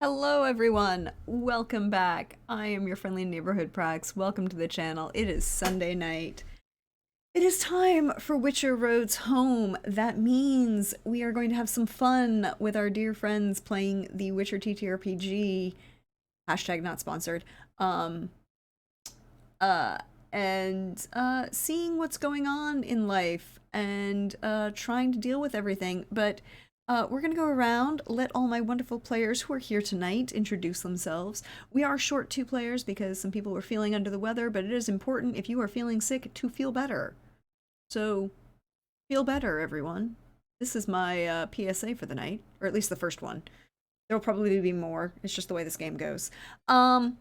Hello everyone, welcome back. I am your friendly neighborhood Prax. Welcome to the channel. It is Sunday night. It is time for Witcher Roads Home. That means we are going to have some fun with our dear friends playing the Witcher TTRPG. Hashtag not sponsored. Um, uh, and seeing what's going on in life and trying to deal with everything. But we're going to go around, let all my wonderful players who are here tonight introduce themselves. We are short two players because some people were feeling under the weather, but it is important if you are feeling sick to feel better. So, feel better, everyone. This is my PSA for the night, or at least the first one. There'll probably be more. It's just the way this game goes. Um,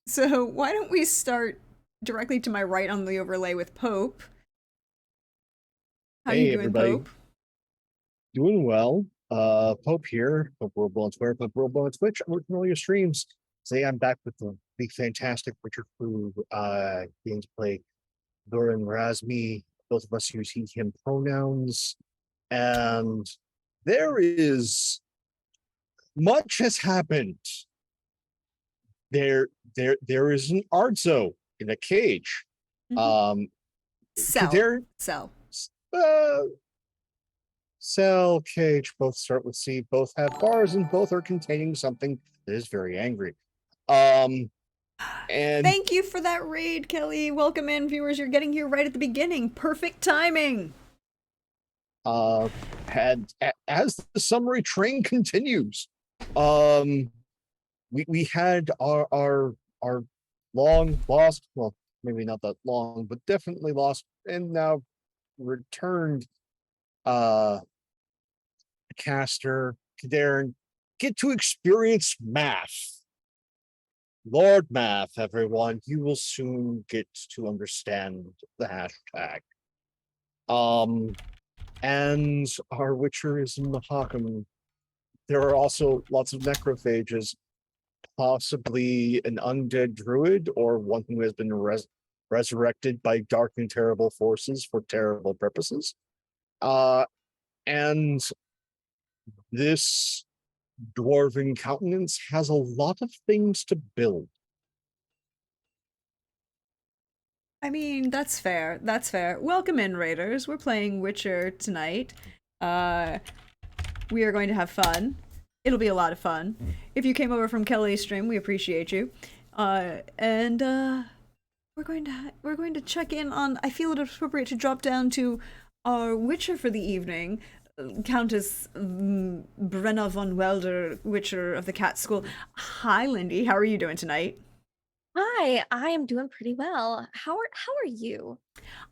so why don't we start directly to my right on the overlay with Pope? How you Hey doing, everybody, Pope? doing well. Pope here, Pope Robo on Twitter, Pope Robo on Twitch. I'm working all your streams. Today I'm back with the fantastic Richard Crew games play. Doran Razmi, both of us use he, him pronouns. And there is much has happened. There is an Arzo in a cage. Mm-hmm. Um Cell. Kader Cell. uh Cell, cage, both start with C, both have bars, and both are containing something that is very angry. Um, and Thank you for that raid, Kelly. Welcome in, viewers. You're getting here right at the beginning. Perfect timing. uh, as the summary train continues, um, we had our long lost, well, maybe not that long, but definitely lost, and now returned caster Darren get to experience math. Lord Math, everyone, you will soon get to understand the hashtag. Um, and our Witcher is in the Mahakam. There are also lots of necrophages, possibly an undead druid or one who has been resurrected by dark and terrible forces for terrible purposes. Uh, and this dwarven countenance has a lot of things to build. I mean, that's fair. That's fair. Welcome in, Raiders. We're playing Witcher tonight. Uh, we are going to have fun. It'll be a lot of fun. If you came over from Kelly's stream, we appreciate you. And we're going to check in on. I feel it appropriate to drop down to our Witcher for the evening, Countess Brenna von Welder, Witcher of the Cat School. Hi, Lindy. How are you doing tonight? Hi, I am doing pretty well. How are you?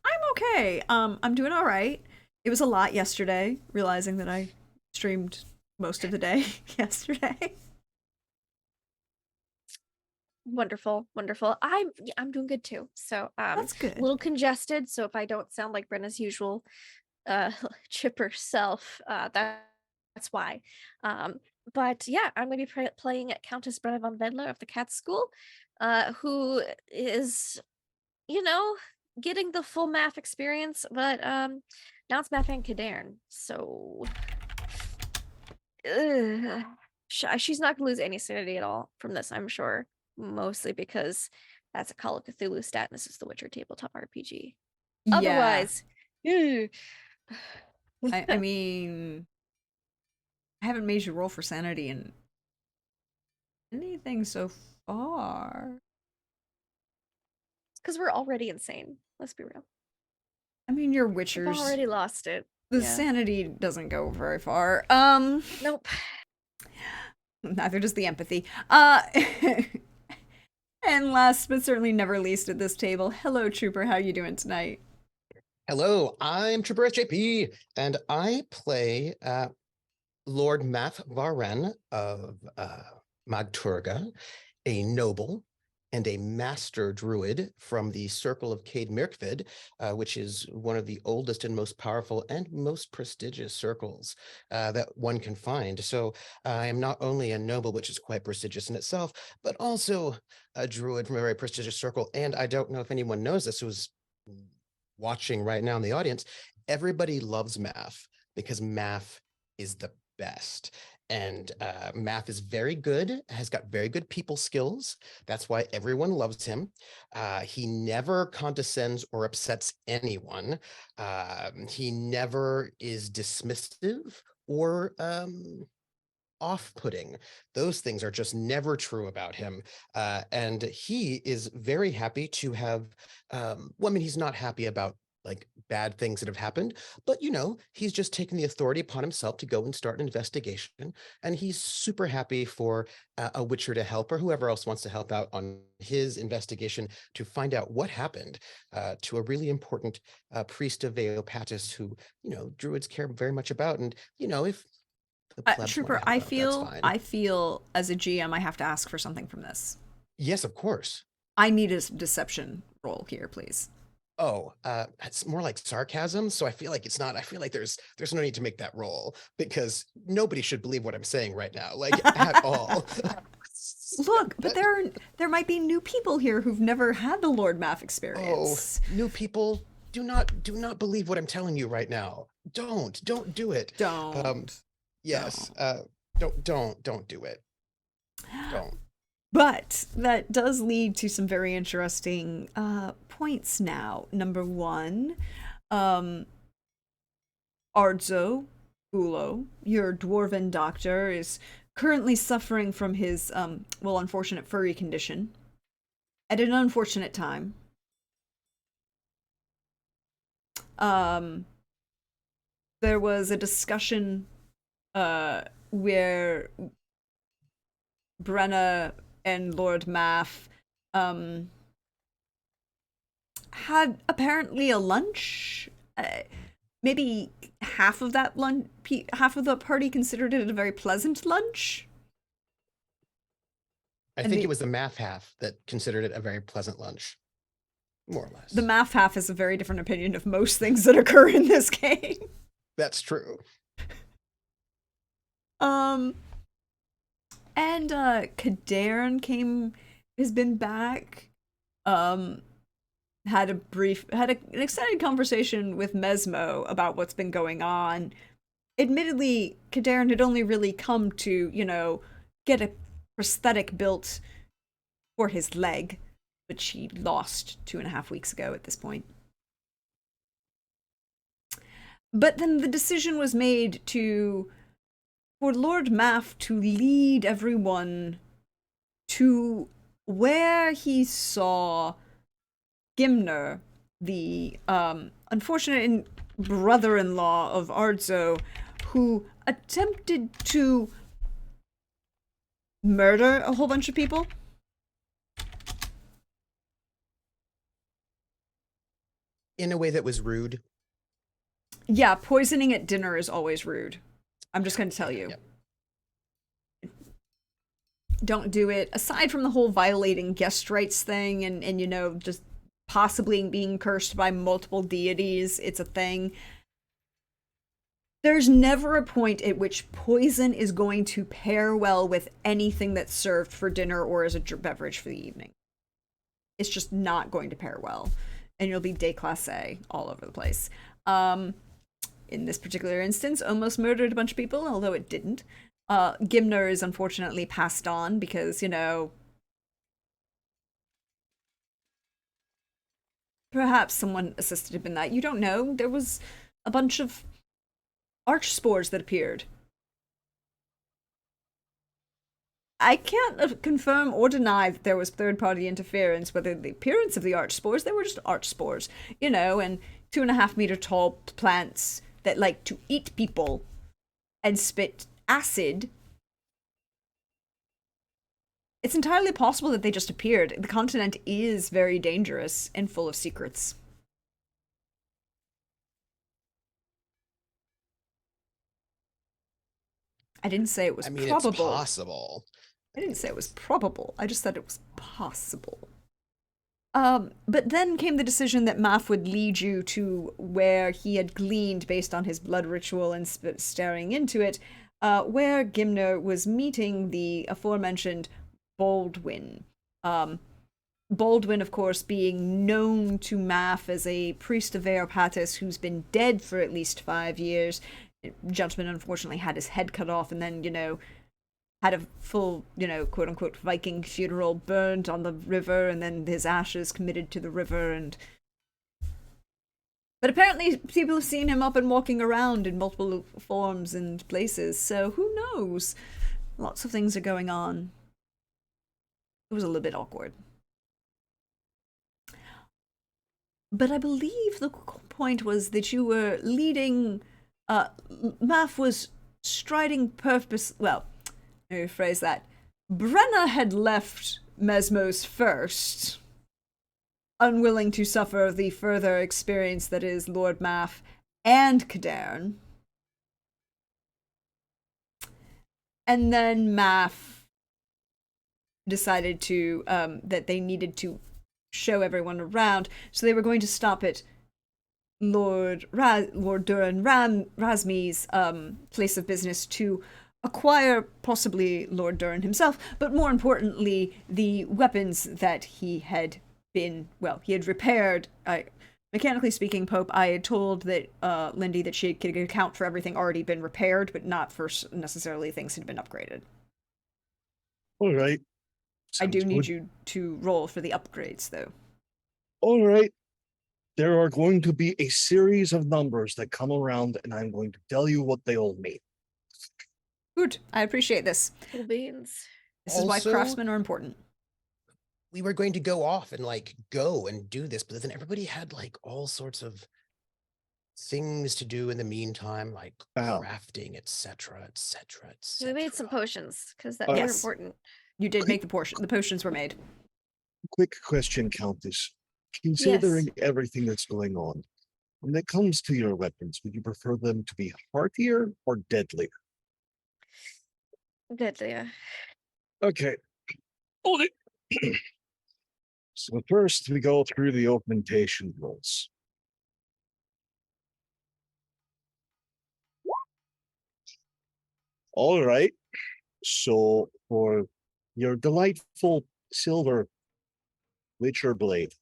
I'm okay. I'm doing all right. It was a lot yesterday, realizing that I streamed most of the day yesterday. Wonderful, wonderful. I'm doing good too. So That's a good. little congested, so if I don't sound like Brenna's usual uh chipper self, that's why. Um but yeah, I'm gonna be playing Countess Brenna von Vedler of the Cat School, who is, you know, getting the full math experience, but now it's math and Cadarn. So Ugh. She's not gonna lose any sanity at all from this, I'm sure. Mostly because that's a Call of Cthulhu stat, and this is the Witcher tabletop RPG. Yeah. Otherwise, ew. I mean, I haven't made you roll for sanity in anything so far. Because we're already insane. Let's be real. I mean, you're We've Witchers. already lost it. The Yeah. sanity doesn't go very far. Nope. Neither does the empathy. And last but certainly never least at this table, hello, Trooper. How you doing tonight? Hello, I'm Trooper SJP, and I play Lord Math Varen of Magturga, a noble and a master druid from the Circle of Cade Mirkvid, which is one of the oldest and most powerful and most prestigious circles that one can find. So I am not only a noble, which is quite prestigious in itself, but also a druid from a very prestigious circle. And I don't know if anyone knows this, who's watching right now in the audience, everybody loves math because math is the best. And Math is very good, has got very good people skills. That's why everyone loves him. He never condescends or upsets anyone. He never is dismissive or off-putting. Those things are just never true about him. And he is very happy to have, well, I mean, he's not happy about like bad things that have happened, but you know, he's just taken the authority upon himself to go and start an investigation. And he's super happy for a Witcher to help, or whoever else wants to help out on his investigation to find out what happened to a really important priest of Veopatis who, you know, druids care very much about. And, you know, if the plebs wanna Trooper, help out, that's fine. I feel as a GM, I have to ask for something from this. Yes, of course. I need a deception roll here, please. Oh, it's more like sarcasm. So I feel like it's not. I feel like there's no need to make that roll because nobody should believe what I'm saying right now, like at all. Look, but there might be new people here who've never had the Lord Math experience. Oh, new people, do not believe what I'm telling you right now. Don't do it. Don't. Yes. Don't do it. Don't. But that does lead to some very interesting points now. Number one, Ardzo Ulo, your dwarven doctor, is currently suffering from his, unfortunate furry condition at an unfortunate time. There was a discussion where Brenna and Lord Math had apparently a lunch. Maybe half of that half of the party considered it a very pleasant lunch. I think it was the Math half that considered it a very pleasant lunch, more or less. The Math half has a very different opinion of most things that occur in this game. That's true. And Kadarin has been back. Had an extended conversation with Mesmo about what's been going on. Admittedly, Kadarin had only really come to, you know, get a prosthetic built for his leg, which he lost 2.5 weeks ago at this point. But then the decision was made for Lord Math to lead everyone to where he saw Gimner, the unfortunate brother-in-law of Ardzo, who attempted to murder a whole bunch of people. In a way that was rude. Yeah, poisoning at dinner is always rude. I'm just going to tell you. Yep. Don't do it. Aside from the whole violating guest rights thing and you know, just possibly being cursed by multiple deities, it's a thing. There's never a point at which poison is going to pair well with anything that's served for dinner or as a beverage for the evening. It's just not going to pair well. And you'll be déclassé all over the place. In this particular instance, almost murdered a bunch of people, although it didn't. Gimner is unfortunately passed on because, you know, perhaps someone assisted him in that. You don't know. There was a bunch of arch spores that appeared. I can't confirm or deny that there was third-party interference, whether the appearance of the arch spores, they were just arch spores, you know, and 2.5-meter tall plants that like to eat people and spit acid. It's entirely possible that they just appeared. The continent is very dangerous and full of secrets. I didn't say it was probable. It's possible. I didn't say it was probable. I just said it was possible. But then came the decision that Math would lead you to where he had gleaned based on his blood ritual and staring into it, where Gimner was meeting the aforementioned Baldwin. Baldwin, of course, being known to Math as a priest of Veopatis who's been dead for at least 5 years, gentleman unfortunately had his head cut off and then, had a full, quote unquote Viking funeral, burned on the river, and then his ashes committed to the river. But apparently people have seen him up and walking around in multiple forms and places, so who knows? Lots of things are going on. It was a little bit awkward. But I believe the point was that you were leading. Math was striding purpose. Well, let me rephrase that. Brenna had left Mesmos first, unwilling to suffer the further experience that is Lord Math and Cadarn. And then Math decided to that they needed to show everyone around, so they were going to stop at Lord Duran Razmi's place of business to acquire possibly Lord Duran himself, but more importantly, the weapons that he had repaired. Mechanically speaking, Pope, I had told that Lindy that she could account for everything already been repaired, but not for necessarily things had been upgraded. All right. I do Sounds need good. you to roll for the upgrades, though. All right. There are going to be a series of numbers that come around, and I'm going to tell you what they all mean. Good. I appreciate this. Cool beans. This is why Also- craftsmen are important. We were going to go off and go and do this, but then everybody had all sorts of things to do in the meantime, like Oh. crafting, etc., etc., So we made some potions because Oh, they're yes. important. You did make the portion. The potions were made. Quick question, Countess. Considering everything that's going on, when it comes to your weapons, would you prefer them to be heartier or deadlier? Deadlier. Okay. Hold it. So first we go through the augmentation rules. All right. So for your delightful silver Witcher blade,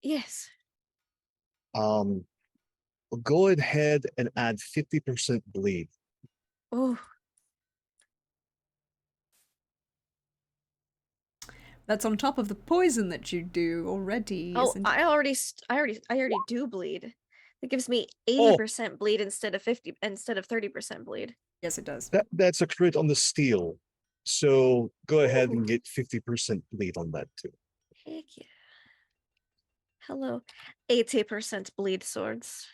Yes. go ahead and add 50% bleed. Oh, That's on top of the poison that you do already. oh! Isn't I already do bleed. It gives me Oh. 80% bleed instead of 30% bleed. Yes, it does. That's a crit on the steel. So go ahead Ooh. and get 50% bleed on that too. Heck yeah. Hello. 80% bleed swords.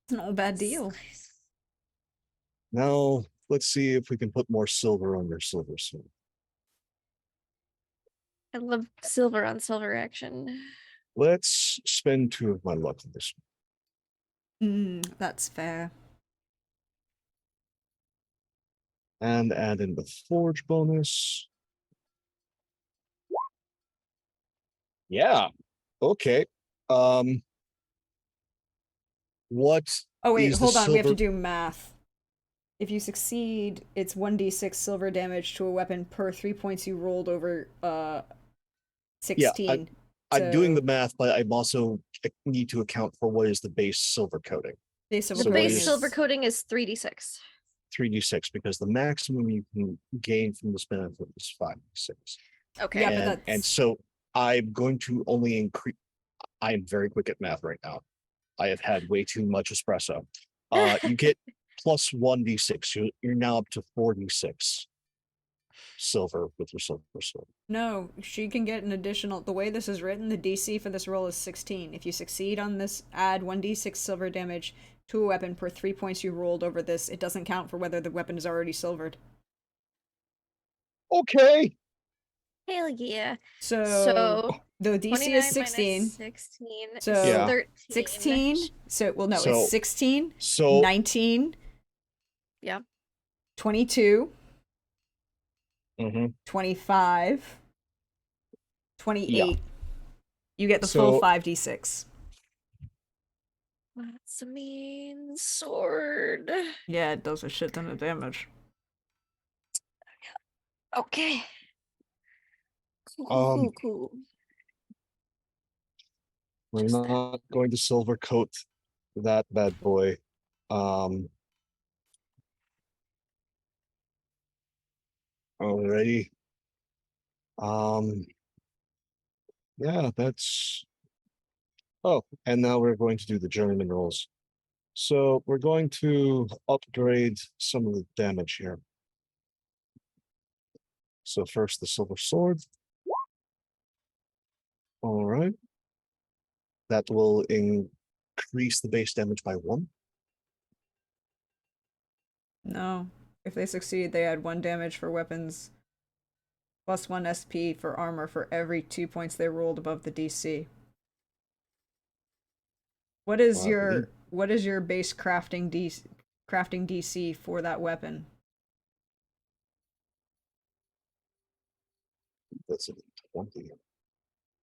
It's not a bad deal. Nice. Now let's see if we can put more silver on your silver sword. I love silver on silver action. Let's spend 2 of my luck on this one. That's fair. And add in the forge bonus. Yeah. Okay. What Oh wait, is the hold on. We have to silver- do math. If you succeed, it's 1d6 silver damage to a weapon per 3 points you rolled over 16. I'm doing the So- math, but I'm also need to account for what is the base silver coating. Base silver The So base is- silver coating is 3d6. 3d6, because the maximum you can gain from this benefit is 5d6. Okay. Yeah, but and that's- so I'm going to only increase. I am very quick at math right now. I have had way too much espresso. You get plus 1d6. You're now up to 4d6 silver with your silver sword. No, she can get an additional. The way this is written, the DC for this roll is 16. If you succeed on this, add 1d6 silver damage to a weapon per 3 points you rolled over this. It doesn't count for whether the weapon is already silvered. Okay. Hell yeah. So the DC 29 is minus 16. 16 So- is Yeah. 13. 16. So, well, no, So- it's 16, So 19, Yeah. 22, mhm. 25, 28. You get the full So- 5d6. That's a mean sword. Yeah, it does a shit ton of damage. Okay. Cool, Um, cool. we're Just that. not going to silver coat that bad boy. Alrighty. Yeah, that's. Oh, and now we're going to do the journeyman rolls. So we're going to upgrade some of the damage here. So first the silver sword. All right. That will increase the base damage by 1. No. If they succeed, they add 1 damage for weapons, plus 1 SP for armor for every 2 points they rolled above the DC. What is Wow, your base crafting DC for that weapon? That's a 20.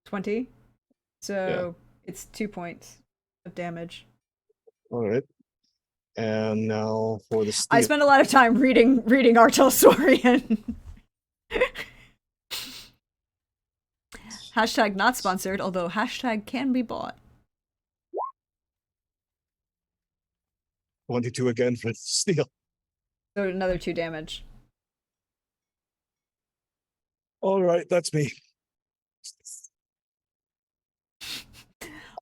20? So it's 2 points of damage. All right. And now for the I steel. spent a lot of time reading Artel Saurian. Hashtag not sponsored, although hashtag can be bought. 22 again for the steel. So another 2 damage. All right, that's me.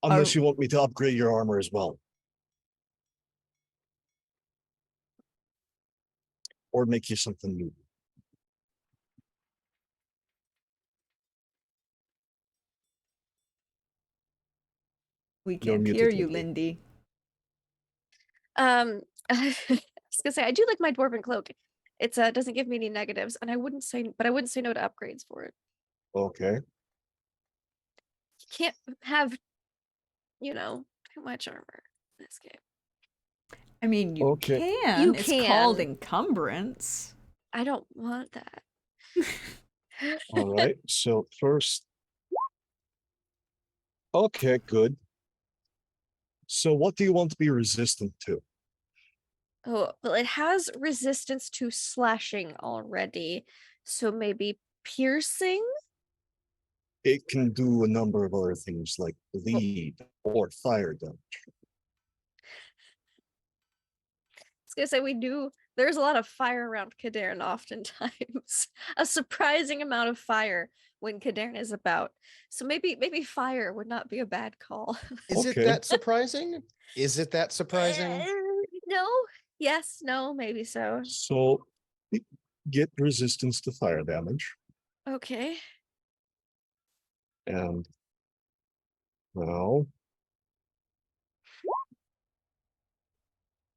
Unless you want me to upgrade your armor as well. Or make you something new. We You're can't muted, hear you, Lindy. I was gonna say I do like my dwarven cloak. It's doesn't give me any negatives, and I wouldn't say no to upgrades for it. Okay. You can't have, too much armor in this game. I mean, you Okay. can. You It's called can. encumbrance. I don't want that. All right. So first. Okay, good. So what do you want to be resistant to? Oh, well, it has resistance to slashing already, so maybe piercing. It can do a number of other things like bleed or fire damage. I was gonna say there's a lot of fire around Cadarn oftentimes. A surprising amount of fire when Cadarn is about. So maybe fire would not be a bad call. Is it Okay. that surprising? Is it that surprising? No. Yes, no, maybe so. So get resistance to fire damage. Okay. And now.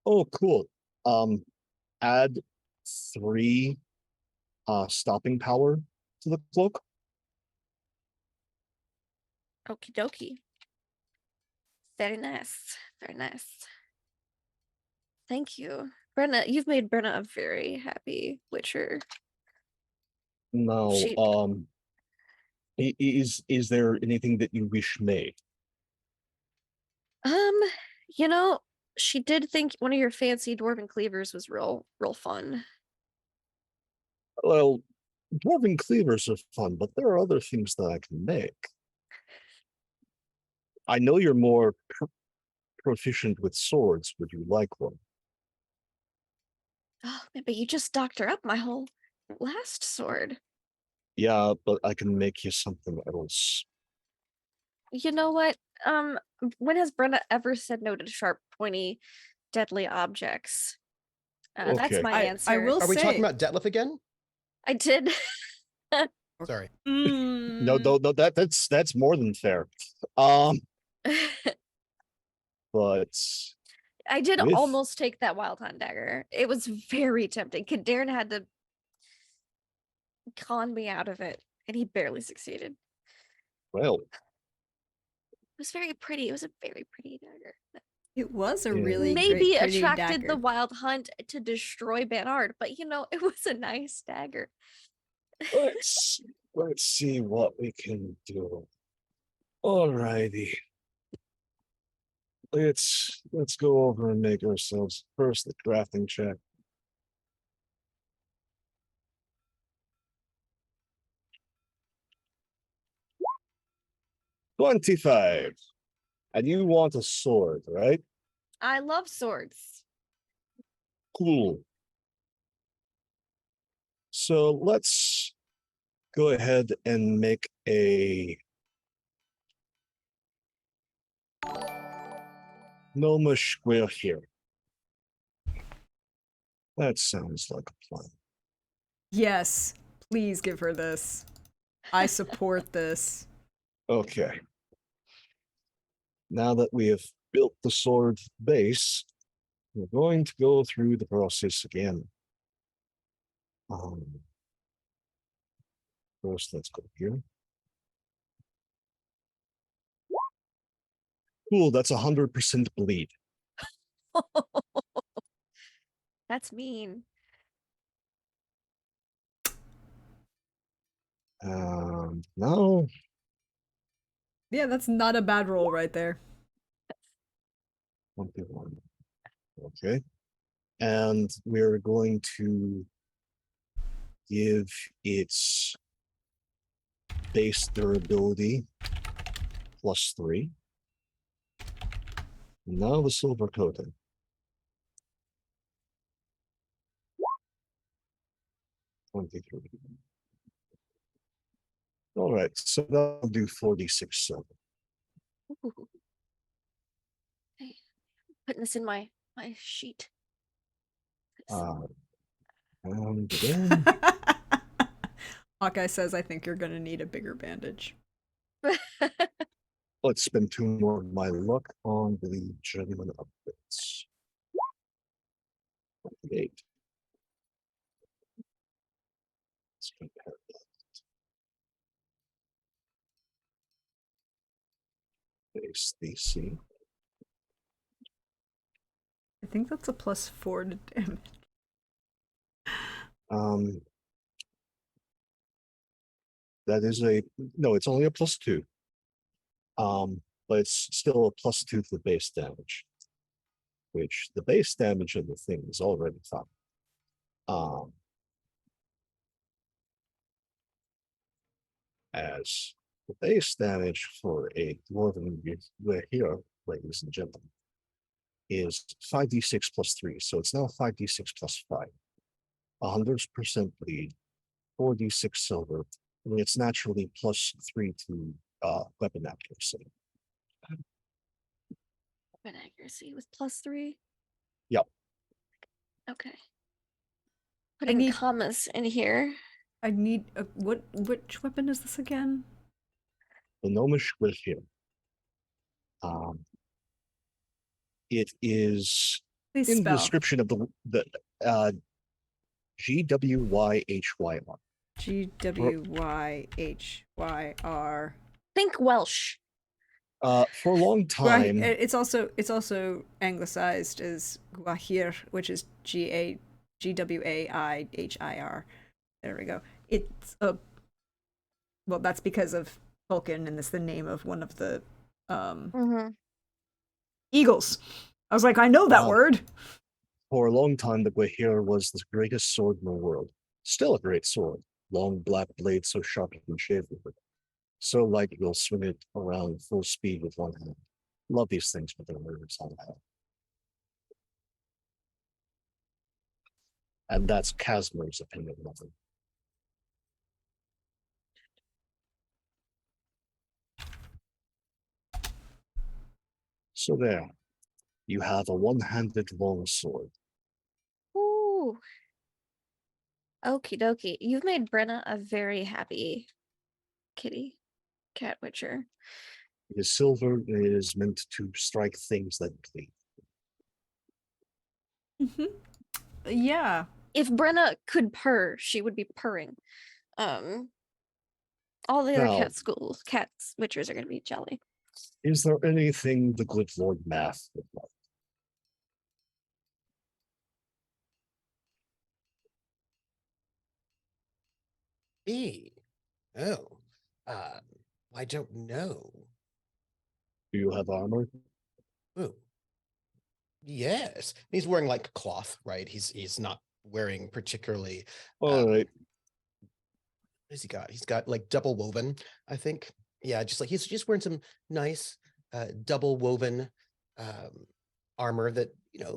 Oh, cool. Add 3 stopping power to the cloak. Okie dokie. Very nice. Very nice. Thank you. Brenna, you've made Brenna a very happy Witcher. Now, She- is there anything that you wish may? She did think one of your fancy dwarven cleavers was real fun. Well, dwarven cleavers are fun, but there are other things that I can make. I know you're more proficient with swords. Would you like one? Oh, but you just doctor up my whole last sword. Yeah, but I can make you something else. You know what? When has Brenda ever said no to sharp, pointy, deadly objects? That's Okay. my I answer. will Are we talking say- about Detlef again? I did. Sorry. No, that's more than fair. But I did with- almost take that wild hunt dagger. It was very tempting. Cadarn had to con me out of it, and he barely succeeded. well, It was very pretty. It was a very pretty dagger. It was a Yeah. really Maybe great, pretty attracted the dagger. wild hunt to destroy Banard, but it was a nice dagger. let's see what we can do. Alrighty. Let's go over and make ourselves first the crafting check. $25. And you want a sword, right? I love swords. Cool. So let's go ahead and make a gnomish square here. That sounds like a plan. Yes, please give her this. I support this. Okay. Now that we have built the sword base, we're going to go through the process again. First, let's go here. Cool, that's 100% bleed. That's mean. No, Yeah, that's not a bad roll right there. 21. Okay. And we're going to give its base durability +3. Now the silver coating. All right, so that'll do 46 silver. Ooh. Okay. Putting this in my sheet. And then Hawkeye says, I think you're gonna need a bigger bandage. let's spend 2 more of my luck on the genuine upgrades. 28. Let's compare that. Base DC. I think that's a +4 to damage. That is no, it's only a +2. But it's still a +2 to the base damage, which the base damage of the thing is already fine. As the base damage for a dwarven here, ladies and gentlemen, is 5d6 +3, so it's now 5d6 +5. 100% bleed, 4d6 silver, and it's naturally +3 to weapon accuracy. Weapon accuracy was +3. Yep. Okay. Putting need- commas in here. I need a, which weapon is this again? The gnomish with here. It is Please in the spell. description of the GWYHYR. GWYHYR. Think Welsh. For a long time, It's also anglicized as Gwahir, which is GWAIHIR. There we go. It's a well, that's because of Vulcan, and it's the name of one of the eagles. I was like, I know that word. for a long time, the Gwahir was the greatest sword in the world. Still a great sword. Long black blade so sharp you can shave with it. So light you'll swing it around full speed with one hand. Love these things with their nerves on the head. And that's Casmer's opinion of them. So there, you have a one-handed longsword. Ooh. Okie dokie. You've made Brenna a very happy kitty. Cat Witcher. The silver is meant to strike things that bleed. Yeah. If Brenna could purr, she would be purring. All the other Now- cat witchers are gonna be jelly. Is there anything the good Lord Math would like? Me? Oh, I don't know. Do you have armor? Oh, yes. He's wearing like cloth, right? He's not wearing particularly. All right. What has he got? He's got like double woven, I think. Yeah, just like he's just wearing some nice double woven armor that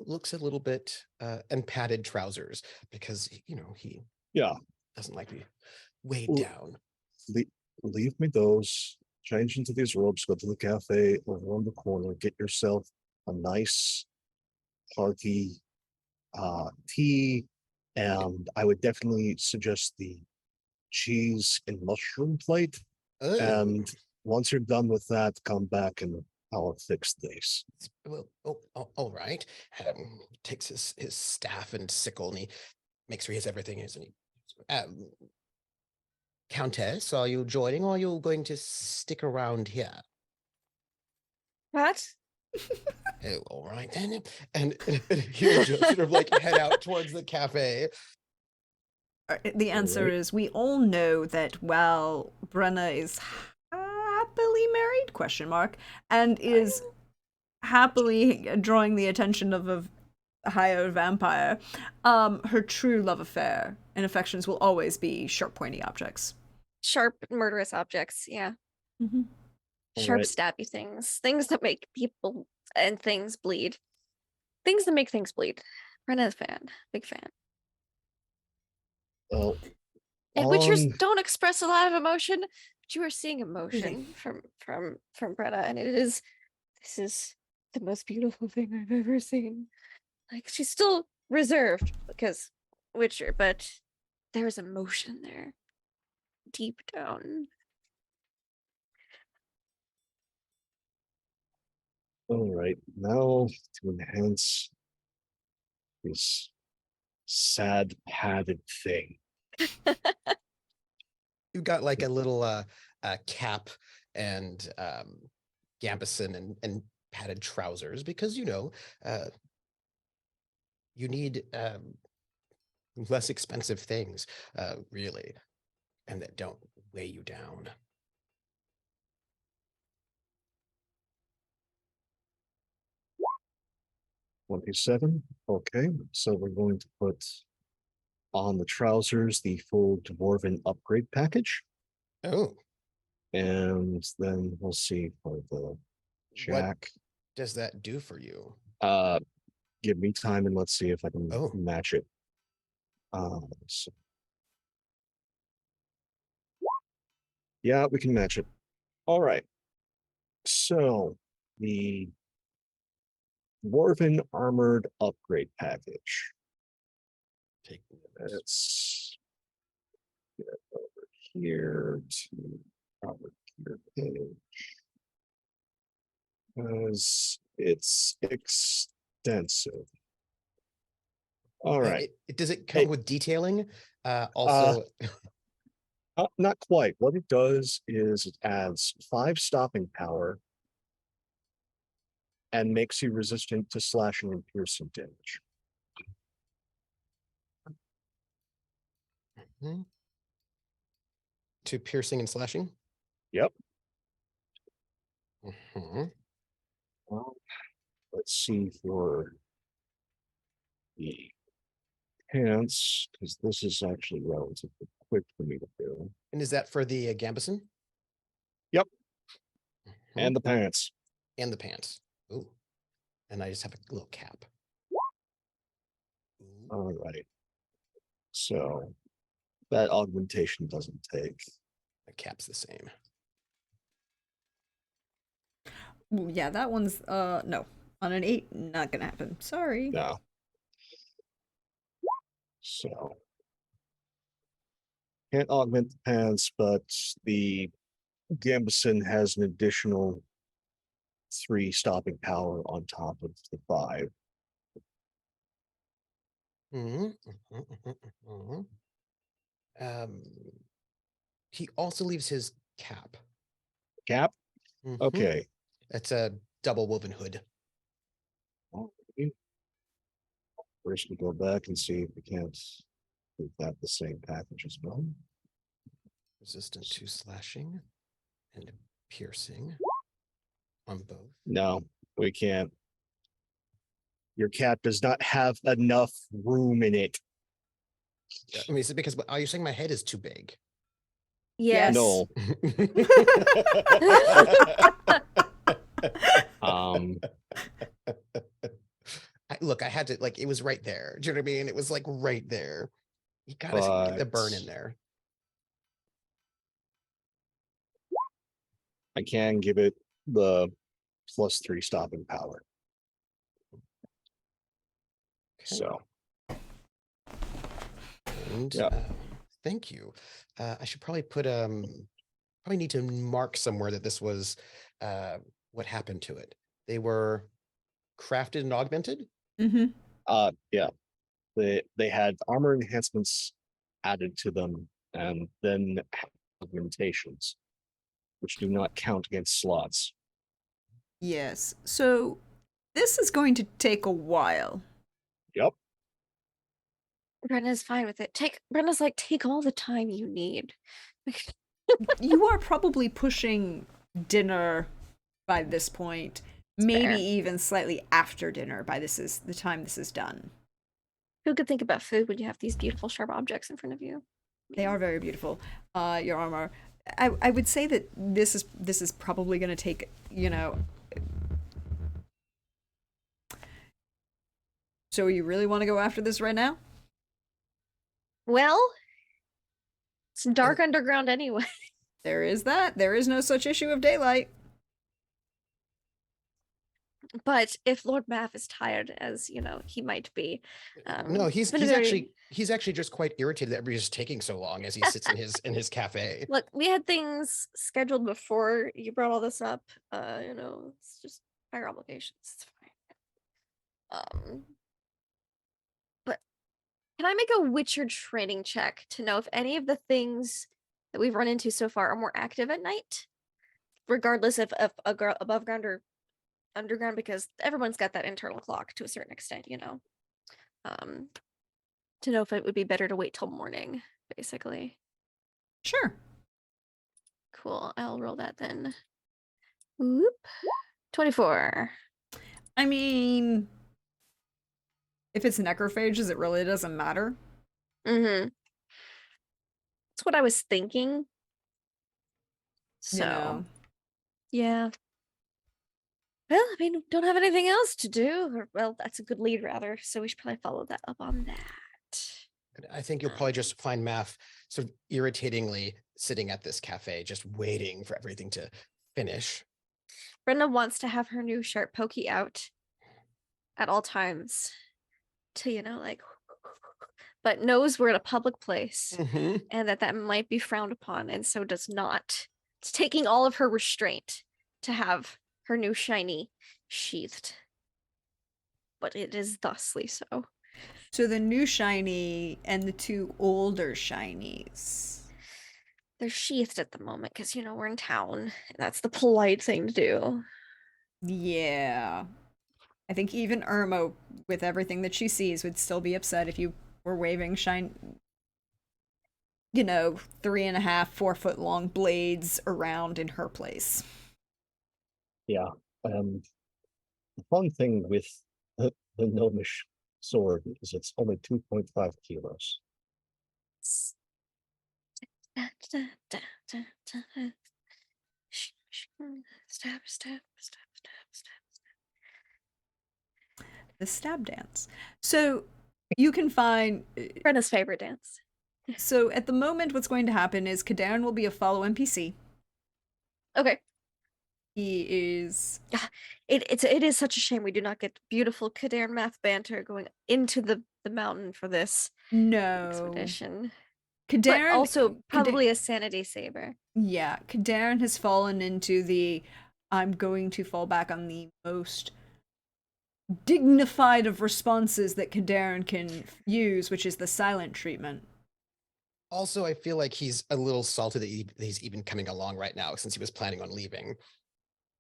looks a little bit and padded trousers because he Yeah. doesn't like to be weighed Well, down. Leave me those. Change into these robes. Go to the cafe over on the corner. Get yourself a nice, hearty tea, and I would definitely suggest the cheese and mushroom plate. Oh, And once you're done with that, come back and I'll fix this. well, all right. Takes his staff and sickle and he makes sure he has everything. And Countess, are you joining or are you going to stick around here? What? Oh, all right then. And he'll just sort of like head out towards the cafe. The answer Alright. is we all know that while Brenna is happily married, question mark, and is happily drawing the attention of a higher vampire, her true love affair and affections will always be sharp, pointy objects. Sharp, murderous objects. Yeah. Mm-hmm. Sharp, Alright. stabby things. Things that make people and things bleed. Things that make things bleed. Brenna's a fan. Big fan. Well, And witchers on- don't express a lot of emotion, but you are seeing emotion from Brenna, and this is the most beautiful thing I've ever seen. Like, she's still reserved because Witcher, but there's emotion there. Deep down. all right, now to enhance this sad padded thing. You've got like a little cap and gambeson and padded trousers because you need less expensive things, really, and that don't weigh you down. $27. Okay, so we're going to put on the trousers the full dwarven upgrade package, Oh, and then we'll see for the jack. does that do for you? Give me time and let's see if I can Oh. match it. Yeah, we can match it. All right. So the dwarven armored upgrade package. Take Let's get over here to our gear page. Because it's extensive. All right. Does it come Hey. with detailing? Also, Not quite. What it does is it adds 5 stopping power and makes you resistant to slashing and piercing damage. to piercing and slashing? Yep. Mhm. Well, let's see for the pants, because this is actually relatively quick for me to do. And is that for the gambeson? Yep. Mhm. And the pants. And the pants. Ooh. And I just have a little cap. Ooh. All right. So that augmentation doesn't take. The cap's the same. Ooh, yeah, that one's no. On an 8, not gonna happen. Sorry. No. So can't augment the pants, but the gambeson has an additional 3 stopping power on top of the 5. Mhm, mhm, mhm, mhm. He also leaves his cap. Cap? Mhm. Okay. It's a double woven hood. Alrighty. First we go back and see if we can't make that the same package as well. Resistant to slashing and piercing on both. No, we can't. Your cap does not have enough room in it. I mean, is it because are you saying my head is too big? Yes. No. Um Look, I had to, like, it was right there. Do you know what I mean? It was like right there. You gotta get the burn in But there. I can give it the +3 stopping power. Okay. So And yeah. thank you. I should probably put probably need to mark somewhere that this was what happened to it. They were crafted and augmented. Mm-hmm. Yeah. They had armor enhancements added to them, and then augmentations, which do not count against slots. Yes. So this is going to take a while. Yep. Brenna's fine with it. Brenna's like, take all the time you need. You are probably pushing dinner by this point, maybe fair. even slightly after dinner by the time this is done. Who could think about food when you have these beautiful sharp objects in front of you? They are very beautiful. Your armor. I would say that this is probably going to take, So you really want to go after this right now? Well, it's dark underground anyway. There is that. There is no such issue of daylight. But if Lord Math is tired, as he might be, No, it's he's been a very- he's actually just quite irritated that everybody's taking so long as he sits in his cafe. Look, we had things scheduled before you brought all this up. It's just prior obligations. It's fine. But can I make a Witcher training check to know if any of the things that we've run into so far are more active at night, regardless of above ground or underground, because everyone's got that internal clock to a certain extent, to know if it would be better to wait till morning, basically. Sure. Cool. I'll roll that then. Whoop. 24. I mean, if it's necrophages, it really doesn't matter. Mm-hmm. That's what I was thinking. So, yeah. Well, I mean, don't have anything else to do. Or, well, that's a good lead, rather. So we should probably follow that up on that. I think you'll probably just find Math sort of irritatingly sitting at this cafe, just waiting for everything to finish. Brenda wants to have her new sharp pokey out at all times to, but knows we're at a public place and that might be frowned upon, and so does not. It's taking all of her restraint to have her new shiny sheathed, but it is thusly so. So the new shiny and the two older shinies. They're sheathed at the moment because, we're in town. And that's the polite thing to do. Yeah. I think even Irma, with everything that she sees, would still be upset if you were waving 3.5, 4 foot long blades around in her place. Yeah. The fun thing with the gnomish sword is it's only 2.5 kilos. Stab. The stab dance. So you can find Brenna's favorite dance. So at the moment, what's going to happen is Kadarin will be a follow NPC. Okay. He is. It is such a shame we do not get beautiful Kadarin math banter going into the mountain for this expedition. Kadarin, but also probably a sanity saver. Yeah, Kadarin has fallen into the I'm going to fall back on the most dignified of responses that Kadarin can use, which is the silent treatment. Also, I feel like he's a little salty that he's even coming along right now since he was planning on leaving.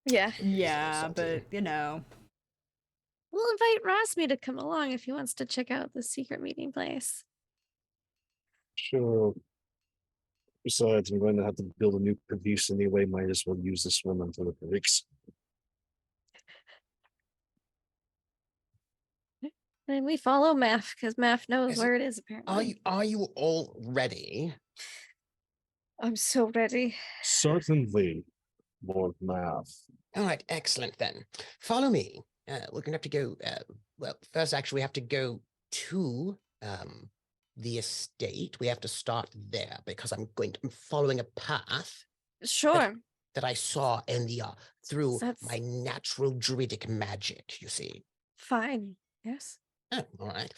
Yeah. Yeah, but we'll invite Rasmi to come along if he wants to check out the secret meeting place. Sure. Besides, I'm going to have to build a new caboose anyway. Might as well use this one until it breaks. And we follow Math because Math knows where it is, apparently. Are you all ready? I'm so ready. Certainly, Lord Math. All right, excellent then. Follow me. We're going to have to go well, first, actually, we have to go to the estate. We have to start there because I'm following a path Sure. that I saw in the through That's my natural druidic magic. You see. fine. Yes. Oh, all right.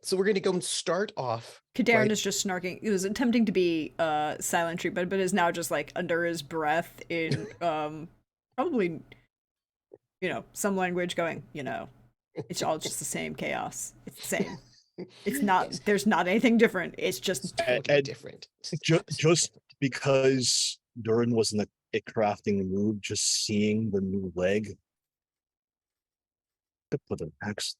So we're going to go and start off. Kadarn right- is just snarking. He was attempting to be silent treatment, but is now just like under his breath in probably some language going, it's all just the same chaos. It's the same. It's not Yes, there's not anything different. It's just totally and different. just because Durin was in a crafting mood, just seeing the new leg could put an axe.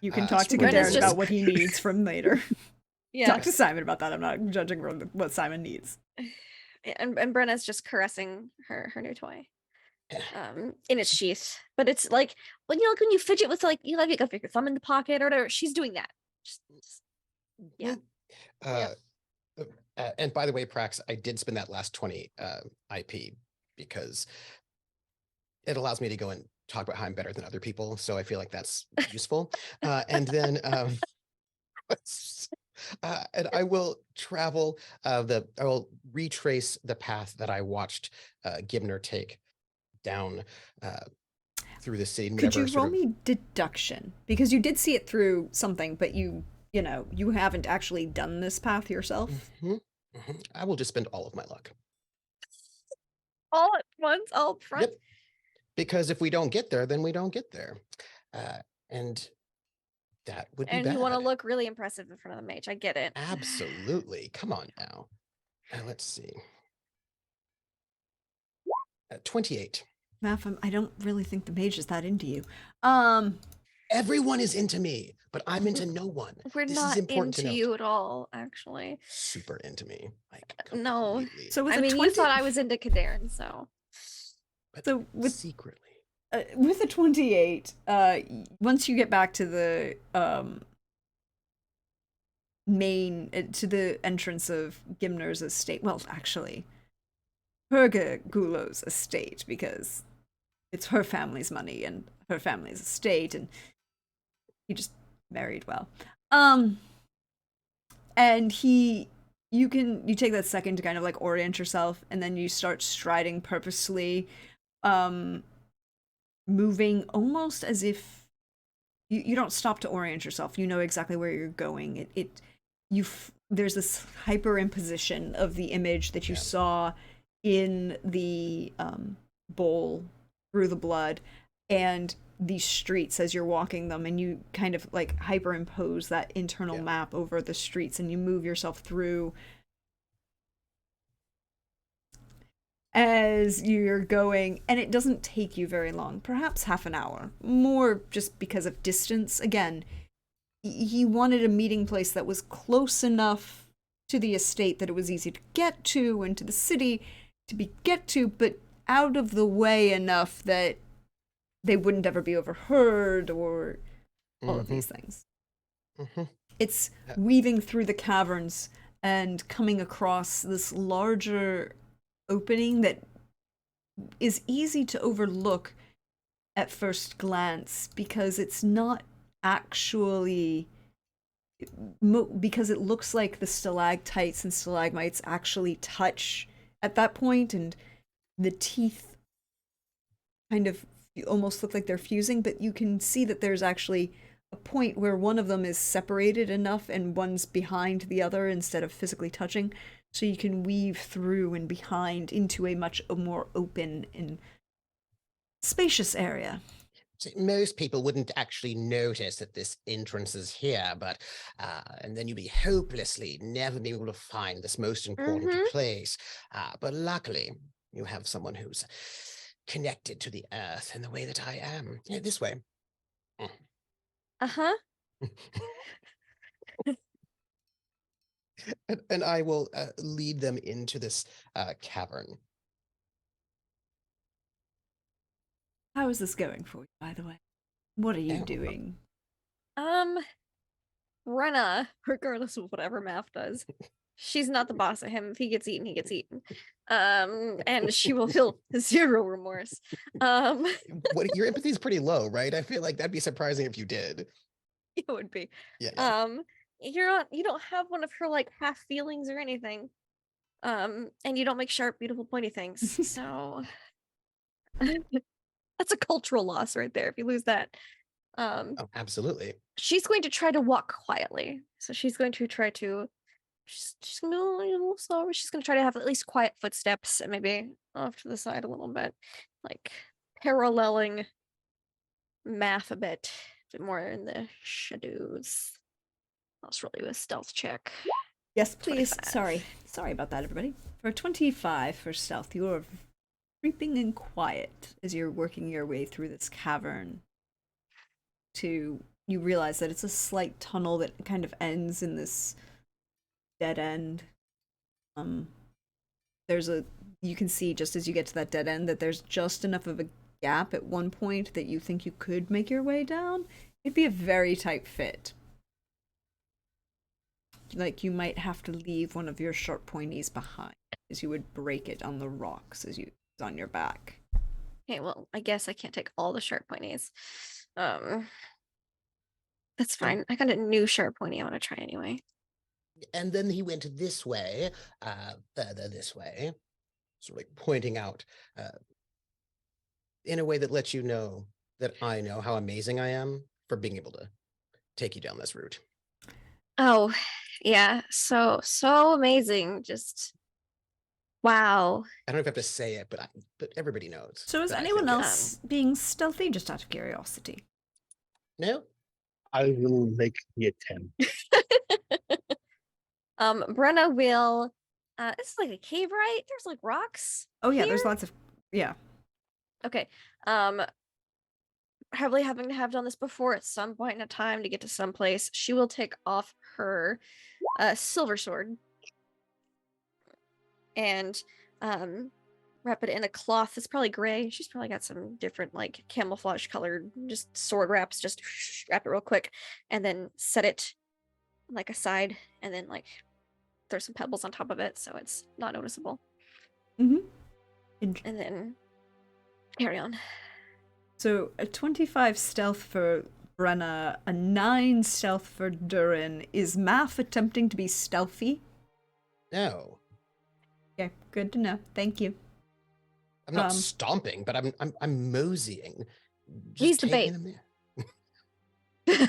you can Uh, talk to Brenna's Kadarn just- about what he needs from later. Yeah. Talk to Simon about that. I'm not judging what Simon needs. And Brenna's just caressing her new toy. In its sheath. But it's like when you fidget with like you have your thumb in the pocket or whatever, she's doing that. Yeah. And by the way, Prax, I did spend that last 20 IP because it allows me to go and talk about how I'm better than other people. So I feel like that's useful. And then and I will travel I will retrace the path that I watched Gibner take down through the city. Could you whatever roll sort of- me deduction? Because you did see it through something, but you haven't actually done this path yourself. Mhm, mhm. I will just spend all of my luck. All at once, all up front. Yep. Because if we don't get there, then we don't get there. And that would be And bad. you want to look really impressive in front of the mage. I get it. Absolutely. Come on now. Let's see. 28. Math, I don't really think the mage is that into you. Everyone is into me, but I'm into no one. We're This not is important to into note. you at all, actually. Super into me. Like No. completely, So with I a mean, 20, you thought I was into Kadarn, so but so with secretly. with a 28, once you get back to the main to the entrance of Gimner's estate, well, actually, Herga Gulo's estate, because it's her family's money and her family's estate, and he just married well. And you take that second to kind of like orient yourself, and then you start striding purposely, moving almost as if you don't stop to orient yourself. You know exactly where you're going. There's this hyperimposition of the image that you saw in the bowl through the blood and these streets as you're walking them, and you kind of like hyperimpose that internal map over the streets, and you move yourself through as you're going, and it doesn't take you very long, perhaps half an hour, more just because of distance. Again, he wanted a meeting place that was close enough to the estate that it was easy to get to, and to the city get to, but out of the way enough that they wouldn't ever be overheard or all of these things. It's weaving through the caverns and coming across this larger opening that is easy to overlook at first glance because it's not actually, because it looks like the stalactites and stalagmites actually touch at that point, and the teeth kind of almost look like they're fusing, but you can see that there's actually a point where one of them is separated enough and one's behind the other instead of physically touching, so you can weave through and behind into a much more open and spacious area. So most people wouldn't actually notice that this entrance is here, but and then you'd be hopelessly never be able to find this most important place. But luckily, you have someone who's connected to the earth in the way that I am. Yeah, this way. Uh-huh. And I will lead them into this cavern. How is this going for you, by the way? What are you Oh, doing? Brenna, regardless of whatever Math does, She's not the boss of him. If he gets eaten, he gets eaten. And she will feel zero remorse. What your empathy is pretty low, right? I feel like that'd be surprising if you did. It would be. Yeah. You don't have one of her like half feelings or anything. And you don't make sharp, beautiful, pointy things. So that's a cultural loss right there if you lose that. Oh, absolutely. She's going to try to walk quietly. So she's going to try to she's gonna go a little slower. She's gonna try to have at least quiet footsteps and maybe off to the side a little bit. Like paralleling Math a bit more in the shadows. That's really a stealth check. Yes, please. 25. Sorry about that, everybody. For 25 for stealth, you are creeping and quiet as you're working your way through this cavern. You realize that it's a slight tunnel that kind of ends in this dead end. You can see just as you get to that dead end that there's just enough of a gap at one point that you think you could make your way down. It'd be a very tight fit. Like you might have to leave one of your sharp pointies behind, as you would break it on the rocks as you on your back. Okay, well, I guess I can't take all the sharp pointies. That's fine. I got a new sharp pointy I want to try anyway. And then he went this way, further this way, sort of like pointing out in a way that lets you know that I know how amazing I am for being able to take you down this route. Oh, yeah. So amazing. Just wow. I don't know if I have to say it, but everybody knows. So is that I anyone think it. else being stealthy, just out of curiosity? No? I will make the attempt. Brenna will this is like a cave, right? There's like rocks. Oh yeah, there's here? lots of Okay. Probably having to have done this before at some point in a time to get to some place, she will take off her silver sword and wrap it in a cloth that's probably gray. She's probably got some different like camouflage colored just sword wraps. Just wrap it real quick and then set it like aside and then like throw some pebbles on top of it so it's not noticeable. Mm-hmm. And then carry on. So a 25 stealth for Brenna, a 9 stealth for Durin. Is Math attempting to be stealthy? No. Okay, good to know. Thank you. I'm not stomping, but I'm moseying. He's the bait. taking them there.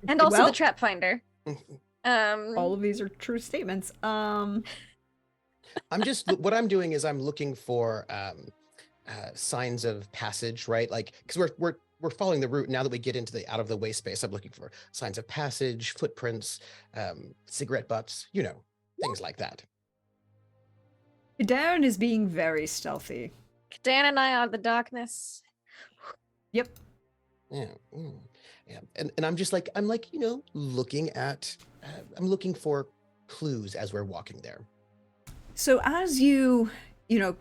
And also Well, the trap finder. All of these are true statements. I'm just what I'm doing is I'm looking for signs of passage, right? Like because we're following the route now that we get into the out of the way space. I'm looking for signs of passage, footprints, cigarette butts, things like that. Darren is being very stealthy. Dan and I are the darkness. Yep. Yeah, yeah. And I'm just like looking at I'm looking for clues as we're walking there. So as you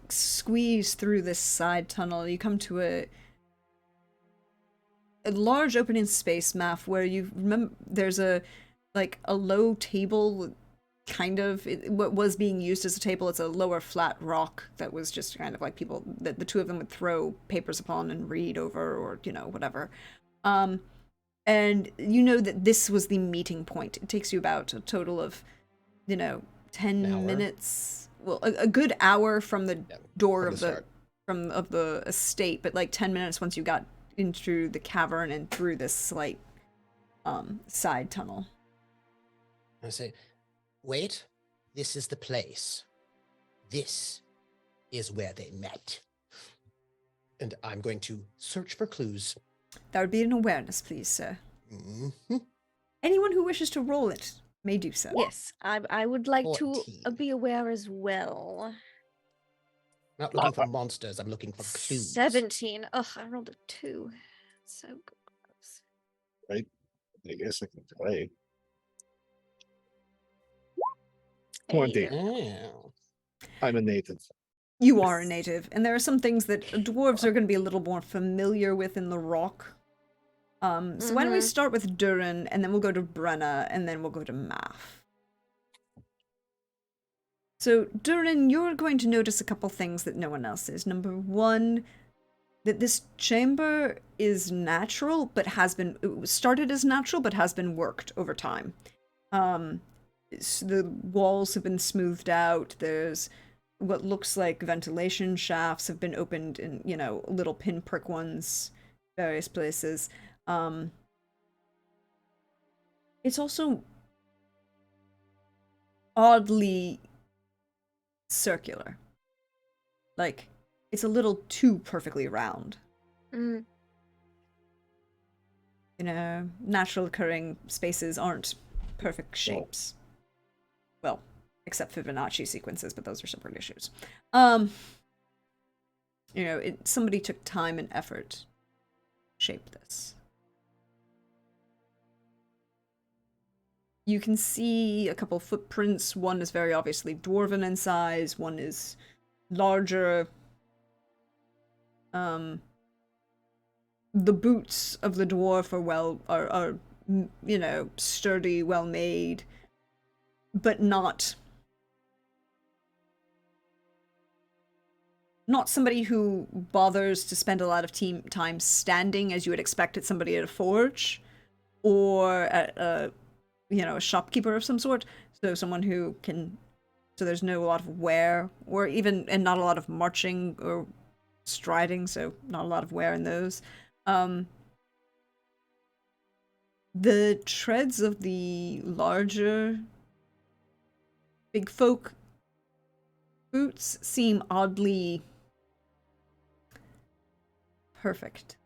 squeeze through this side tunnel, you come to a large opening space map where you remember there's a low table, kind of what was being used as a table. It's a lower flat rock that was just kind of like people that the two of them would throw papers upon and read over, or whatever. And that this was the meeting point. It takes you about a total of 10 minutes, well, a good hour from the door of the estate, but like 10 minutes once you got into the cavern and through this slight side tunnel. I say, wait, this is the place. This is where they met. And I'm going to search for clues. That would be an awareness, please, sir. Mm-hmm. Anyone who wishes to roll it may do so. Yes, I would like 14. to be aware as well. Not looking for monsters, I'm looking for clues. 17. Ugh, I rolled a 2. So close. Right? I guess I can play. 20. Hey. Oh. I'm a native. You are a native, and there are some things that dwarves are going to be a little more familiar with in the rock. So why don't we start with Durin, and then we'll go to Brenna, and then we'll go to Math. So, Durin, you're going to notice a couple things that no one else is. Number one, that this chamber is natural, but it was started as natural, but has been worked over time. The walls have been smoothed out. There's what looks like ventilation shafts have been opened in, little pinprick ones, various places. It's also oddly circular. Like, it's a little too perfectly round. Mm. Natural occurring spaces aren't perfect shapes. Well, except Fibonacci sequences, but those are separate issues. Somebody took time and effort to shape this. You can see a couple footprints. One is very obviously dwarven in size. One is larger. The boots of the dwarf are sturdy, well made, but not somebody who bothers to spend a lot of time standing as you would expect at somebody at a forge or at a shopkeeper of some sort. So someone who can, so there's no lot of wear and not a lot of marching or striding, so not a lot of wear in those. The treads of the larger big folk boots seem oddly perfect.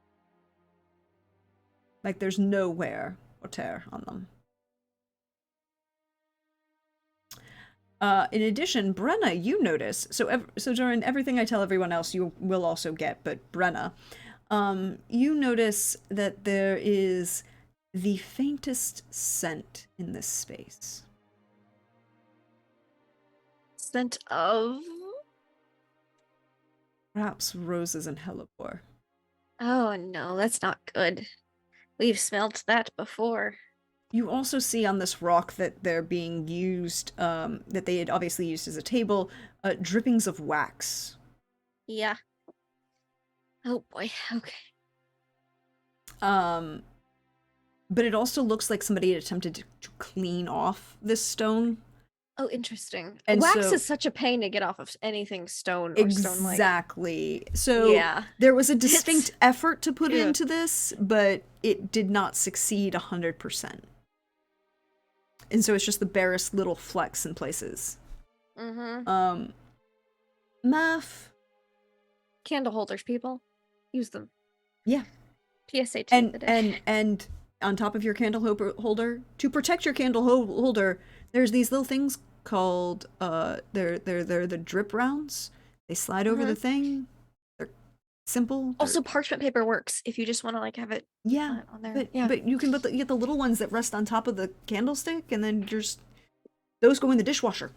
Like there's no wear or tear on them. In addition, Brenna, you notice, so during everything I tell everyone else, you will also get, but Brenna, you notice that there is the faintest scent in this space. Scent of? Perhaps roses and hellebore. Oh no, that's not good. We've smelt that before. You also see on this rock that they're being used, that they had obviously used as a table, drippings of wax. Yeah. Oh boy, okay. But it also looks like somebody had attempted to clean off this stone. Oh, interesting. And wax so- is such a pain to get off of anything stone or stone-like. Exactly. So Yeah. there was a distinct effort to put Yeah. into this, but it did not succeed 100%. And so it's just the barest little flecks in places. Mm-hmm. Math. Candle holders, people. Use them. Yeah. PSA 2 of the day. And on top of your candle holder, to protect your candle holder, there's these little things called they're the drip rounds. They slide over the thing. They're simple. Also, parchment paper works if you just want to like have it Yeah, on there. but you can get the little ones that rest on top of the candlestick, and then those go in the dishwasher.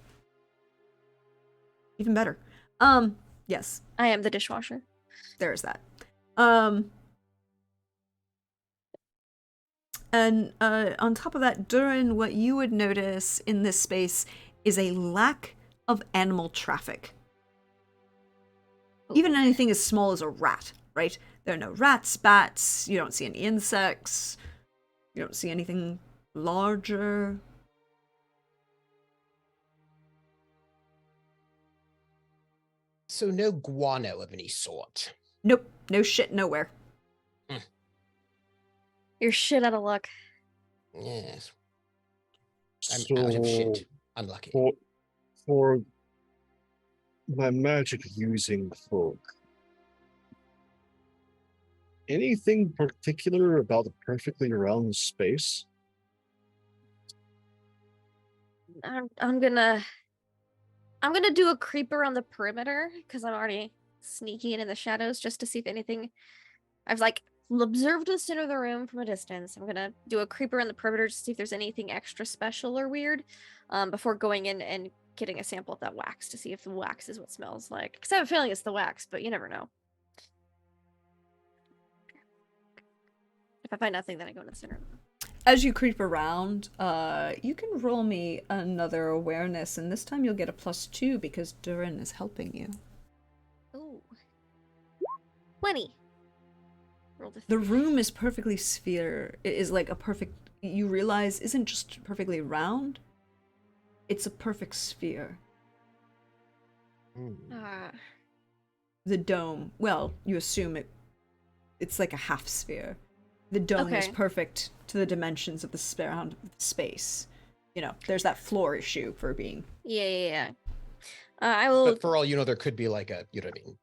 Even better. Yes, I am the dishwasher. there's that. And on top of that, Durin, what you would notice in this space is a lack of animal traffic. Even anything as small as a rat, right? There are no rats, bats, you don't see any insects, you don't see anything larger. So no guano of any sort. Nope, no shit nowhere. You're shit out of luck. Yes. I'm out of shit. Unlucky. For my magic using folk, anything particular about the perfectly round space? I'm gonna do a creep around the perimeter because I'm already sneaking in the shadows just to see if anything. I've like observed the center of the room from a distance. I'm gonna do a creep around the perimeter to see if there's anything extra special or weird, before going in and getting a sample of that wax to see if the wax is what smells like. Because I have a feeling it's the wax, but you never know. If I find nothing, then I go in the center. As you creep around, you can roll me another awareness, and this time you'll get a +2 because Durin is helping you. Ooh. 20. Roll the The room is perfectly sphere. It is like a perfect. You realize isn't just perfectly round. It's a perfect sphere. Hmm. The dome. Well, you assume it. It's like a half sphere. The dome is Okay. perfect to the dimensions of the space. You know, there's that floor issue for being. Yeah. I will. But for all you know, there could be like a, you know what I mean?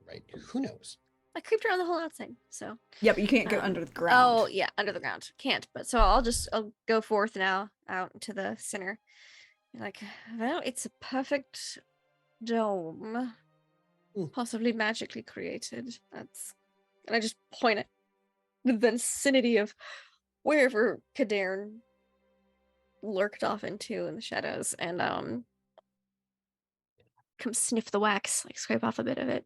Right? Who knows? I creeped around the whole outside, so. Yeah, but you can't go Um, under the ground. Oh yeah, under the ground. Can't. But so I'll go forth now out into the center. Like, well, it's a perfect dome, Hmm. possibly magically created. And I just point at the vicinity of wherever Kadarn lurked off into in the shadows, and come sniff the wax, like scrape off a bit of it,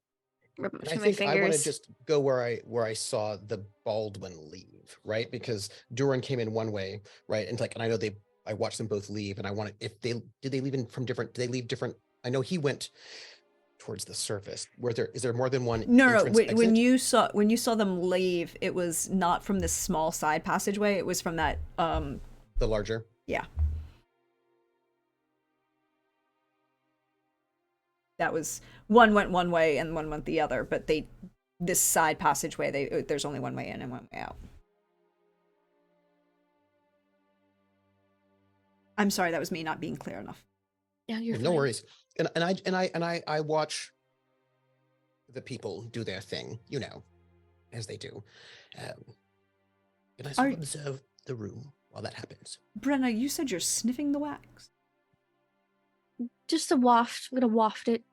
rub it And I between my think I want to fingers. just go where I saw the Baldwin leave, right? Because Durin came in one way, right? And like, and I know I watched them both leave, and I wanted if did they leave in from different? Did they leave different? I know he went towards the surface. Is there more than one No. entrance When exit? you saw them leave, it was not from this small side passageway. It was from that. The larger. Yeah. That was one went one way and one went the other, but this side passageway there's only one way in and one way out. I'm sorry, that was me not being clear enough. Yeah, you're No fine. worries. And I watch the people do their thing, you know, as they do. And I sort of observe the room while that happens. Brenna, you said you're sniffing the wax. Just a waft. I'm gonna waft it.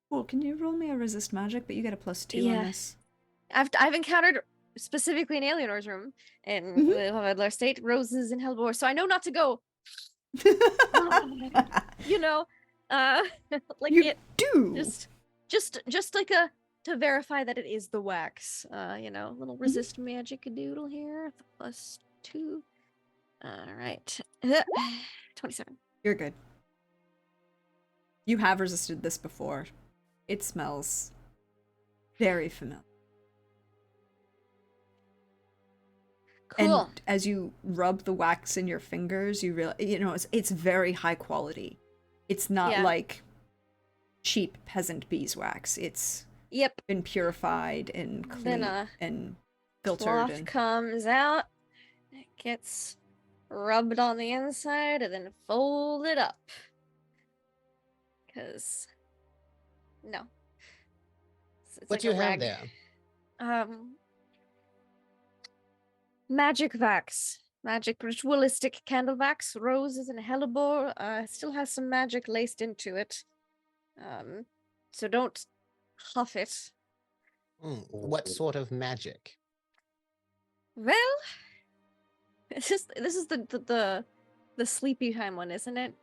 Cool. Can you roll me a resist magic? But you get a +2 on Yeah. this. I've encountered specifically in Alienor's room in Mhm. the Vedler State, roses and hellebore, so I know not to go. You know, like you it do. just like a to verify that it is the wax. You know, little resist magic a doodle here. The +2. All right, 27. You're good. You have resisted this before. It smells very familiar. Cool. And as you rub the wax in your fingers, you realize, you know, it's very high quality. It's not Yeah. like cheap peasant beeswax. It's Yep. been purified and Then, clean and filtered. Cloth And comes out. It gets rubbed on the inside and then folded up. Because no. It's What like do you a have rag. there? Magic wax. Magic ritualistic candle wax, roses and hellebore. Still has some magic laced into it. So don't huff it. What sort of magic? Well, this is the sleepy time one, isn't it?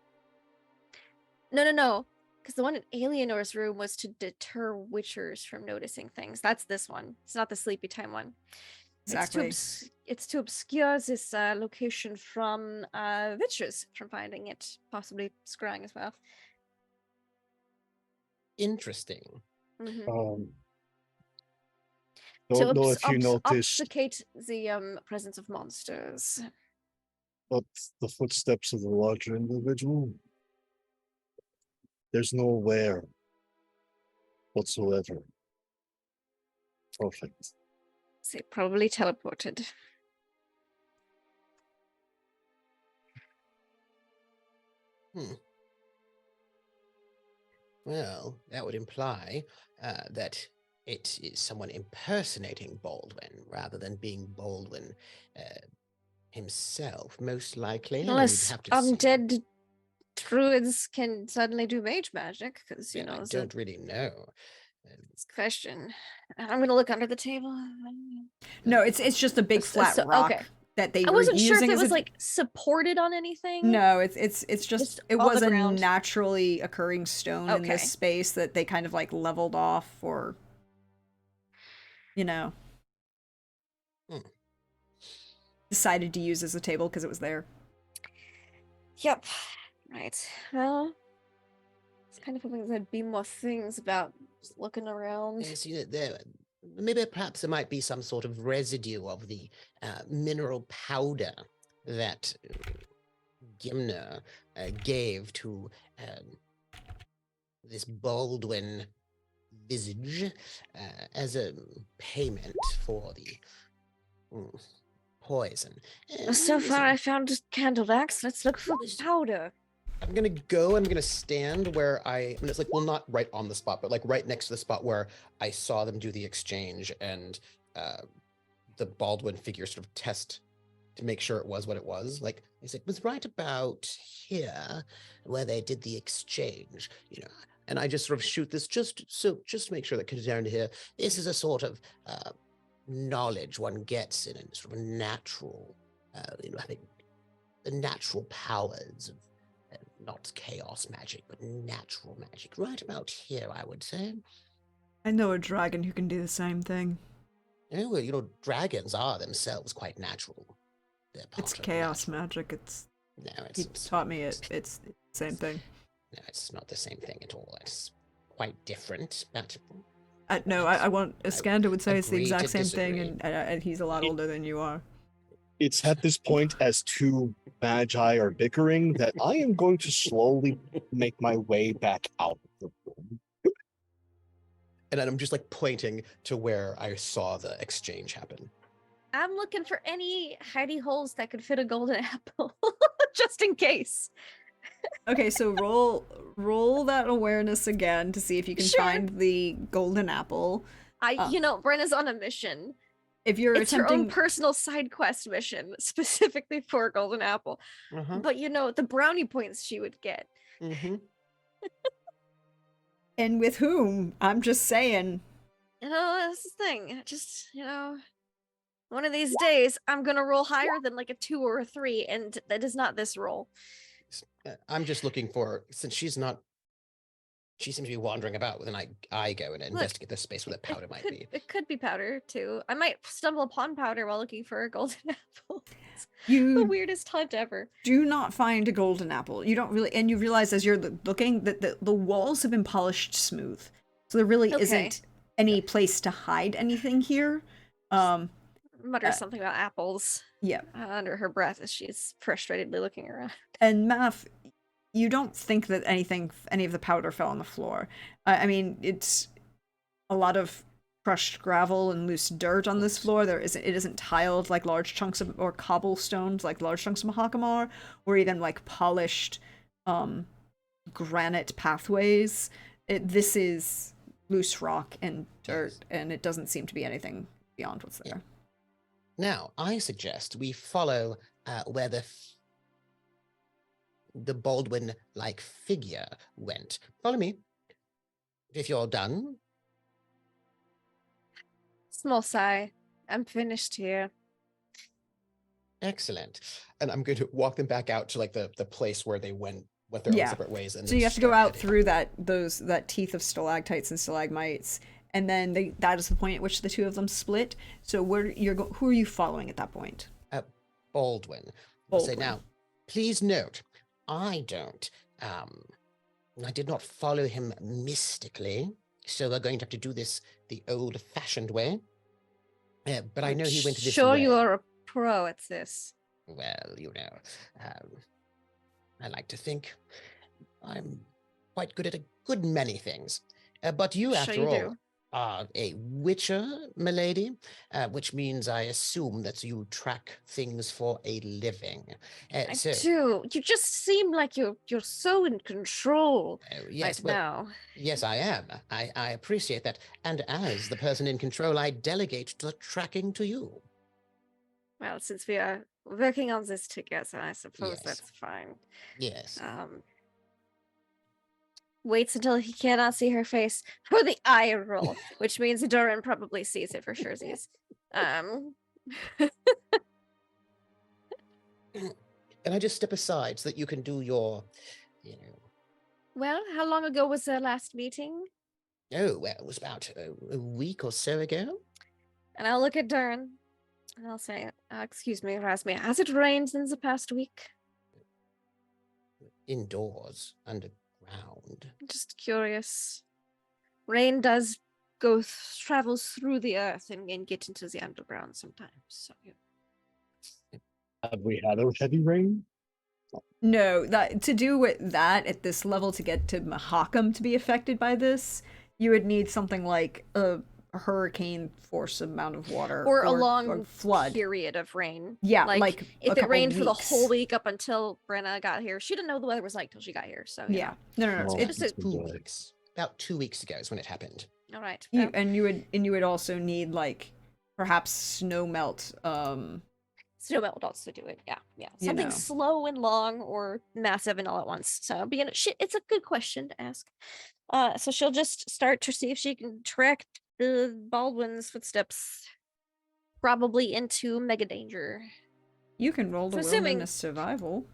No. Because the one in Alienor's room was to deter witchers from noticing things. That's this one. It's not the sleepy time one. exactly. It's to obscure this location from witchers from finding it, possibly scrying as well. Interesting. Mhm. Don't know if you noticed, obfuscate the presence of monsters. but the footsteps of the larger individual, there's no wear whatsoever. Perfect. They probably teleported. Well, that would imply that it is someone impersonating Baldwin rather than being Baldwin himself, most likely. I mean, we'd Unless have to see. undead druids can suddenly do mage magic, because you Well, know I it's a don't really know. question. I'm gonna look under the table. No, it's just a big flat rock okay. that they I were wasn't sure if using it as was a- like supported on anything. No, it's just it on the was a ground. naturally occurring stone in Okay. this space that they kind of like leveled off or, you know. decided to use as a table because it was there. Yep. Right. Well, it's kind of hoping there'd be more things about just looking around. Yes, maybe perhaps there might be some sort of residue of the mineral powder that Gimner gave to this Baldwin visage as a payment for the poison. So far, I found just candlewax. Let's look for powder. I'm gonna stand where and it's like, well, not right on the spot, but like right next to the spot where I saw them do the exchange, and the Baldwin figure sort of test to make sure it was what it was. Like, it was right about here where they did the exchange, and I just sort of shoot this just to make sure that Kadarin here, this is a sort of knowledge one gets in a sort of natural, having the natural powers of not chaos magic, but natural magic. Right about here, I would say. I know a dragon who can do the same thing. Oh, dragons are themselves quite natural. It's chaos magic. It's no, he taught me it. It's the same thing. No, it's not the same thing at all. It's quite different. But no, I want. Iskander would say it's the agree exact to same disagree. thing, and he's a lot older than you are. It's at this point, as two magi are bickering, that I am going to slowly make my way back out of the room. And I'm just like pointing to where I saw the exchange happen. I'm looking for any hidey holes that could fit a golden apple, just in case. Okay, so roll that awareness again to see if you can Sure. find the golden apple. Brenna's on a mission. If you're It's her attempting, own personal side quest mission, specifically for a golden apple. Uh-huh. But the brownie points she would get. Mm-hmm. and with whom? I'm just saying. That's the thing. Just, one of these days, I'm gonna roll higher than like a 2 or a 3, and that is not this roll. I'm just looking for, since she seems to be wandering about with an I go and investigate the space where the powder might be. It could be powder too. I might stumble upon powder while looking for a golden apple. It's the You weirdest hunt ever. do not find a golden apple. You don't really, and you realize as you're looking that the walls have been polished smooth, so there really Okay. isn't any place to hide anything here. Mutters something about apples Yeah, under her breath as she's frustratedly looking around. and Math, you don't think that any of the powder fell on the floor. I mean, it's a lot of crushed gravel and loose dirt on this floor. It isn't tiled like large chunks of, or cobblestones like large chunks of Mahakam, or even like polished granite pathways. This is loose rock and dirt, and it doesn't seem to be anything beyond what's there. Now, I suggest we follow where the Baldwin-like figure went. Follow me. If you're done. Small sigh. I'm finished here. Excellent. And I'm going to walk them back out to like the place where they went their own separate ways. And So you have to go out through that teeth of stalactites and stalagmites, and then that is the point at which the two of them split. So who are you following at that point? Baldwin. I'll say Baldwin. now, please note, I did not follow him mystically, so we're going to have to do this the old-fashioned way. But I know he went this Sure, way. you are a pro at this. Well, I like to think I'm quite good at a good many things. But you, Sure after you all, do. are a witcher, milady, which means I assume that you track things for a living. I So, do. You just seem like you're so in control yes, right well, now. yes, I am. I appreciate that. And as the person in control, I delegate the tracking to you. Well, since we are working on this together, I suppose Yes. that's fine. Yes. Waits until he cannot see her face for the eye roll, which means Durin probably sees it for sure. And I just step aside so that you can do your, Well, how long ago was their last meeting? Oh, well, it was about a week or so ago. And I'll look at Durin. And I'll say, excuse me, Razmir, has it rained since the past week? Indoors, underground. Just curious. Rain does travels through the earth and get into the underground sometimes. So yeah. Have we had a heavy rain? No, that to do with that at this level to get to Mahakam to be affected by this, you would need something like a hurricane force amount of water Or a or long flood. period of rain. Yeah, like if a it couple rained for the weeks. whole week up until Brenna got here, she didn't know the weather was like till she got here. So you Yeah. No. Oh, It's just a- 2 weeks. About 2 weeks ago is when it happened. know. All right. you, and you would also need like perhaps snow melt. Snowmelt would also do it. Yeah. You Something know. slow and long or massive and all at once. So it's a good question to ask. So she'll just start to see if she can track the Baldwin's footsteps, probably into mega danger. You can roll the So assuming- wilderness survival.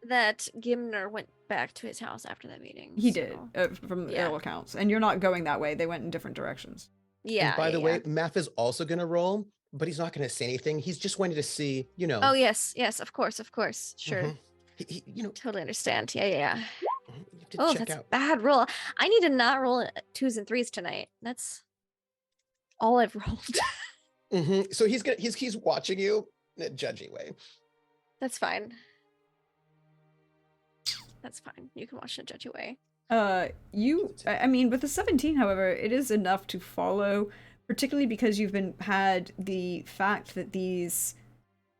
That Gimner went back to his house after that meeting. He did, so- from yeah. all accounts. And you're not going that way. They went in different directions. Yeah. And by the yeah. way, Math is also going to roll, but he's not going to say anything. He's just wanting to see, you know. Oh yes, of course. Sure. Mhm. You know, Totally understand. Yeah. you have to Oh, check that's out. bad roll. I need to not roll 2s and 3s tonight. That's all I've rolled. So he's watching you in a judgy way. That's fine. That's fine. You can watch in a judgy way. I mean, with the 17, however, it is enough to follow, particularly because you've had the fact that these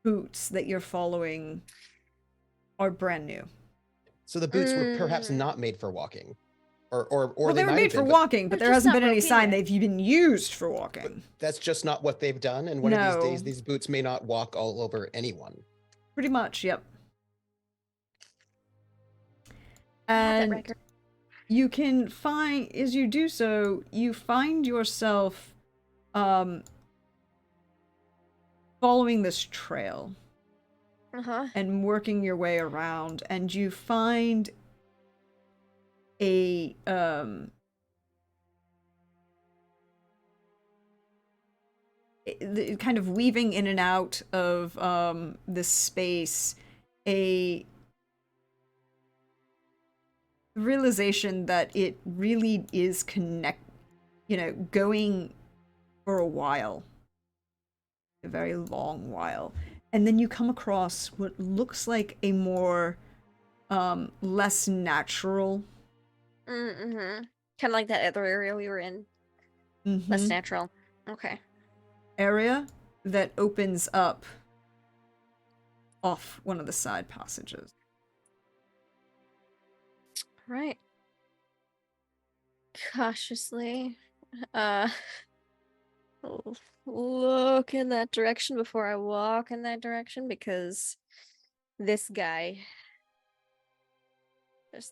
boots that you're following are brand new. So the boots were perhaps not made for walking, or Well, they were might made have for been, but walking, but They're there just hasn't not been any broken sign yet. they've been used for walking. That's just not what they've done. And one of these days, No. these boots may not walk all over anyone. Pretty much, yep. I have that And record. you can find, as you do so, you find yourself following this trail and working your way around, and you find a kind of weaving in and out of this space, a realization that it really is going for a while, a very long while, and then you come across what looks like a more less natural Kind of like that other area we were in. Less natural. Okay. area that opens up off one of the side passages. Right. Cautiously, look in that direction before I walk in that direction, because this guy.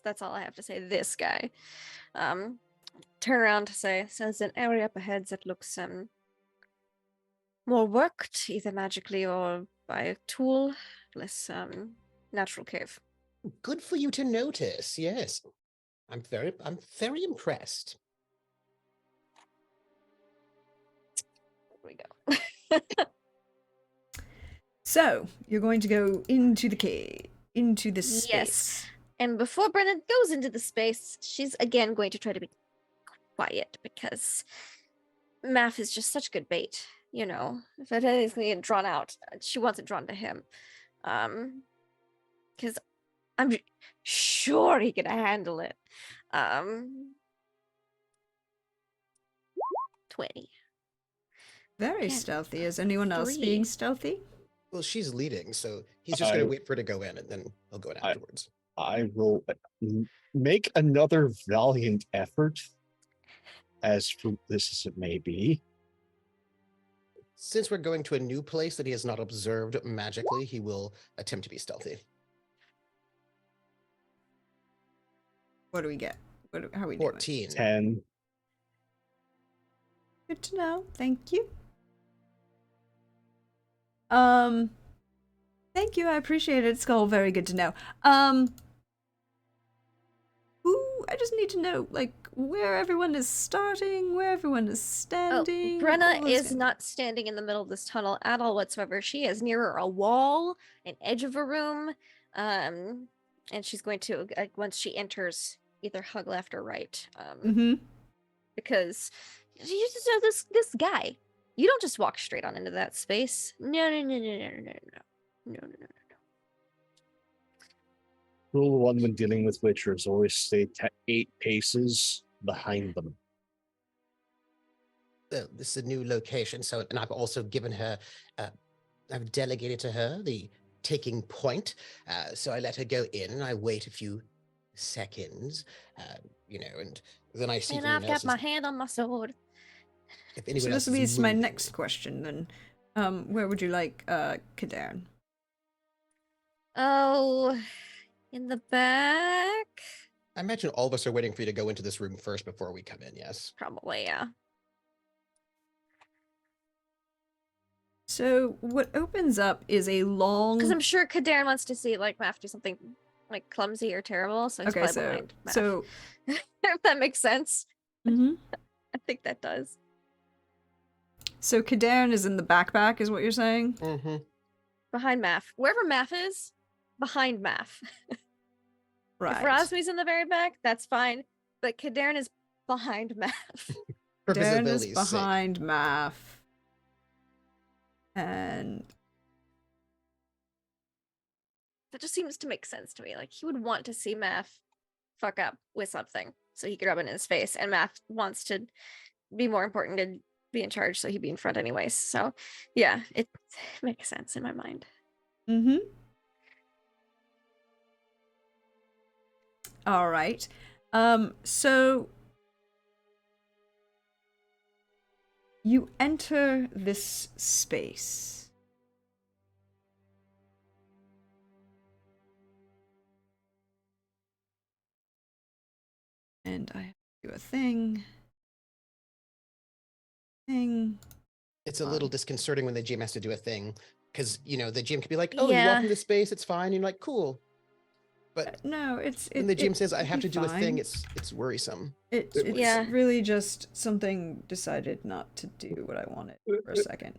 That's all I have to say. This guy. Turn around to say, so there's an area up ahead that looks more worked, either magically or by a tool, less natural cave. Good for you to notice. Yes, I'm very impressed. There we go. So you're going to go into the cave, into the space. Yes. And before Brennan goes into the space, she's again going to try to be quiet, because Math is just such good bait. You know, if it is going to get drawn out, she wants it drawn to him. Because I'm sure he can handle it. 20. Very Again, stealthy. Is anyone else being 3. stealthy? Well, she's leading, so he's just going I- to wait for her to go in, and then he'll go in afterwards. I will make another valiant effort, as fruitless as it may be. Since we're going to a new place that he has not observed magically, he will attempt to be stealthy. What do we get? How are we doing? 14. 10. Good to know. Thank you. Thank you. I appreciate it. It's all very good to know. Ooh, I just need to know, like, where everyone is starting, where everyone is Oh, standing. Brenna all those is kind- not standing in the middle of this tunnel at all whatsoever. She is nearer a wall, an edge of a room, and she's going to once she enters either hug left or right, because you just know this guy. You don't just walk straight on into that space. No, no, no, no, no, no, no, no, no, no, no. Rule one when dealing with Witchers: always stay 8 paces behind them. This is a new location, so and I've also given her, I've delegated to her the taking point. So I let her go in, and I wait a few seconds, and then I see if And anyone I've else got my hand on my sword. if So anyone this else is leads to my moving. next question then. Where would you like Kadern? Oh, in the back? I imagine all of us are waiting for you to go into this room first before we come in. Yes. Probably, yeah. So what opens up is a long. Because I'm sure Kadaren wants to see like Math do something like clumsy or terrible, so he's Okay, probably so behind Math. so If that makes sense. mhm. I think that does. So Kadern is in the backpack, is what you're saying? Mm-hmm. Behind Math. Wherever Math is, behind Math. Right. If Rosmi's in the very back, that's fine. But Kadaren is behind Math. For Kadern is visibility's sake. behind Math. And That just seems to make sense to me. Like he would want to see Math fuck up with something so he could rub it in his face. And Math wants to be more important and be in charge, so he'd be in front anyways. So yeah, it makes sense in my mind. mm-hmm. All right. So you enter this space. And I have to do a thing. It's a little Um, disconcerting when the GM has to do a thing, because the GM could be like, "Oh, you're Yeah. welcome to space. It's fine." And you're like, "Cool." But No, it's when the GM it- says, "I it'd have be to do a thing," fine. it's worrisome. It's Yeah. really just something decided not to do what I wanted for a second.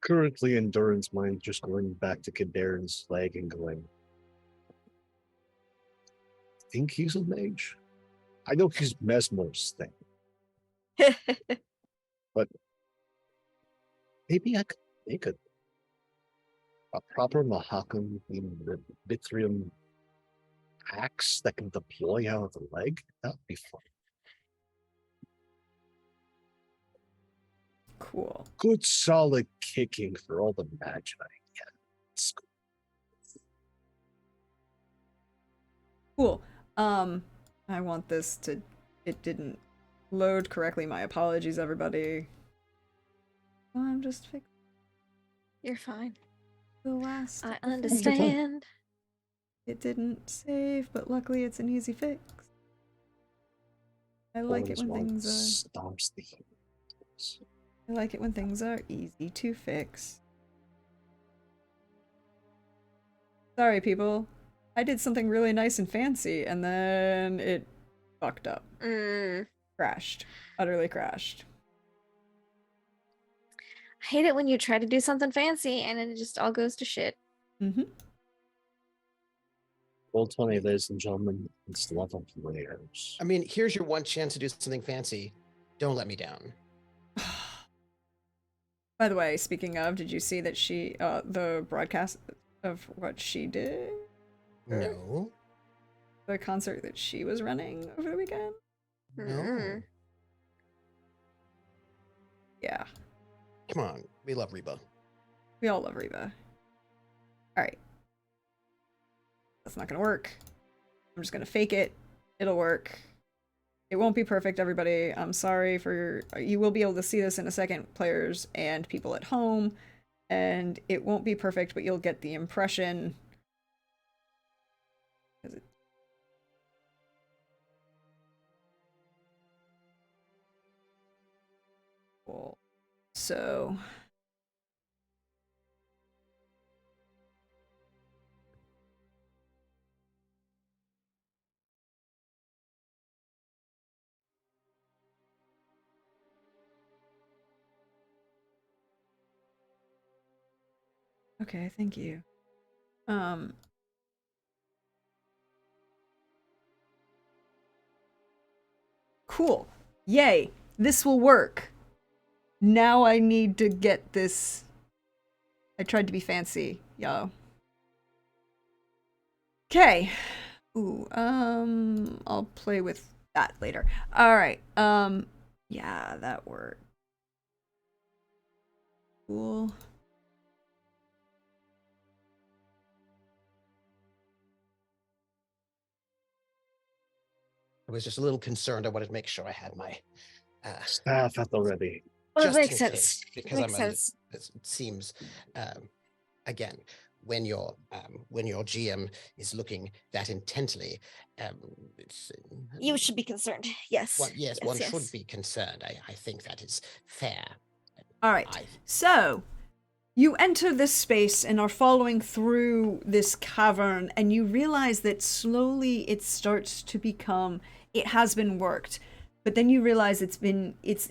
Currently, Endurance mind just going back to Kadern's leg and going, I think he's a mage. I know he's Mesmer's thing. Maybe I could make a proper Mahakam in the Bithrium axe that can deploy out of the leg. That would be fun. Cool. Good solid kicking for all the magic I get. It's cool. Cool. I want this to. It didn't load correctly. My apologies, everybody. I'm just fixing You're fine. the last. I of the thing. understand. It didn't save, but luckily it's an easy fix. I like it Always when one things are. stomps the humans. I like it when things are easy to fix. Sorry, people. I did something really nice and fancy, and then it fucked up. Crashed. Utterly crashed. I hate it when you try to do something fancy and it just all goes to shit. Mm-hmm. Roll 20, ladies and gentlemen. It's level players. I mean, here's your one chance to do something fancy. Don't let me down. By the way, speaking of, did you see that she, the broadcast of what she did? No. The concert that she was running over the weekend? No. Yeah. Come on. We love Reba. We all love Reba. Alright. That's not gonna work. I'm just gonna fake it. It'll work. It won't be perfect, everybody. I'm sorry for you will be able to see this in a second, players and people at home. And it won't be perfect, but you'll get the impression. Cool. So Okay, thank you. Cool. Yay. This will work. Now I need to get this. I tried to be fancy, yo. Okay. Ooh, I'll play with that later. All right. Yeah, that worked. Cool. I was just a little concerned. I wanted to make sure I had my Staff at the ready. Well, it just makes in sense. case, because Makes I'm a, sense. it seems again when your GM is looking that intently, it's, You should be concerned. Yes. well, yes, yes, one yes. should be concerned. I think that is fair. All right. I So, you enter this space and are following through this cavern, and you realize that slowly it starts to become, it has been worked. But then you realize it's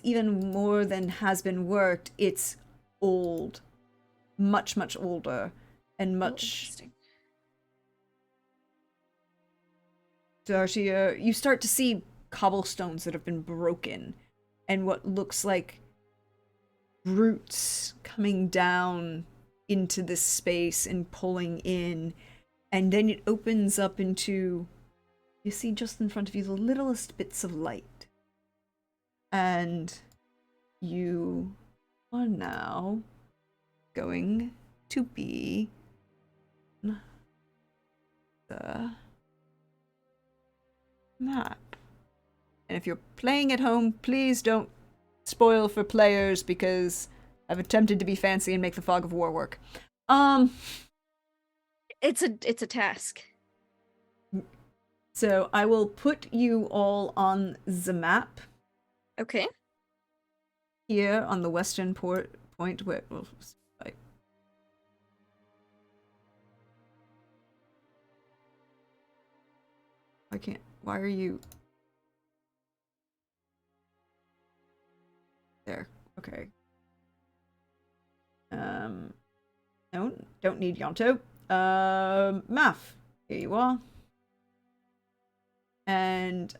even more than has been worked. It's old. Much, much older. And Oh, much interesting. dirtier. You start to see cobblestones that have been broken. And what looks like roots coming down into this space and pulling in, and then it opens up into, you see just in front of you the littlest bits of light, and you are now going to be the map. And if you're playing at home, please don't spoil for players, because I've attempted to be fancy and make the Fog of War work. It's a task. So I will put you all on the map Okay. here on the western point where, well, I can't, why are you there? Okay. No, don't need Yonto. Maf, here you are. And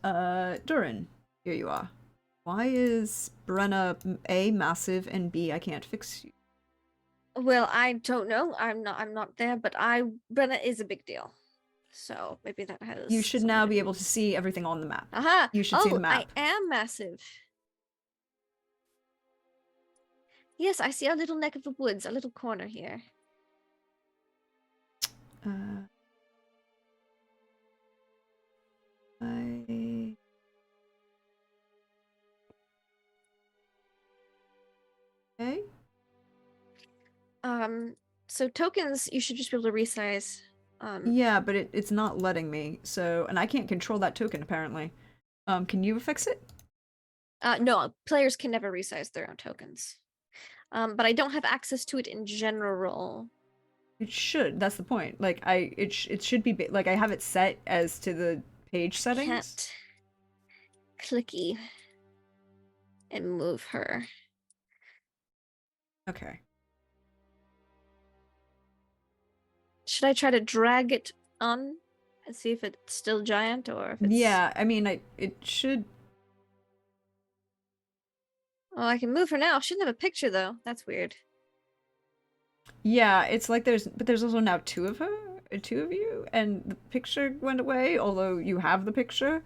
Durin, here you are. Why is Brenna A massive and B I can't fix you? Well, I don't know. I'm not there, but Brenna is a big deal. So maybe that has You should something now to be do. able to see everything on the map. Aha! You should see the map. I am massive. Yes, I see a little neck of the woods, a little corner here. Okay. So tokens, you should just be able to resize. Yeah, but it's not letting me. So, and I can't control that token apparently. Can you fix it? No, players can never resize their own tokens. But I don't have access to it in general. It should. That's the point. Like it should be like I have it set as to the page settings. Can't clicky and move her. Okay. Should I try to drag it on and see if it's still giant or if it's... Yeah, I mean, it should. Oh, I can move her now. She doesn't have a picture though. That's weird. Yeah, it's like there's also now two of you, and the picture went away, although you have the picture.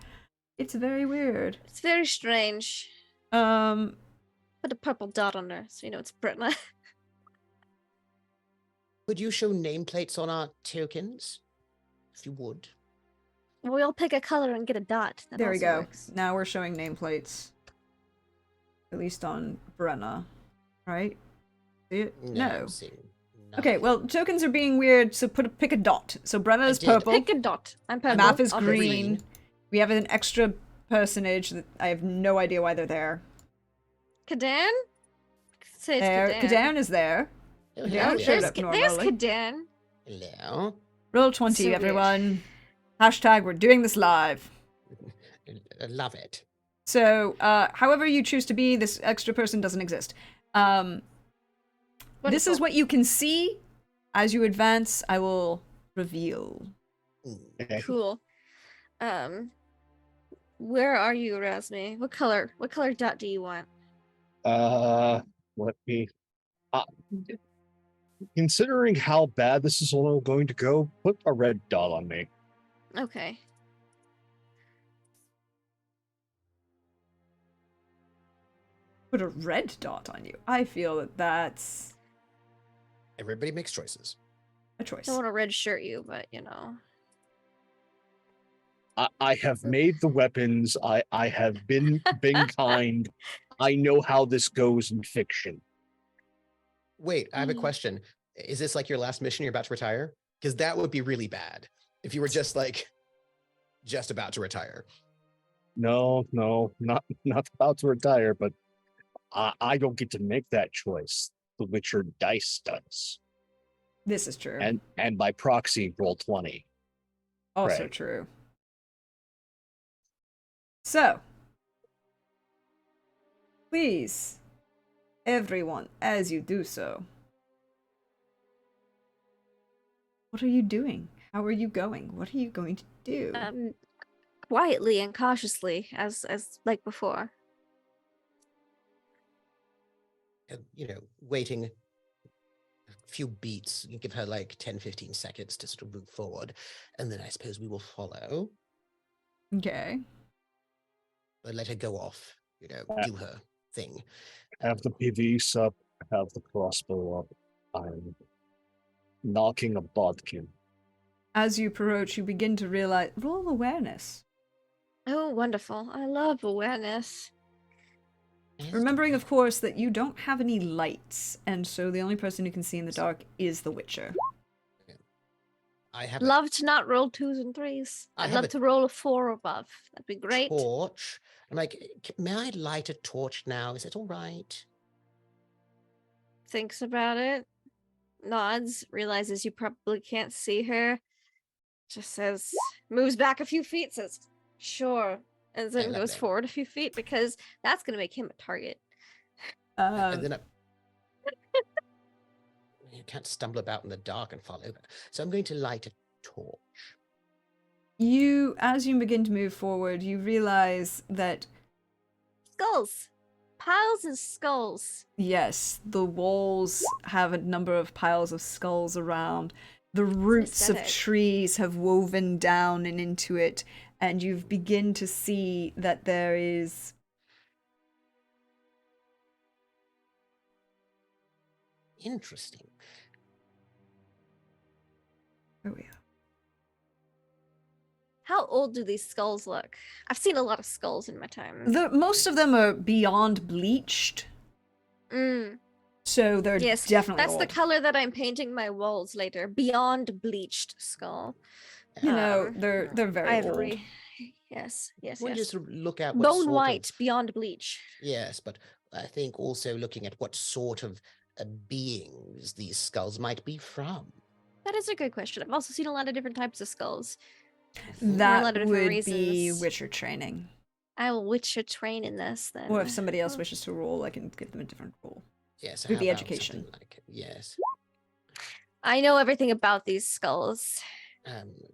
It's very weird. It's very strange. Put a purple dot on her so you know it's Britna. Would you show nameplates on our tokens? If you would. We all pick a color and get a dot. That There we also go. works. Now we're showing nameplates. At least on Brenna, right? See it? No. See, Okay, well, tokens are being weird, so pick a dot. So Brenna is did. purple. Pick a dot. I'm purple. Map is obviously. green. We have an extra personage that I have no idea why they're there. Kadan? Say it's There, Kadan. Kadan is there. Hello, Yeah, hello. showed There's, up there's normally. Kadan. Hello. Roll 20, So weird. everyone. Hashtag we're doing this live. I love it. So, however you choose to be, this extra person doesn't exist. This is Wonderful. what you can see. as you advance, I will reveal. Okay. Cool. Where are you, Rasmi? What color dot do you want? Let me. Uh, considering how bad this is all going to go, put a red dot on me. Okay. Put a red dot on you. I feel that that's Everybody makes choices. a choice. Don't want to red shirt you, but you know. I have made the weapons. I have been kind. I know how this goes in fiction. Wait, I have a Mm. question. Is this like your last mission? You're about to retire? Because that would be really bad if you were just about to retire. No, not about to retire, but I don't get to make that choice. The Witcher dice does, This is true. and by proxy, roll 20. Also right. true. So, please, everyone, as you do so, what are you doing? How are you going? What are you going to do? Quietly and cautiously, as like before. And, waiting a few beats. You give her like 10, 15 seconds to sort of move forward. And then I suppose we will follow. Okay. But let her go off, do her thing. Have the PVs up, have the crossbow up. I'm knocking a bodkin. As you approach, you begin to realize. Roll awareness. Oh, wonderful. I love awareness. Remembering, of course, that you don't have any lights, and so the only person who can see in the dark is the Witcher. I have Love to not roll 2s and 3s. I I'd have love a to roll a 4 above. That'd be great. torch. I'm like, may I light a torch now? Is it all right? Thinks about it. Nods. Realizes you probably can't see her. Just says, moves back a few feet, says, sure. And then love goes that. forward a few feet because that's going to make him a target. And then you can't stumble about in the dark and fall over. So I'm going to light a torch. As you begin to move forward, you realize that, Skulls. Piles of skulls. yes, the walls have a number of piles of skulls around. The roots of Aesthetic. trees have woven down and into it, and you begin to see that there is Interesting. oh yeah. How old do these skulls look? I've seen a lot of skulls in my time. Most of them are beyond bleached, so they're Yes, definitely that's the old. color that I'm painting my walls later. Beyond bleached skull. You know, Um, they're very Ivory. old. Yes. When you Yes. sort of look at what Bone sort white, of, beyond bleach. yes, but I think also looking at what sort of beings these skulls might be from. That is a good question. I've also seen a lot of different types of skulls. For a lot That of different would be reasons. Witcher training. I will Witcher train in this then. Or if somebody else Oh. wishes to roll, I can give them a different roll. Yes, Through how the about education. something like, yes. I know everything about these skulls.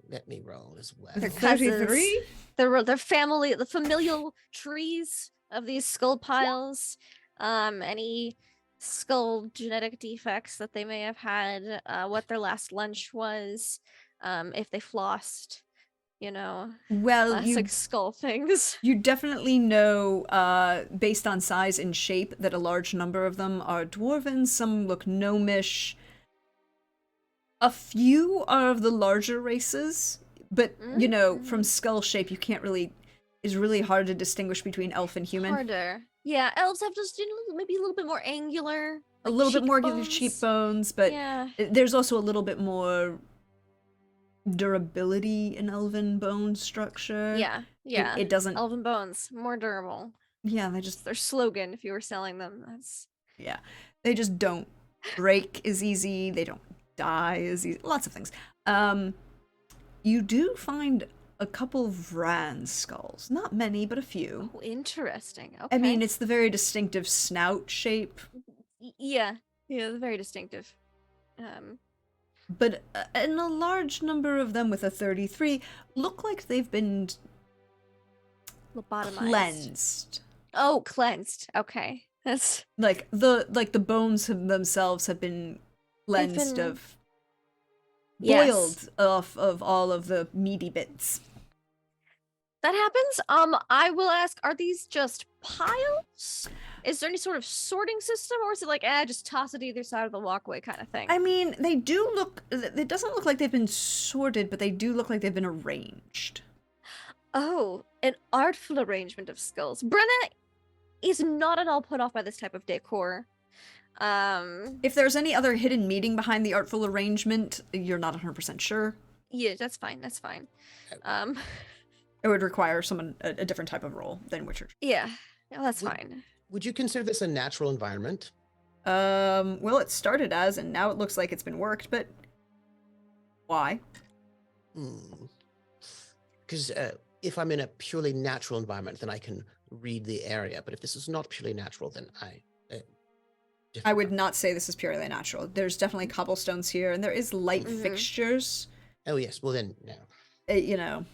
Let me roll as well. They're cousins. 33? Their family, the familial trees of these skull piles. Any skull genetic defects that they may have had, what their last lunch was, if they flossed, Well, classic skull things. you definitely know, based on size and shape, that a large number of them are dwarven. Some look gnomish. A few are of the larger races, but from skull shape, you can't really. It's really hard to distinguish between elf and human. Harder. Yeah, elves have just maybe a little bit more angular. A like little bit more cheekbones. cheekbones, but Yeah. there's also a little bit more durability in elven bone structure. Yeah. Yeah. It doesn't. Elven bones, more durable. Yeah, they It's just. their slogan if you were selling them. That's Yeah, they just don't break as easy. They don't die as easy. Lots of things. You do find a couple of Vran skulls. Not many, but a few. oh, interesting. Okay. I mean, it's the very distinctive snout shape. Yeah, very distinctive. but and a large number of them with a 33 look like they've been Lobotomized. cleansed. Oh, cleansed. Okay. That's Like the bones themselves have been cleansed been- of Yes. boiled off of all of the meaty bits. that happens. I will ask, are these just piles? Is there any sort of sorting system, or is it like, just toss it to either side of the walkway kind of thing? I mean, they do look. It doesn't look like they've been sorted, but they do look like they've been arranged. Oh, an artful arrangement of skulls. Brenna is not at all put off by this type of decor. If there's any other hidden meaning behind the artful arrangement, you're not 100% sure. Yeah, that's fine. That's fine. It would require someone a different type of role than Witcher. Yeah, no, that's Would- fine. Would you consider this a natural environment? Well, it started as, and now it looks like it's been worked, but why? Because if I'm in a purely natural environment, then I can read the area. But if this is not purely natural, then I I would not say this is purely natural. There's definitely cobblestones here, and there is light Mhm. fixtures. Oh yes. Well then, no. You know,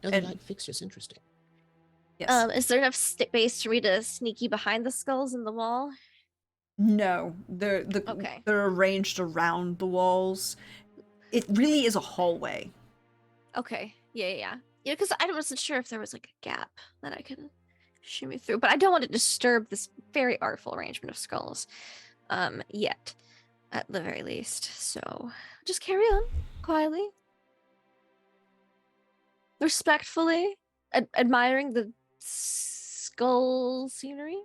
Oh, the And- light fixture's interesting. yes. Is there enough space for me to sneaky behind the skulls in the wall? No, Okay. they're arranged around the walls. It really is a hallway. Okay. Yeah. Yeah, because I wasn't sure if there was like a gap that I could shimmy through, but I don't want to disturb this very artful arrangement of skulls. Yet, at the very least. So just carry on quietly, respectfully, admiring the skull scenery,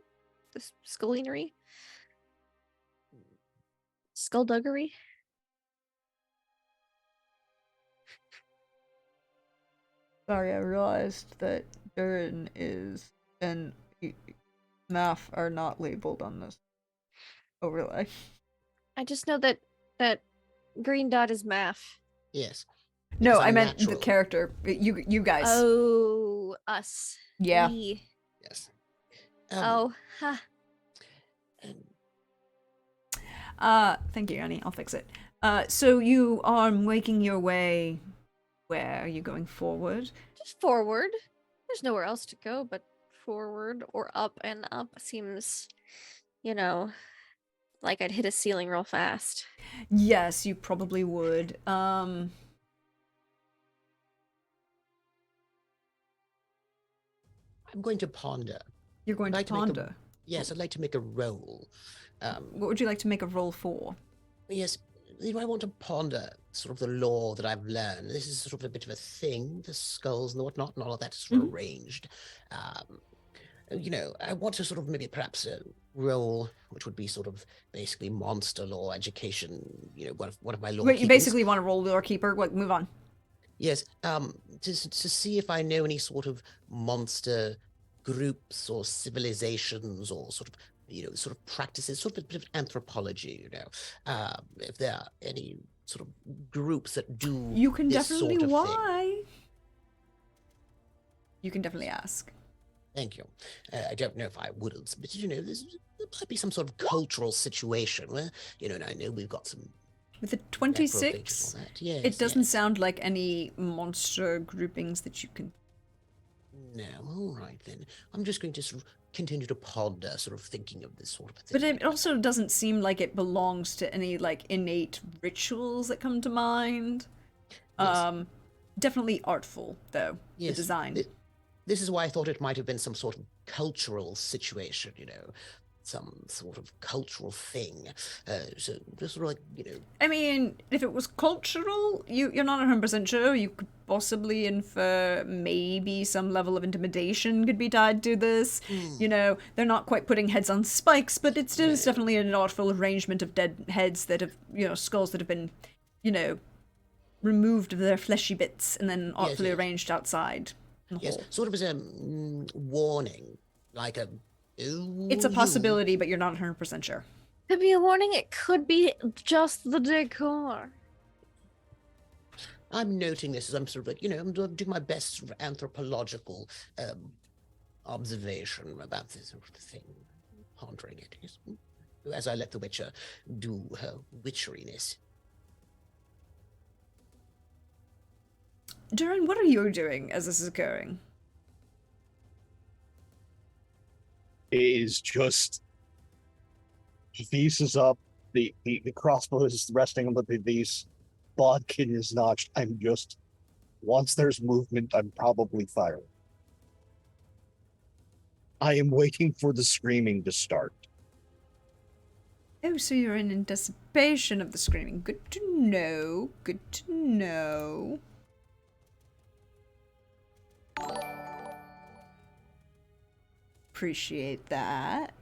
the skullinery, skullduggery. Sorry, I realized that Durin is and Math are not labeled on this overlay. I just know that green dot is math. Yes. No, Because I I'm meant the natural. character. You guys. Oh, us. Yeah. We. Yes. Oh, huh. um, Thank you, Annie. I'll fix it. So you are making your way. Where are you going forward? Just forward. There's nowhere else to go but forward or up, and up seems, like I'd hit a ceiling real fast. Yes, you probably would. I'm going to ponder. You're going to I'd like to make a- ponder. Yes, I'd like to make a roll. What would you like to make a roll for? Yes, I want to ponder sort of the lore that I've learned. This is sort of a bit of a thing, the skulls and the whatnot, and all of that is sort of arranged. I want to sort of maybe perhaps roll, which would be sort of basically monster lore education. One of my lore. Wait, you keepings. basically want to roll lore keeper? What? Move on. Yes, to see if I know any sort of monster groups or civilizations or sort of practices, sort of a bit of anthropology, if there are any sort of groups that do You can this definitely sort of thing. why. You can definitely ask. Thank you. I don't know if I would, but there might be some sort of cultural situation where, and I know we've got some With the necrophages 26, and all that. Yes, it doesn't yes. sound like any monster groupings that you can. No, all right then. I'm just going to sort of continue to ponder, sort of thinking of this sort of thing. But it also doesn't seem like it belongs to any like innate rituals that come to mind. Yes. Definitely artful though. The Yes, design. This is why I thought it might have been some sort of cultural situation, some sort of cultural thing. So just sort of like, I mean, if it was cultural, you're not 100% sure. You could possibly infer maybe some level of intimidation could be tied to this. They're not quite putting heads on spikes, but it still is definitely an artful arrangement of dead heads that have, skulls that have been, removed of their fleshy bits and then artfully yes. arranged outside. in the yes, hole. sort of as a warning, like a. It's a "Ooh, possibility, but you're not 100% sure. Could be a warning. It could be just the decor. I'm noting this as I'm sort of like, I'm doing my best sort of anthropological observation about this sort of thing, pondering it, yes, as I let the Witcher do her witcheriness. Durin, what are you doing as this is occurring? It is just Vis is up, the crossbow is resting on the Vis, bodkin is notched. I'm just once there's movement, I'm probably firing. I am waiting for the screaming to start. Oh, so you're in anticipation of the screaming. Good to know. Good to know. Appreciate that.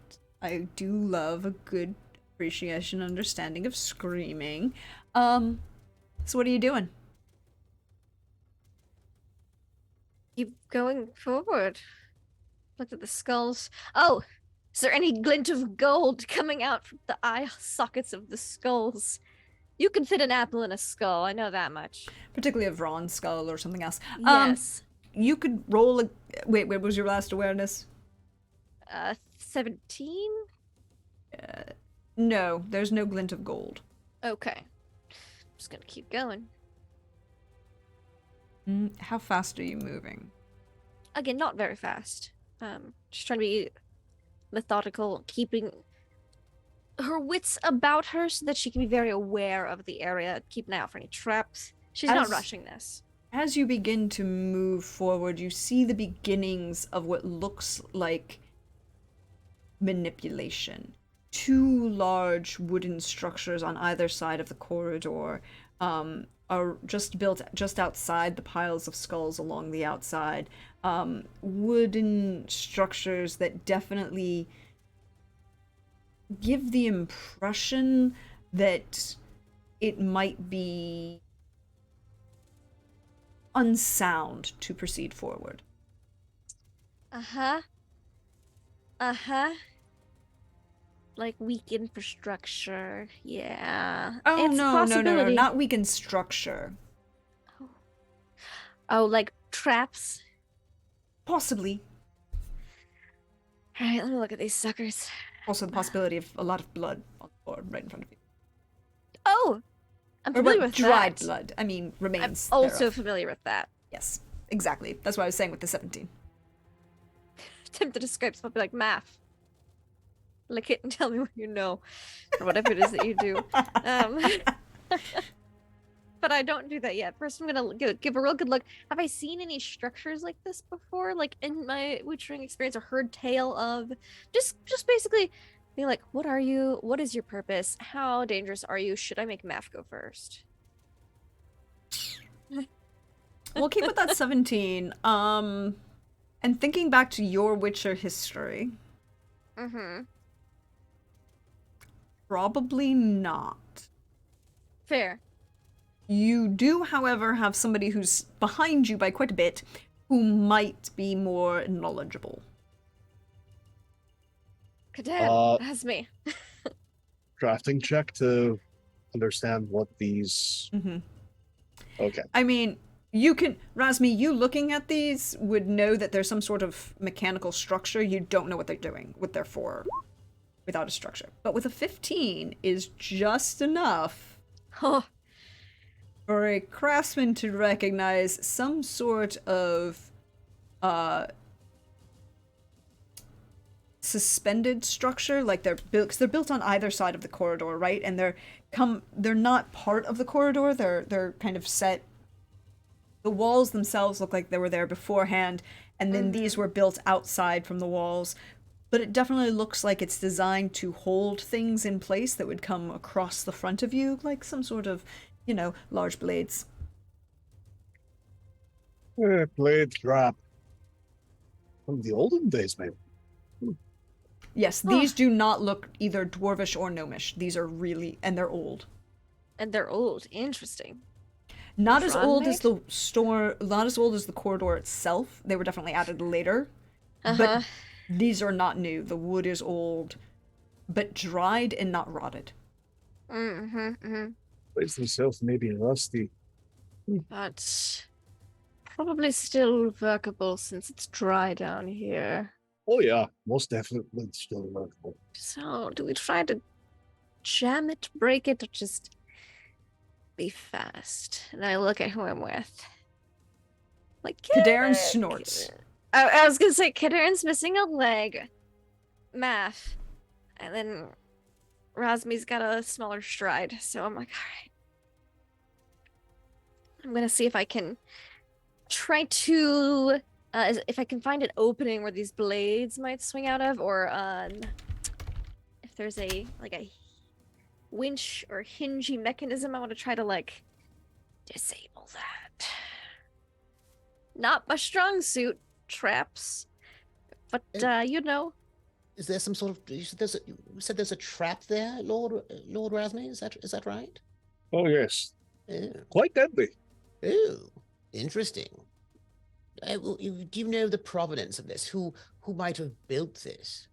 I do love a good appreciation, understanding of screaming. So what are you doing? Keep going forward. Look at the skulls. Oh, is there any glint of gold coming out from the eye sockets of the skulls? You can fit an apple in a skull, I know that much. Particularly a Vron skull or something else. Yes. You could roll a... Wait, what was your last awareness? 17? No, there's no glint of gold. Okay. Just gonna keep going. How fast are you moving? Again, not very fast. Just trying to be methodical, keeping her wits about her so that she can be very aware of the area, keep an eye out for any traps. She's not rushing this. As you begin to move forward, you see the beginnings of what looks like manipulation. Two large wooden structures on either side of the corridor are just built just outside the piles of skulls along the outside. Wooden structures that definitely give the impression that it might be unsound to proceed forward. Uh-huh. Like weak infrastructure. Yeah. Oh, It's a no, possibility. not weakened structure. Oh, like traps? Possibly. Alright, let me look at these suckers. Also the possibility of a lot of blood on the floor right in front of you. Oh! I'm Or familiar what, with dried that. blood. I mean, I'm remains also thereof. familiar with that. Yes, exactly. That's what I was saying with the 17. Tempted to Skype someone be like, Math. Lick it and tell me what you know. Or whatever it is that you do. But I don't do that yet. First, I'm gonna give a real good look. Have I seen any structures like this before? Like in my Witchering experience, or heard tale of? Just basically be like, what are you? What is your purpose? How dangerous are you? Should I make Math go first? We'll keep with that 17. And thinking back to your Witcher history, Mm-hmm. probably not. Fair. You do, however, have somebody who's behind you by quite a bit who might be more knowledgeable. Kadan, that's me. Drafting check to understand what these. Mm-hmm. Okay. I mean, you can, Razmi, you looking at these would know that there's some sort of mechanical structure. You don't know what they're doing, what they're for, without a structure. But with a 15 is just enough Oh, for a craftsman to recognize some sort of suspended structure, like they're built, cause they're built on either side of the corridor, right? And they're not part of the corridor. They're kind of set. The walls themselves look like they were there beforehand, and then these were built outside from the walls. But it definitely looks like it's designed to hold things in place that would come across the front of you, like some sort of, large blades. Blade trap. From the olden days, maybe. Yes, these do not look either dwarvish or gnomish. These are really, and they're old. and they're old. Interesting. Not as old as Front the store, not as old as the corridor itself. They were definitely added later. Uh-huh. But these are not new. The wood is old, but dried and not rotted. Blades themselves may be rusty. But probably still workable since it's dry down here. Oh yeah, most definitely still workable. So, do we try to jam it, break it, or just be fast? And I look at who I'm with. Like Kadarin snorts. I was gonna say Kadarin's missing a leg. Math. And then Razmi's got a smaller stride, so I'm like, alright. I'm gonna see if I can try to if I can find an opening where these blades might swing out of, or if there's a winch or hingey mechanism, I want to try to like disable that. Not my strong suit, traps, but you know. Is there some sort of? You said there's a trap there, Lord Razmi. Is that right? Oh yes, Oh, quite deadly. oh, interesting. Do you know the provenance of this? Who might have built this?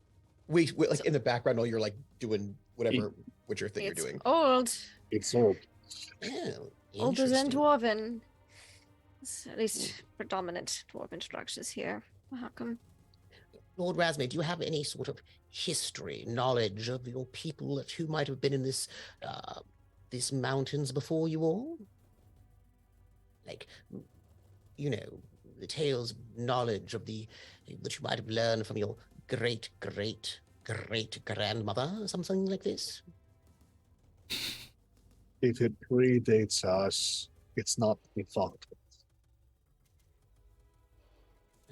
We like in the background while you're like doing whatever Witcher thing you're It's doing. old, It's old. Oh, older than interesting. dwarven. It's at least predominant dwarven structures here. How come? Lord Razmi, do you have any sort of history, knowledge of your people who might have been in these mountains before you all? Like, you know, the tales of knowledge of that you might have learned from your great grandmother, something like this? If it predates us, it's not be fucked.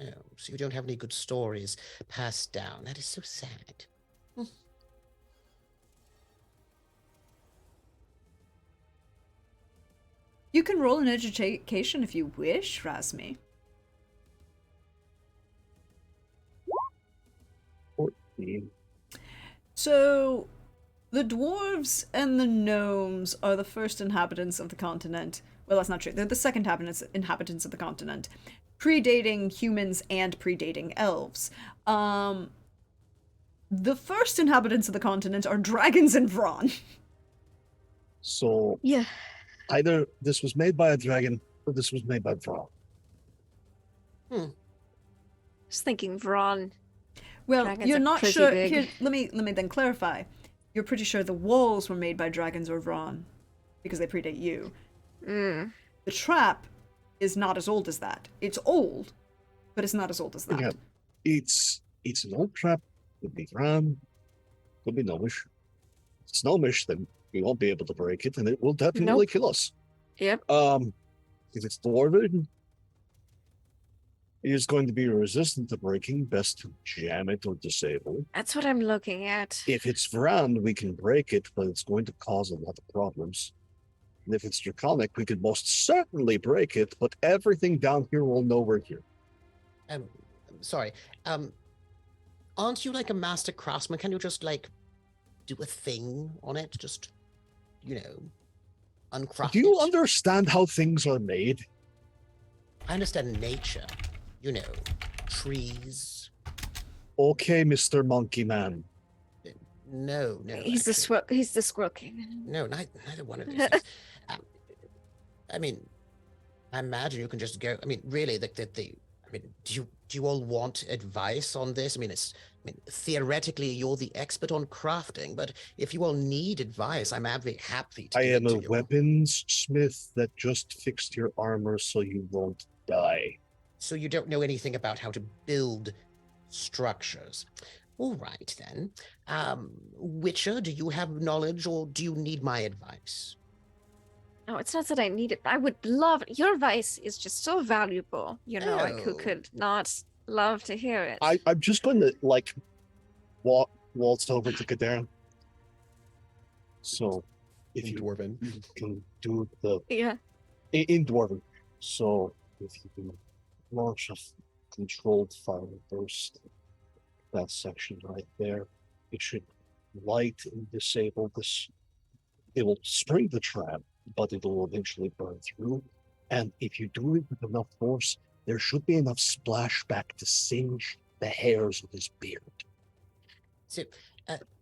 Oh, so you don't have any good stories passed down. That is so sad. You can roll an education if you wish, Razmi. 14. So, the dwarves and the gnomes are the first inhabitants of the continent. Well, that's not true. They're the second inhabitants of the continent, predating humans and predating elves. The first inhabitants of the continent are dragons and Vron. So Yeah. either this was made by a dragon or this was made by Vron. Just thinking Vron. Well, Dragons you're are not pretty sure. big. Here, let me then clarify. You're pretty sure the walls were made by dragons or Vron, because they predate you. Mm. The trap is not as old as that. It's old, but it's not as old as that. Yeah. It's an old trap. Could be Vron. Could be Gnomish. If it's Gnomish, then we won't be able to break it, and it will definitely kill us. Yep. If it's Dwarven, it is going to be resistant to breaking. Best to jam it or disable it. That's what I'm looking at. If it's Vron, we can break it, but it's going to cause a lot of problems. And if it's Draconic, we could most certainly break it, but everything down here will know we're here. Sorry. Aren't you like a master craftsman? Can you just like do a thing on it? Just, you know, uncraft Do you it? understand how things are made? I understand nature. You know, trees. Okay, Mr. Monkey Man. No. He's the actually. squirrel. He's the Squirrel King. No, neither one of these things. I mean, I imagine you can just go. I mean, really, I mean, do you all want advice on this? I mean, theoretically, you're the expert on crafting, but if you all need advice, I'm happy to. I give am it a to you. weapons smith that just fixed your armor so you won't die. So you don't know anything about how to build structures. All right then. Witcher, do you have knowledge, or do you need my advice? No, it's not that I need it. I would love your advice. Is just so valuable. You know, like who Oh. could not love to hear it? I'm just going to like waltz over to Kadarin. So if you Dwarven. can do the Yeah. in Dwarven. So if you can launch a controlled fire burst, that section right there, it should light and disable this. It will spring the trap, but it will eventually burn through. And if you do it with enough force, there should be enough splashback to singe the hairs of his beard. So,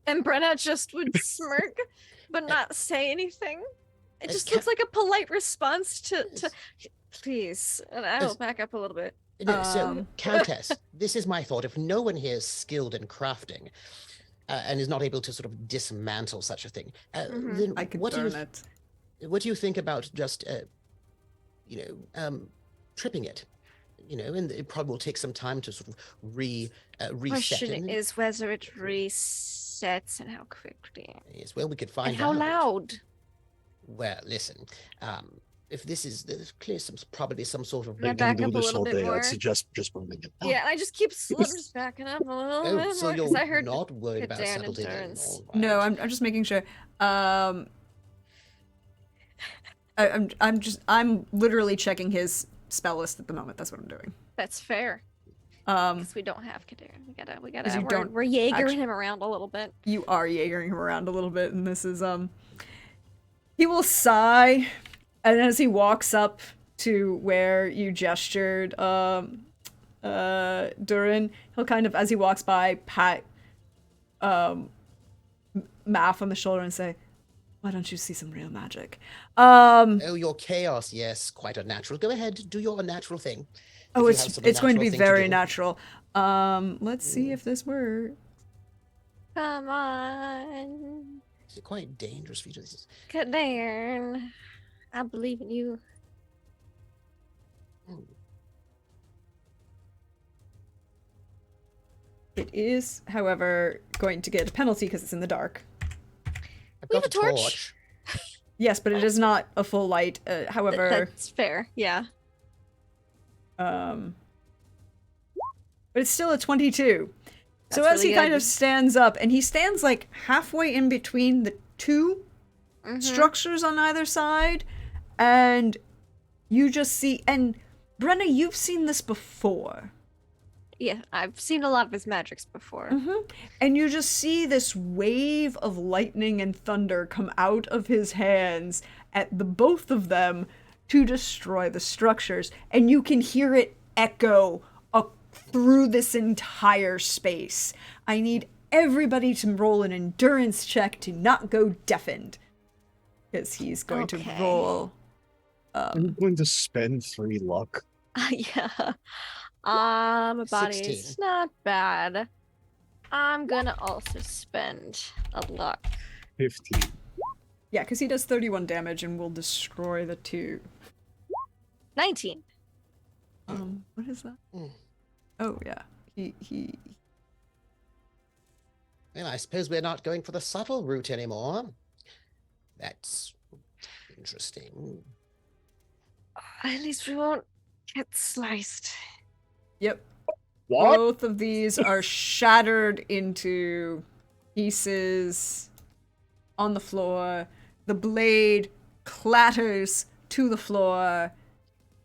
And Brenna just would smirk, but not say anything. It just Ca- looks like a polite response to please. And I will back up a little bit. no, so Um. Countess, this is my thought. If no one here is skilled in crafting and is not able to sort of dismantle such a thing, Mhm. then I could what do you burn it. what do you think about just tripping it? and it probably will take some time to sort of reset. Question And is whether it resets and how quickly. yes, well, we could find And how out. loud. Well, listen, if this is there's clearly probably some sort of Can I I can back do up a this little all bit day. more? I'd suggest just moving it down. Yeah, and I just keep just backing up a little Oh, bit so more because you're I heard not worried about Kadan subtlety then? endurance. All No, right. I'm just making sure. I'm literally checking his spell list at the moment. That's what I'm doing. That's fair. Um, Because we don't have Kadan. We 'Cause gotta. you don't We're Jaegering actu- him around a little bit. you are Jaegering him around a little bit, and this is he will sigh, and as he walks up to where you gestured, Durin, he'll kind of, as he walks by, pat Math on the shoulder and say, "Why don't you see some real magic?" Oh, your chaos, yes, quite unnatural. Go ahead, do your unnatural thing. Oh, If you have it's some it's going to unnatural be thing very do. natural. Let's see if this works. Come on, Is it quite dangerous for you to this? Kadan. I believe in you. Hmm. It is, however, going to get a penalty because it's in the dark. I've We have got a torch. Yes, but it is not a full light. However, That's fair. Yeah. but it's still a 22. So That's as really he kind good. of stands up, and he stands like halfway in between the two Mhm. structures on either side, and you just see, and Brenna, you've seen this before. Yeah, I've seen a lot of his magics before. And you just see this wave of lightning and thunder come out of his hands at the both of them to destroy the structures. And you can hear it echo through this entire space. I need everybody to roll an endurance check to not go deafened. Because he's going to Okay. roll. I'm going to spend 3 luck. Yeah. My body 16. is not bad. I'm gonna also spend a luck. 15. Yeah, because he does 31 damage and will destroy the two. 19. What is that? Mm. Oh, yeah. He Well, I suppose we're not going for the subtle route anymore. That's interesting. At least we won't get sliced. Yep. What? Both of these are shattered into pieces on the floor. The blade clatters to the floor.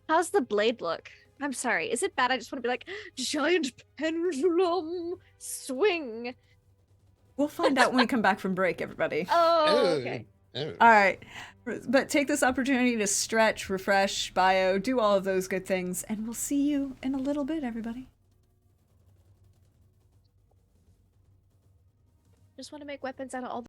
How's the blade look? I'm sorry. Is it bad? I just want to be like, giant pendulum swing. We'll find out when we come back from break, everybody. Oh, okay. Oh. All right. But take this opportunity to stretch, refresh, bio, do all of those good things, and we'll see you in a little bit, everybody. Just want to make weapons out of all the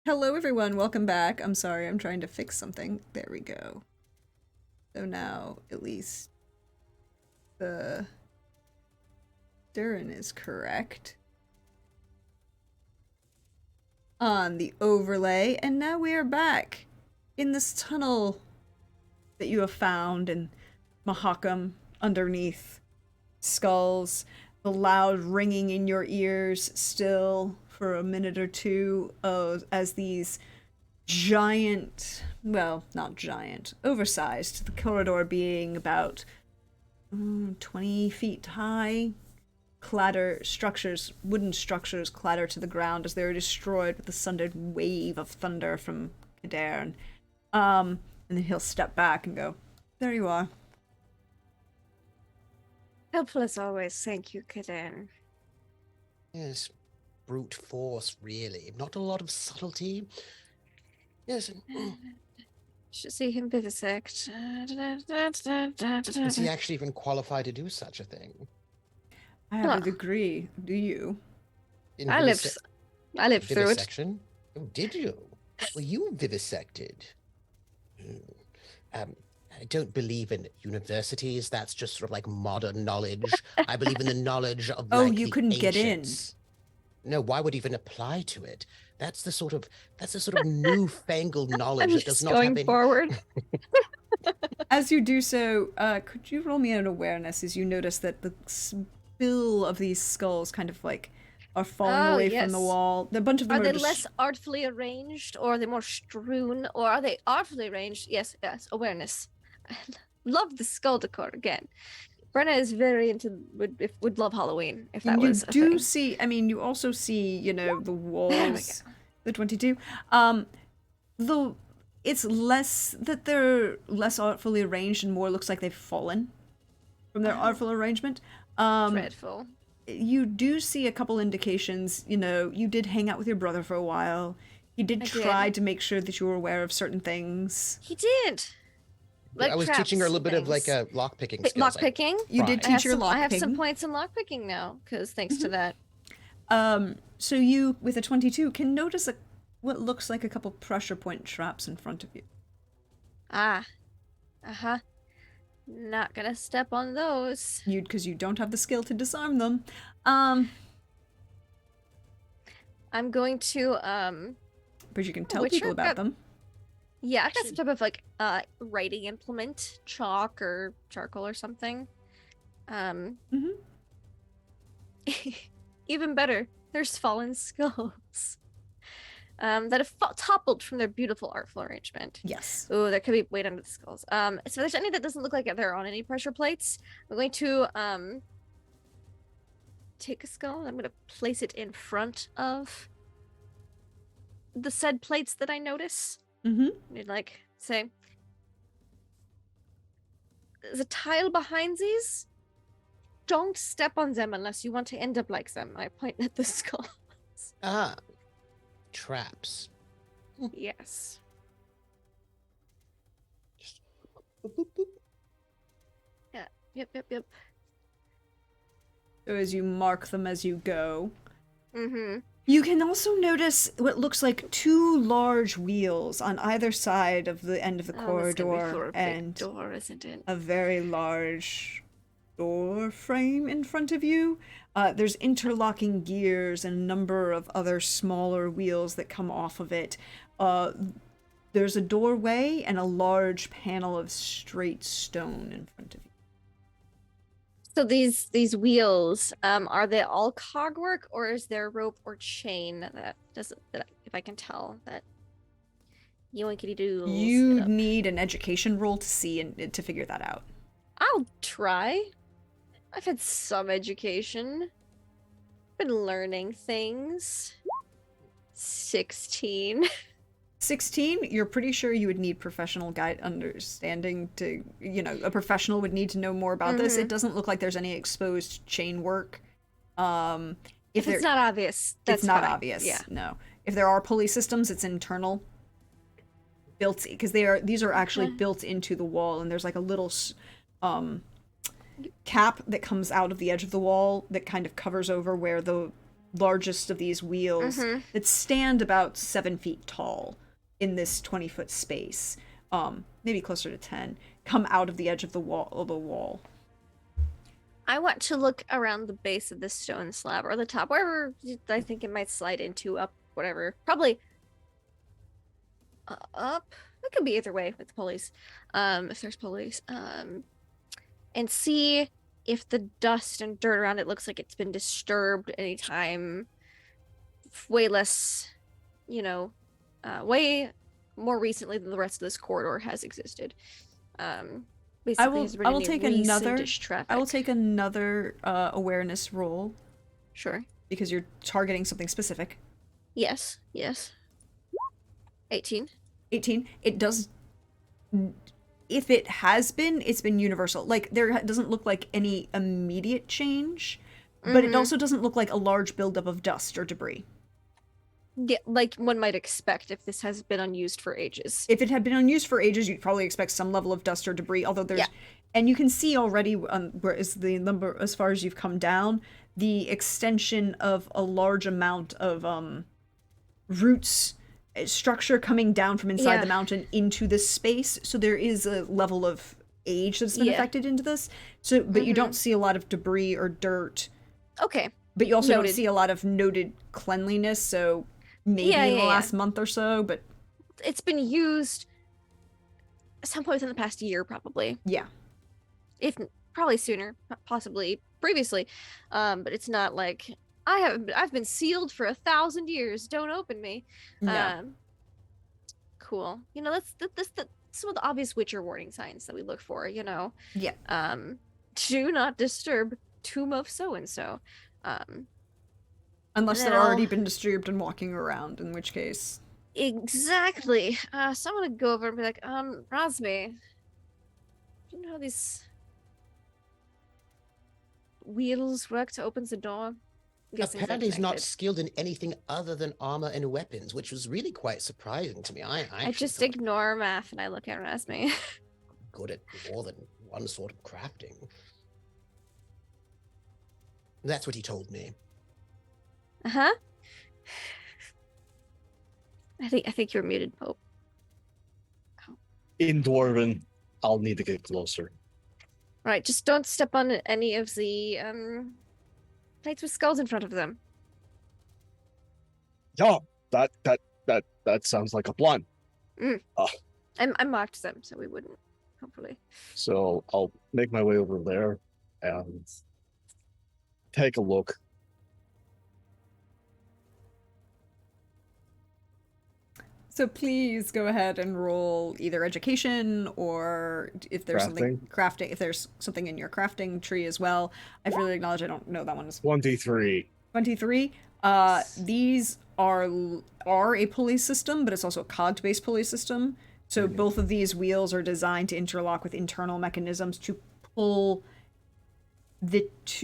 Hello everyone, welcome back. I'm sorry, I'm trying to fix something. There we go. So now, at least, the Durin is correct on the overlay, and now we are back in this tunnel that you have found in Mahakam underneath skulls, the loud ringing in your ears still for a minute or two as these giant, well, not giant, oversized, the corridor being about 20 feet high, wooden structures clatter to the ground as they are destroyed with the sundered wave of thunder from Cadarn. And then he'll step back and go, there you are. Helpful as always. Thank you, Kaden. Yes, brute force, really. Not a lot of subtlety. Yes. Should see him vivisect. Is he actually even qualified to do such a thing? I have Huh. a degree. Do you? In I lived through it. vivisection? Oh, did you? Well, you vivisected. I don't believe in universities. That's just sort of like modern knowledge. I believe in the knowledge of Oh, like, you the couldn't get in. ancients. No, why would even apply to it? That's the sort of newfangled knowledge I'm that does just not have going any. forward. As you do so, could you roll me an awareness as you notice that the spill of these skulls kind of like are falling Oh, away from the yes. wall? A bunch of them Are are they just less artfully arranged, or are they more strewn, or are they artfully arranged? Yes, awareness. I love the skull decor again. Brenna is very into would love Halloween if that And you was a do thing. see, I mean, you also see, the There we walls, go. the 22. Though it's less that they're less artfully arranged and more looks like they've fallen from their Oh. artful arrangement. Dreadful. You do see a couple indications, you did hang out with your brother for a while. He did I try did. to make sure that you were aware of certain things. He did. I was teaching her a traps little bit and of like things. a lockpicking Lock skills. picking. You did tried. teach her I have some lockpicking. points in lockpicking now, because thanks to that. So you, with a 22, can notice what looks like a couple pressure point traps in front of you. Ah. Uh-huh. Not gonna step on those. Because you don't have the skill to disarm them. I'm going to But you can tell Witcher people about got- them. yeah, I got some type of like writing implement, chalk or charcoal or something. Mhm. Even better, there's fallen skulls. That have toppled from their beautiful artful arrangement. Yes. Oh, there could be weight under the skulls. So if there's any that doesn't look like they're on any pressure plates, I'm going to take a skull and I'm going to place it in front of the said plates that I notice. Mm-hmm. And like say, there's a tile behind these. Don't step on them unless you want to end up like them. I point at the skull. Ah, traps. Yes. Just boop, boop, boop. Yep. So as you mark them as you go. Mm-hmm. You can also notice what looks like two large wheels on either side of the end of the corridor and door, isn't it? a very large door frame in front of you. There's interlocking gears and a number of other smaller wheels that come off of it. There's a doorway and a large panel of straight stone in front of you. So these wheels, are they all cogwork, or is there rope or chain that if I can tell that yoinkity doodles? You need an education roll to see and to figure that out. I'll try. I've had some education. Been learning things. 16. 16, you're pretty sure you would need professional guide understanding to, a professional would need to know more about this. It doesn't look like there's any exposed chain work. If there- it's not obvious, that's it's not fine. obvious. Yeah. No. If there are pulley systems, it's internal. Built because these are actually Okay. built into the wall, and there's like a little cap that comes out of the edge of the wall that kind of covers over where the largest of these wheels that stand about 7 feet tall in this 20-foot space, maybe closer to 10, come out of the edge of the wall. I want to look around the base of this stone slab or the top, wherever I think it might slide into, up, whatever. Probably up. It could be either way with the pulleys, if there's pulleys. And see if the dust and dirt around it looks like it's been disturbed anytime. Way less, way more recently than the rest of this corridor has existed. I will take another awareness roll. Sure. Because you're targeting something specific. Yes. 18. It does. If it has been, it's been universal. Like, there doesn't look like any immediate change, but it also doesn't look like a large buildup of dust or debris. Yeah, like one might expect if this has been unused for ages. If it had been unused for ages, you'd probably expect some level of dust or debris, although there's... Yeah. And you can see already, where is the number, as far as you've come down, the extension of a large amount of roots, structure coming down from inside the mountain into this space. So there is a level of age that's been affected into this. So, but you don't see a lot of debris or dirt. Okay. But you also don't see a lot of noted cleanliness, so... Maybe in the last month or so, but it's been used at some point within the past year, probably. Yeah. If probably sooner, possibly previously. But it's not like I've been sealed for 1,000 years. Don't open me. No. Cool. That's some of the obvious Witcher warning signs that we look for, Yeah. Do not disturb tomb of so and so. Unless they're already been disturbed and walking around, in which case... Exactly. So I'm gonna go over and be like, Razmi, do you know how these wheels work to open the door? Apparently he's not skilled in anything other than armor and weapons, which was really quite surprising to me. I just ignore math and I look at Razmi. Good at more than one sort of crafting. That's what he told me. Uh-huh. I think you're muted, Pope. In Dwarven, I'll need to get closer. Right, just don't step on any of the plates with skulls in front of them. Yeah, that sounds like a plan. I marked them so we wouldn't, hopefully. So I'll make my way over there and take a look. So please go ahead and roll either education or if there's crafting, if there's something in your crafting tree as well. I freely acknowledge I don't know that one is 23. 23. These are a pulley system, but it's also a cogged-based pulley system. So both of these wheels are designed to interlock with internal mechanisms to pull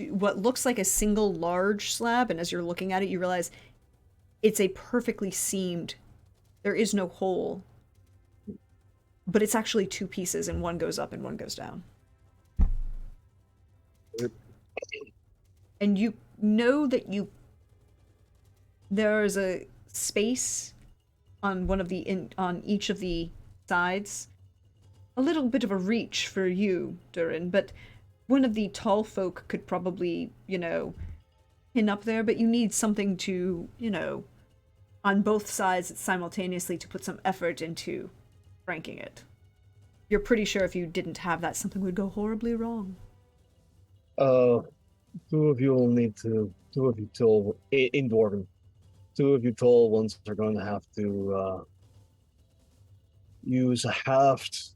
what looks like a single large slab, and as you're looking at it, you realize it's a perfectly seamed. There is no hole, but it's actually two pieces, and one goes up and one goes down. And you know that there's a space on on each of the sides. A little bit of a reach for you, Durin, but one of the tall folk could probably, pin up there, but you need something to, on both sides simultaneously to put some effort into ranking it. You're pretty sure if you didn't have that, something would go horribly wrong. Two of you tall, in Dwarven, two of you tall ones are going to have to use a haft,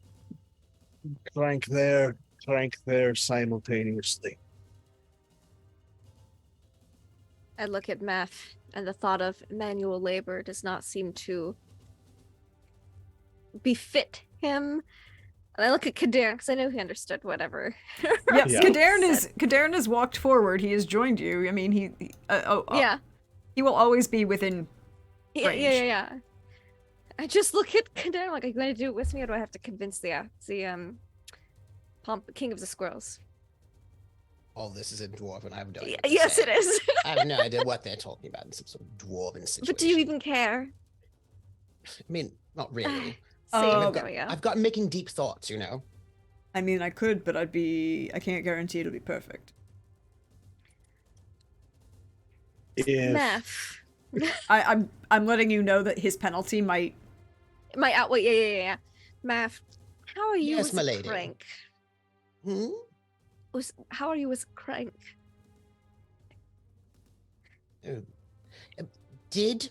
crank there simultaneously. I look at math, and the thought of manual labor does not seem to befit him. And I look at Kadarin because I know he understood whatever. Yes, yeah. Kadarin has walked forward. He has joined you. I mean, he will always be within range. Yeah. I just look at Kadarin like, are you going to do it with me, or do I have to convince the King of the Squirrels? all this is in Dwarven. I have no idea. Yes, it is. I have no idea what they're talking about in some sort of Dwarven situation. But do you even care? I mean, not really. See, Oh, there we go. I've got making deep thoughts, you know. I mean, I could, but I can't guarantee it'll be perfect. If Math. I'm letting you know that his penalty might. My outweight. Yeah. Math. How are you Yes, as my a lady. crank? Hmm? How are you as a crank? Oh. Did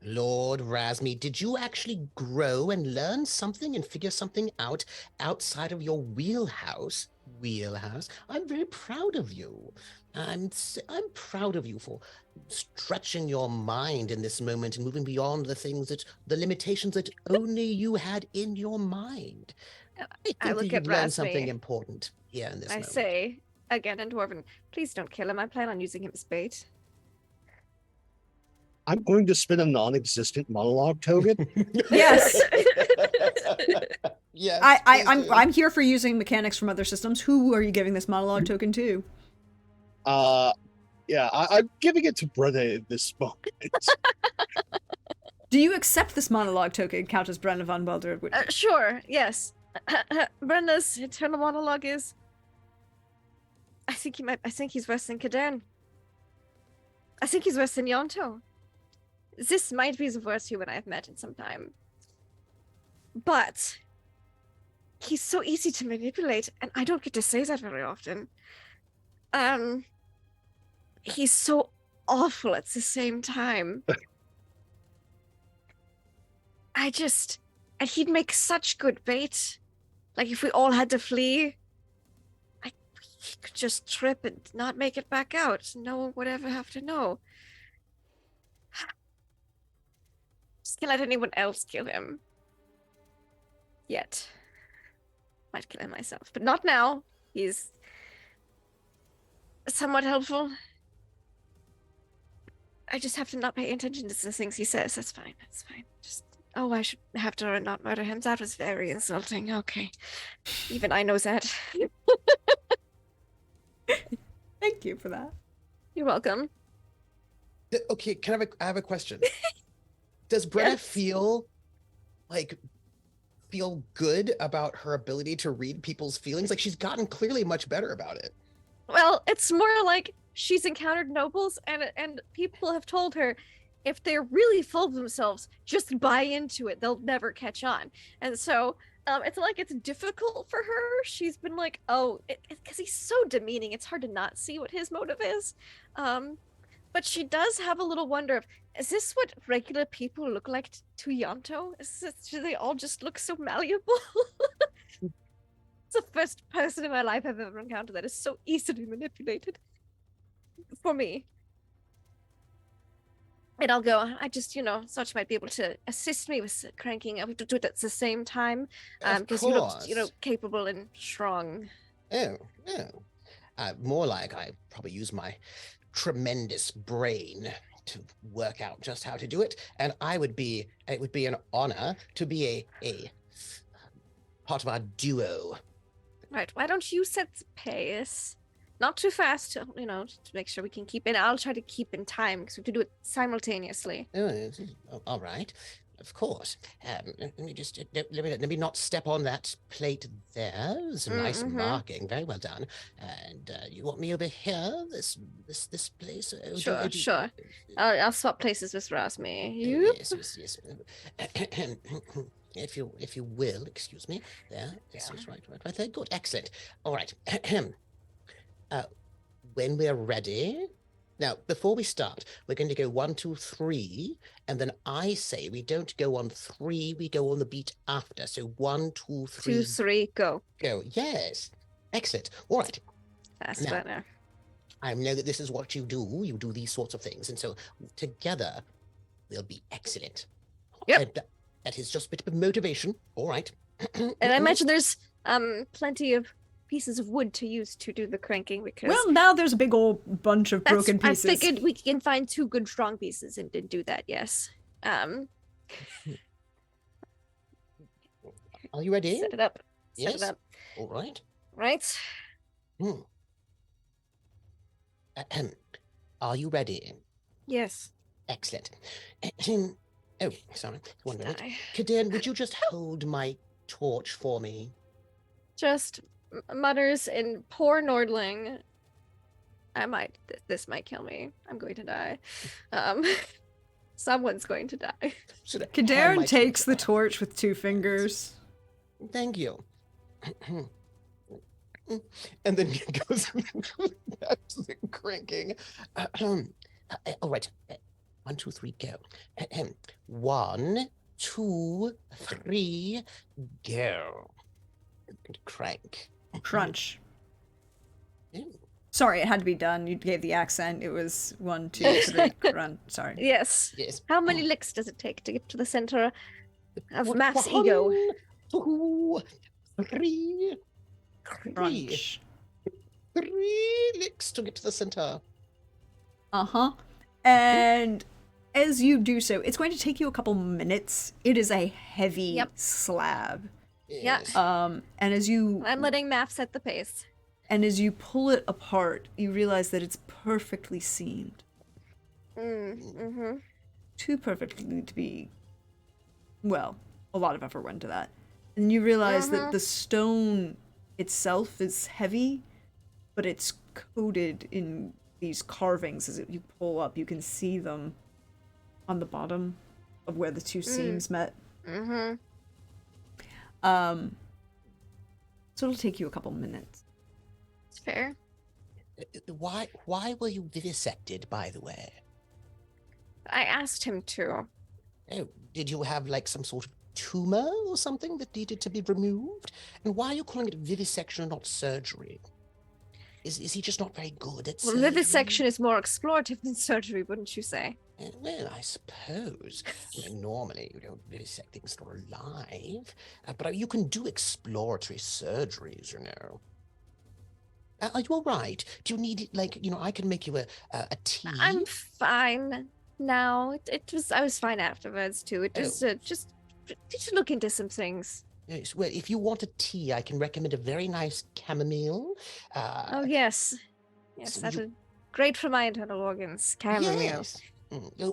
Lord Razmi, did you actually grow and learn something and figure something out outside of your wheelhouse? I'm very proud of you. I'm proud of you for stretching your mind in this moment and moving beyond the limitations that only you had in your mind. I think I look that you've at learned something Razmi. important here in this I moment. say again in Dwarven, please don't kill him. I plan on using him as bait. I'm going to spin a non-existent monologue token. Yes. Yes. please do. I'm here for using mechanics from other systems. Who are you giving this monologue token to? Yeah, I'm giving it to Brenna in this moment. Do you accept this monologue token, Countess Brenna von Baldur? Sure, yes. Brenda's internal monologue is I think he's worse than Kadan. I think he's worse than Yonto. This might be the worst human I've met in some time. But he's so easy to manipulate, and I don't get to say that very often. He's so awful at the same time. And he'd make such good bait. Like if we all had to flee, he could just trip and not make it back out. No one would ever have to know. Just can't let anyone else kill him. Yet. Might kill him myself, but not now. He's somewhat helpful. I just have to not pay attention to the things he says. That's fine. That's fine. Just I should have to not murder him. That was very insulting. Okay. Even I know that. Thank you for that. You're welcome. Okay, I have a question. Does Brenna Yes. feel good about her ability to read people's feelings? Like she's gotten clearly much better about it. Well, it's more like she's encountered nobles and people have told her if they're really full of themselves, just buy into it. They'll never catch on. And so it's like it's difficult for her. She's been like, because he's so demeaning, it's hard to not see what his motive is. But she does have a little wonder of, is this what regular people look like to Yonto? Do they all just look so malleable? It's the first person in my life I've ever encountered that is so easily manipulated. For me. And I'll go, I just, thought you might be able to assist me with cranking. I would do it at the same time. Because you look, capable and strong. Oh. More like I probably use my tremendous brain to work out just how to do it. And it would be an honor to be a part of our duo. Right. Why don't you set the pace? Not too fast, to make sure we can keep in. I'll try to keep in time because we have to do it simultaneously. Oh, all right. Of course. Let me not step on that plate there. It's a nice marking. Very well done. And you want me over here? This place? Sure. I'll swap places with Razmi. You? Yes. If you will, excuse me. There. Yes, right there. Good. Excellent. All right. When we're ready. Now, before we start, we're going to go 1, 2, 3, and then I say we don't go on 3, we go on the beat after. So 1, 2, 3. 2, 3, go. Go. Yes. Excellent. All right. That's Now, better. I know that this is what you do. You do these sorts of things, and so together we'll be excellent. Yep. That is just a bit of motivation. All right. And I imagine there's plenty of pieces of wood to use to do the cranking because Well, now there's a big old bunch of broken pieces. I figured we can find 2 good strong pieces and do that. Yes. Are you ready? Set it up. Yes. Set it up. All right. Right. Hmm. Ahem. Are you ready? Yes. Excellent. Ahem. Oh, sorry. One minute. Die. Kadir, would you just hold my torch for me? Just mutters in poor Nordling. I might. This might kill me. I'm going to die. Someone's going to die. Should I hand my Kadarin torch takes the off? torch with 2 fingers. Thank you. And then he goes back to the cranking. All right. 1, 2, 3, go. 1, 2, 3, go. Crank. Crunch. Ooh. Sorry, it had to be done. You gave the accent. It was 1, 2, 3, crunch. Sorry. Yes. Yes. How many licks does it take to get to the center of One, Math's ego? 2, 3. Crunch. 3 licks to get to the center. Uh-huh. And as you do so, it's going to take you a couple minutes. It is a heavy Yep. slab. Yes. And as you I'm letting Math set the pace. pull it apart, you realize that it's perfectly seamed. Mm-hmm. Too perfectly to be, well, a lot of effort went into that. And you realize that the stone itself is heavy, but it's coated in these carvings. As you pull up, you can see them on the bottom of where the 2 seams met. Mm-hmm. So it'll take you a couple minutes. It's fair. Why were you vivisected, by the way? I asked him to. Oh, did you have like some sort of tumor or something that needed to be removed? And why are you calling it vivisection and not surgery? Is he just not very good at Well, surgery? vivisection is more explorative than surgery, wouldn't you say? Well, I suppose. I mean, normally you don't vivisect things that are alive, but you can do exploratory surgeries, you know. Are you all right? Do you need, like, I can make you a tea? I'm fine now. I was fine afterwards too. It was just to look into some things. Yes, well, if you want a tea, I can recommend a very nice chamomile. Oh yes, yes, so that you- would great for my internal organs. Chamomile. Yes.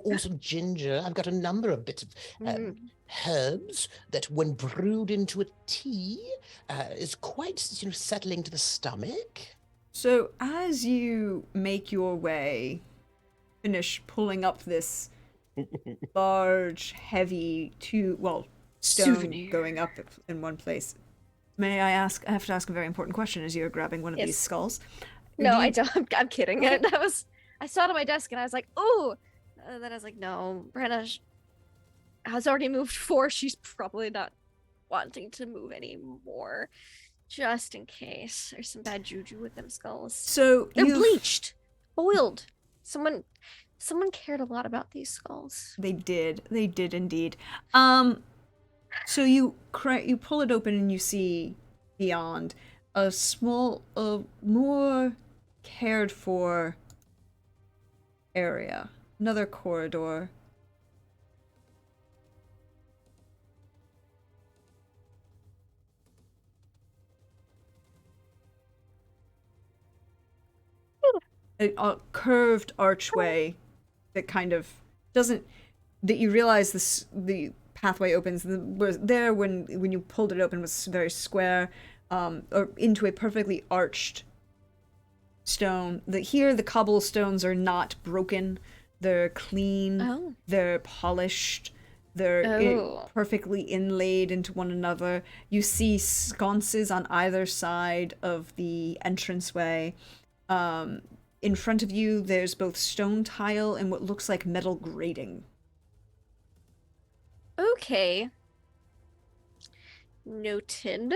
Also ginger. I've got a number of bits of herbs that, when brewed into a tea, is quite settling to the stomach. So as you make your way, finish pulling up this large, heavy, stone Souvenir. going up in one place. May I ask? I have to ask a very important question as you're grabbing one of these Yes. skulls. No, Do I you- don't. I'm kidding. I saw it on my desk and I was like, "Ooh," then I was like, "No, Brenna has already moved 4. She's probably not wanting to move anymore, just in case there's some bad juju with them skulls. So They're you've- bleached, oiled. Someone cared a lot about these skulls. They did indeed. So you pull it open and you see beyond a small, more cared for area. Another corridor. A curved archway that kind of doesn't, that you realize the pathway opens was there when you pulled it open was very square, or into a perfectly arched stone. Here the cobblestones are not broken, they're clean, Oh. they're polished, they're Oh. perfectly inlaid into one another. You see sconces on either side of the entranceway. In front of you, there's both stone tile and what looks like metal grating. Okay. Noted.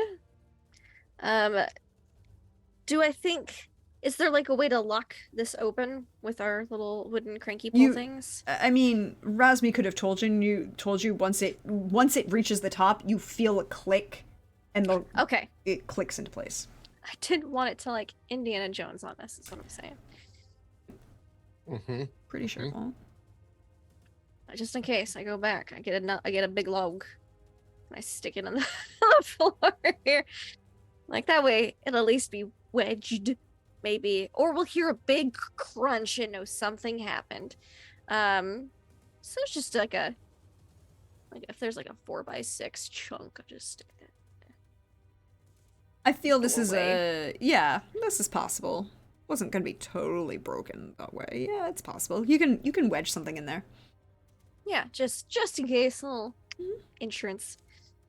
Do I think, is there like a way to lock this open with our little wooden cranky pull things? I mean, Razmi could have told you once it reaches the top, you feel a click, and Okay. it clicks into place. I didn't want it to like Indiana Jones on us, is what I'm saying. Mm-hmm. Pretty sure it won't. Just in case I go back, I get a big log. And I stick it on the, on the floor here. Like that way, it'll at least be wedged, maybe, or we'll hear a big crunch and know something happened. So it's just like if there's like a 4x6 chunk, I'll just stick that. I feel this is Doorway. this is possible. Wasn't gonna be totally broken that way. Yeah, it's possible. You can wedge something in there. Yeah, just in case, a little insurance.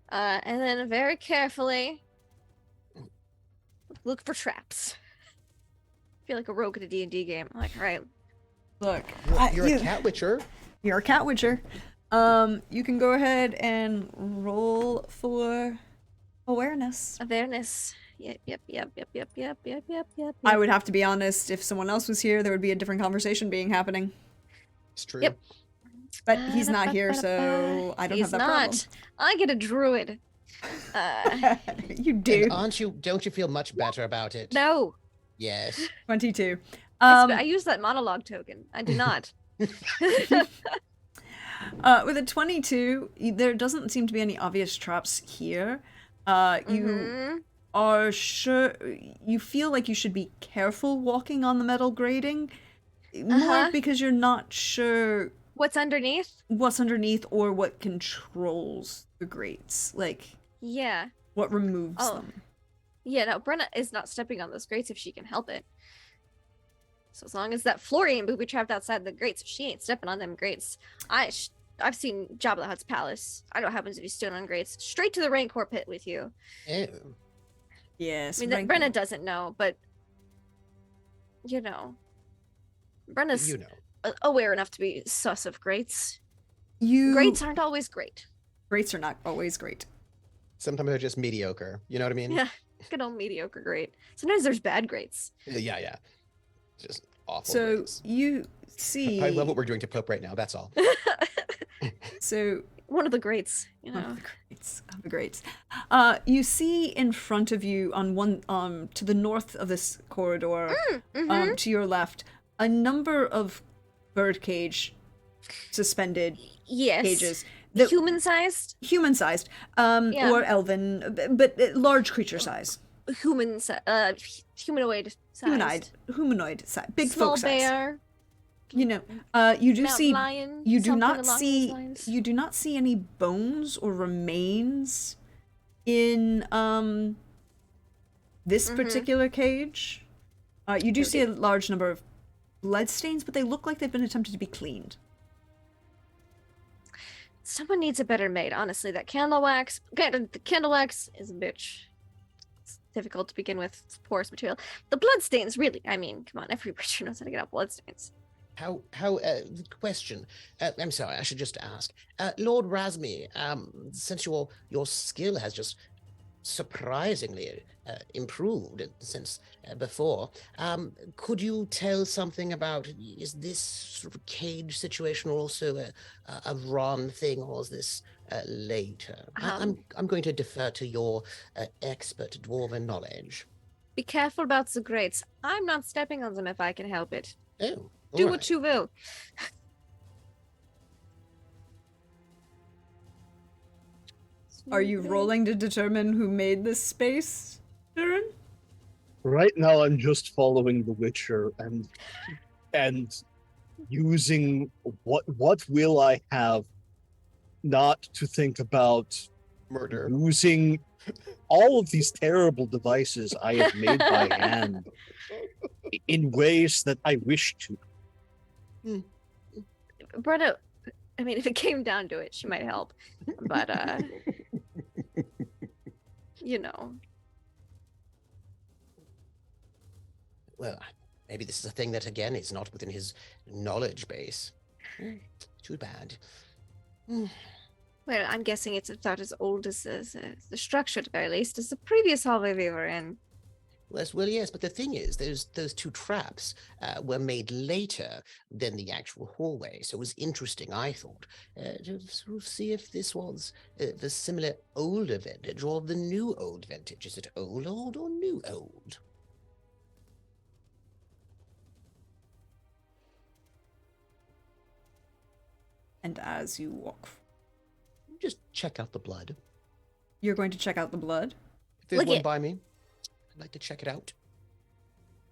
And then very carefully look for traps. Feel like a rogue at a D&D game. I'm like, all right, Look, You're a cat witcher. You're a cat witcher. You can go ahead and roll for awareness. awareness. Yep. I would have to be honest, if someone else was here, there would be a different conversation being happening. It's true. Yep. But he's not here, so I don't have He's that not. I get a druid. problem. You do. And don't you feel much better about it? No. Yes. 22. I use that monologue token. I do not. With a 22, there doesn't seem to be any obvious traps here. You are sure, you feel like you should be careful walking on the metal grating, more because you're not sure What's underneath? what's underneath or what controls the grates, like Yeah. what removes Oh. them. Yeah, no, Brenna is not stepping on those grates if she can help it. So as long as that floor ain't booby trapped outside the grates, if she ain't stepping on them grates, I've seen Jabba the Hutt's palace. I know what happens if you stood on grates. Straight to the Rancor pit with you. Oh. Yes. I mean, that Brenna doesn't know, but you know, Brenna's You know. aware enough to be sus of grates. You Grates aren't always great. Grates are not always great. Sometimes they're just mediocre. You know what I mean? Yeah, good old mediocre grate. Sometimes there's bad grates. Yeah. Just awful. So grades. you see. I love what we're doing to Pope right now. That's all. So One of the greats, you one know. of the greats. Of the greats. You see in front of you on one to the north of this corridor, to your left, a number of birdcage suspended Yes. cages. that- Human-sized? Human-sized, Yeah. or elven, but large creature size. Humanoid size. Humanoid size, big Small folk size. bear. You know, you do Mountain see. lion. You do something not along those see. lines. You do not see any bones or remains in this particular cage. You do see a large number of blood stains, but they look like they've been attempted to be cleaned. Someone needs a better maid, honestly. That candle wax. The candle wax is a bitch. It's difficult to begin with. It's porous material. The bloodstains, really. I mean, come on. Every witcher knows how to get out bloodstains. Question. I'm sorry, I should just ask. Lord Razmi, since your skill has just surprisingly improved since before, could you tell something about, is this sort of cage situation also a Ron thing, or is this later? I'm going to defer to your expert dwarven knowledge. Be careful about the grates. I'm not stepping on them if I can help it. Oh, Do all what right. you will. Are you rolling to determine who made this space, Durin? Right now, I'm just following the Witcher and using what will I have not to think about Murder. using all of these terrible devices I have made by hand in ways that I wish to. Brenna, I mean, if it came down to it, she might help. But, you know. Well, maybe this is a thing that, again, is not within his knowledge base. Too bad. Well, I'm guessing it's about as old as the structure, at the very least, as the previous hallway we were in. Well, yes, but the thing is, those two traps were made later than the actual hallway, so it was interesting, I thought, to sort of see if this was the similar older vintage or the new old vintage. Is it old or new old? And as you walk, Just check out the blood. you're going to check out the blood. If there's Look one it. by me, I'd like to check it out.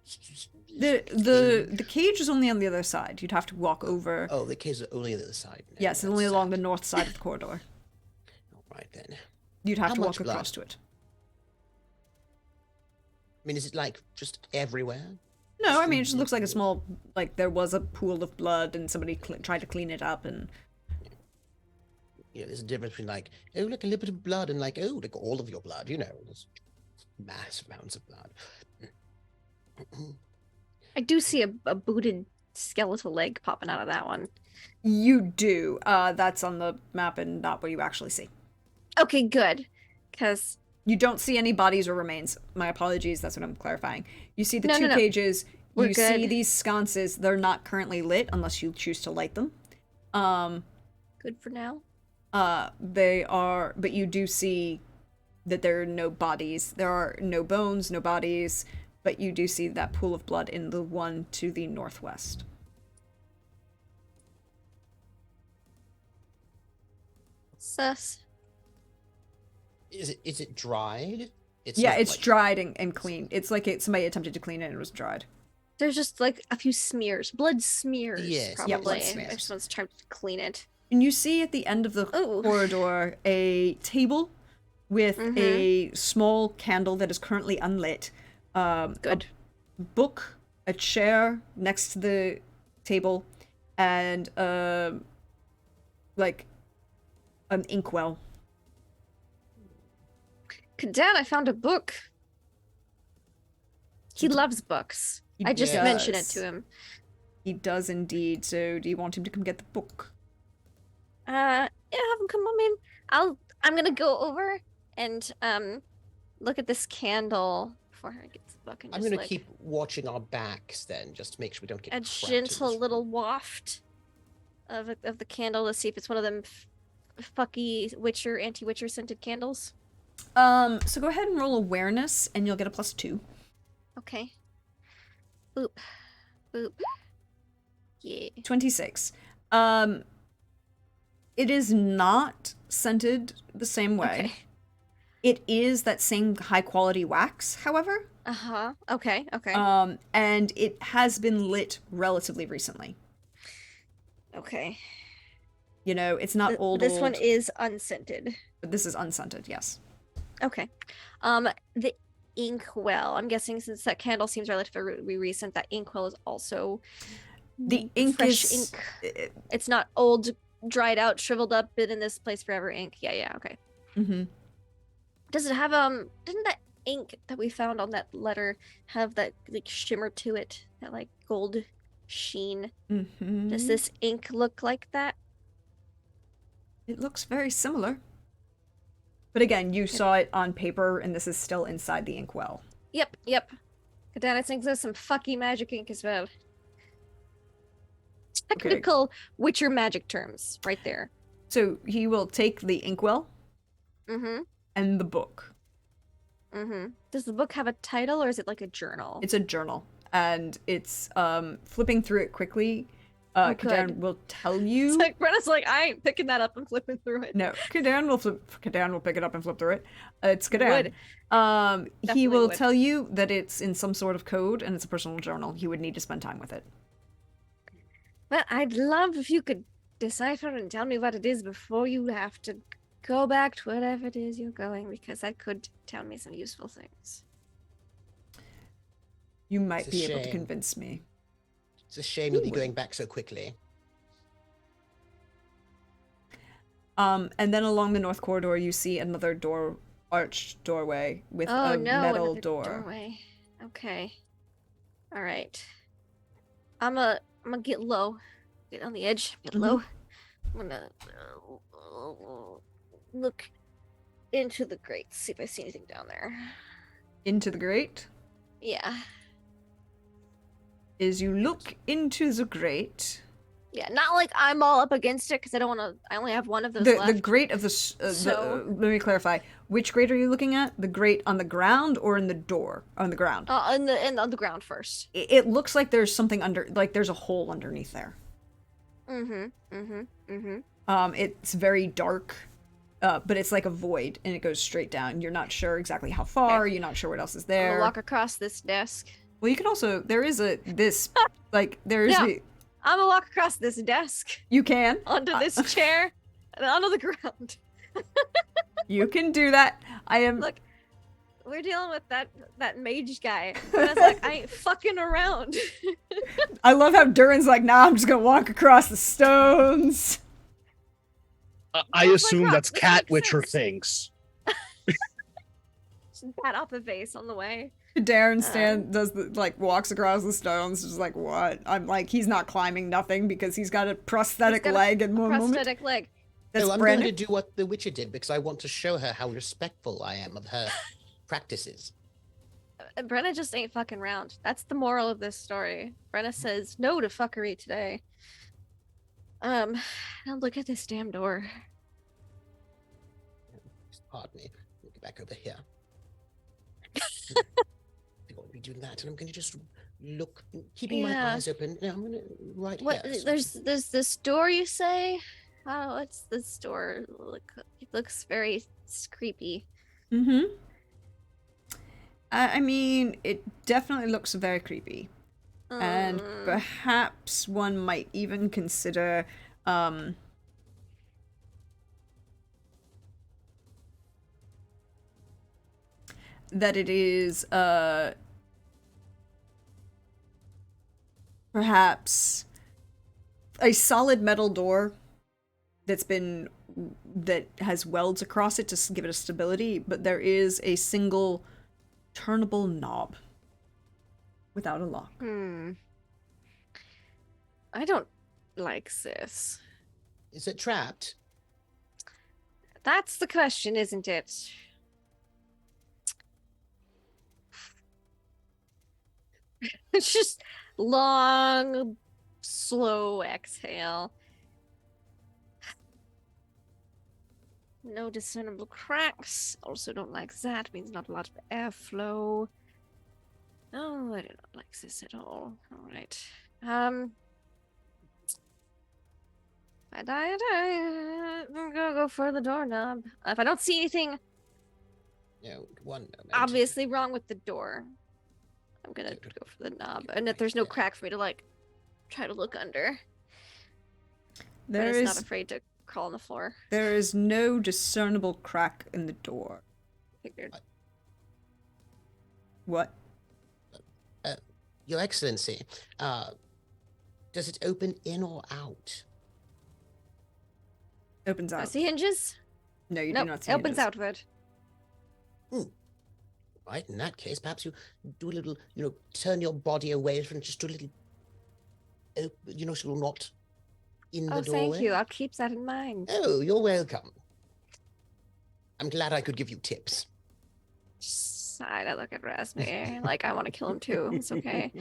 The cage is only on the other side. You'd have to walk over. Oh, the cage is only on the other side. No, Yes, that's only along the sad. north side of the corridor. All right then. You'd have How to walk much blood? across to it. I mean, is it like just everywhere? No, I mean it just looks like a small, like there was a pool of blood and somebody tried to clean it up, and You know, there's a difference between like, oh, look, a little bit of blood, and like, oh, look, all of your blood. You know, there's massive amounts of blood. I do see a booted skeletal leg popping out of that one. you do. That's on the map and not what you actually see. Okay, good. Because You don't see any bodies or remains. My apologies, that's what I'm clarifying. You see the No, two no, no. cages. We're You see good. these sconces. They're not currently lit unless you choose to light them. good for now. They are, but you do see that there are no bodies. There are no bones, no bodies, but you do see that pool of blood in the one to the northwest. Sus. Is it dried? It's Yeah, not, it's like- dried and clean. It's like somebody attempted to clean it and it was dried. There's just like a few smears, blood smears. Yes, probably. yeah, blood If smears. someone's trying to clean it. And you see at the end of the Ooh. corridor a table with a small candle that is currently unlit. Good. A book, a chair next to the table, and like an inkwell. Dad, I found a book. He loves books. He I just mentioned it does. to him. He does indeed. So, do you want him to come get the book? Yeah, have him come on in. I'm gonna go over and look at this candle before I get the book and I'm just gonna like keep watching our backs then, just to make sure we don't get a trapped in gentle this little room. waft of the candle to see if it's one of them fucky Witcher, anti-Witcher scented candles. So go ahead and roll awareness, and you'll get a +2. Okay. Boop. Boop. Yeah. 26. It is not scented the same way. Okay. It is that same high quality wax, however. Uh-huh. Okay. Okay. And it has been lit relatively recently. Okay. You know, it's not old. This one old, is unscented. but this is unscented. Yes. Okay. The inkwell. I'm guessing since that candle seems relatively recent, that inkwell is also The ink fresh is. ink. It's not old, dried out, shriveled up, been in this place forever ink. Yeah, yeah, okay. Mm-hmm. Does it have didn't that ink that we found on that letter have that like shimmer to it? That like gold sheen? Mm-hmm. Does this ink look like that? It looks very similar. But again, you saw it on paper, and this is still inside the inkwell. Yep, yep. Then I think there's some fucky magic ink as well. Technical Witcher magic terms right there. So he will take the inkwell Mm-hmm. and the book. Mm-hmm. Does the book have a title or is it like a journal? It's a journal, and it's flipping through it quickly. Oh, Kadarn good. will tell you. It's like Brenna's like, I ain't picking that up and flipping through it. No, Kadarn will pick it up and flip through it. It's Kadarn. Would. He Definitely will would. tell you that it's in some sort of code and it's a personal journal. He would need to spend time with it. But I'd love if you could decipher and tell me what it is before you have to go back to whatever it is you're going, because that could tell me some useful things. You might It's a be able to shame. convince me. It's a shame you'll be Ooh. going back so quickly. And then along the north corridor, you see another arched doorway with Oh a no, metal another door. doorway. Okay. All right. I'm gonna get low, get on the edge, get low. I'm gonna look into the grate, see if I see anything down there. Into the grate. Yeah, As you look into the grate, yeah. Not like I'm all up against it because I don't want to. I only have one of those the left. grate of So- let me clarify. Which grate are you looking at? The grate on the ground or in the door on the ground? On the ground first. It looks like there's something under, like there's a hole underneath there. It's very dark, but it's like a void, and it goes straight down. You're not sure exactly how far. You're not sure what else is I'm gonna there. walk across this desk. Well, you can also there is a this like there is Yeah. the I'm gonna walk across this desk, you can onto this chair, and onto the ground. you can do that. I am Look, we're dealing with that mage guy. And I was like, I ain't fucking around. I love how Durin's like, nah, I'm just gonna walk across the stones. I Sounds like assume rock. that's This Cat makes Witcher sense. things. Just bat off a vase on the way. Darren does the like walks across the stones, just like what? I'm like he's not climbing nothing because he's got a prosthetic He's got leg in one moment. Prosthetic leg. That's No, I'm Brennan. going to do what the Witcher did because I want to show her how respectful I am of her practices. Brenna just ain't fucking round. That's the moral of this story. Brenna says no to fuckery today. Now look at this damn door. Pardon me. Let me get back over here. I won't be doing that, and I'm going to just look, keeping my Yeah. eyes open. No, I'm going to right What? here. There's this door you say? Oh, what's this door? Look, it looks very creepy. Mm-hmm. I mean, it definitely looks very creepy. And Mm, perhaps one might even consider that it is perhaps a solid metal door that has welds across it to give it a stability, but there is a single turnable knob without a lock. I don't like this. Is it trapped? That's the question, isn't it? It's just long, slow exhale. No discernible cracks. Also don't like that. Means not a lot of airflow. No, I do not like this at all. All right. I'm gonna go for the doorknob. If I don't see anything No, one moment. obviously wrong with the door, I'm gonna go for the knob. And if there's no crack for me to like try to look under. There But it's not is afraid to crawl on the floor. there is no discernible crack in the door. Figured. What? Your Excellency, does it open in or out? Opens I out. see hinges? No, you Nope, do not see opens hinges. outward. Right, in that case, perhaps you do a little, turn your body away from just do a little, so you're not in the Oh, doorway. thank you. I'll keep that in mind. Oh, you're welcome. I'm glad I could give you tips. Side, I look at Rasmir like I want to kill him too. It's okay.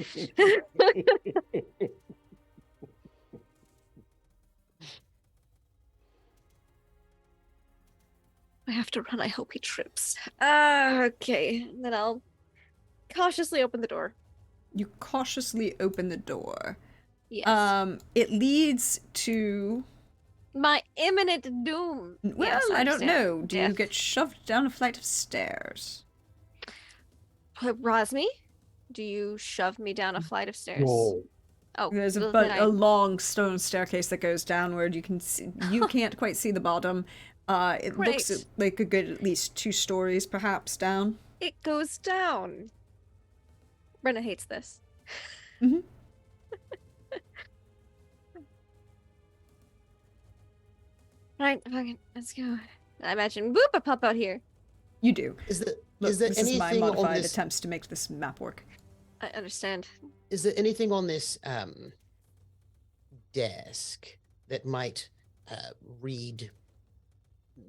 I have to run. I hope he trips. Okay. Then I'll cautiously open the door. You cautiously open the door. Yes. It leads to My imminent doom. well, Yes, I don't understand. know. Do you Death. get shoved down a flight of stairs? Rasmi, do you shove me down a flight of stairs? No. Oh, There's well, then a long stone staircase that goes downward. You can't quite see the bottom. It looks Great. like a good at least 2 stories perhaps down. It goes down. Brenna hates this. Mhm. Right, fucking, let's go. I imagine, boop, I pop out here. You do. Is there Look, is there this is my anything on modified this? attempts to make this map work. I understand. Is there anything on this desk that might read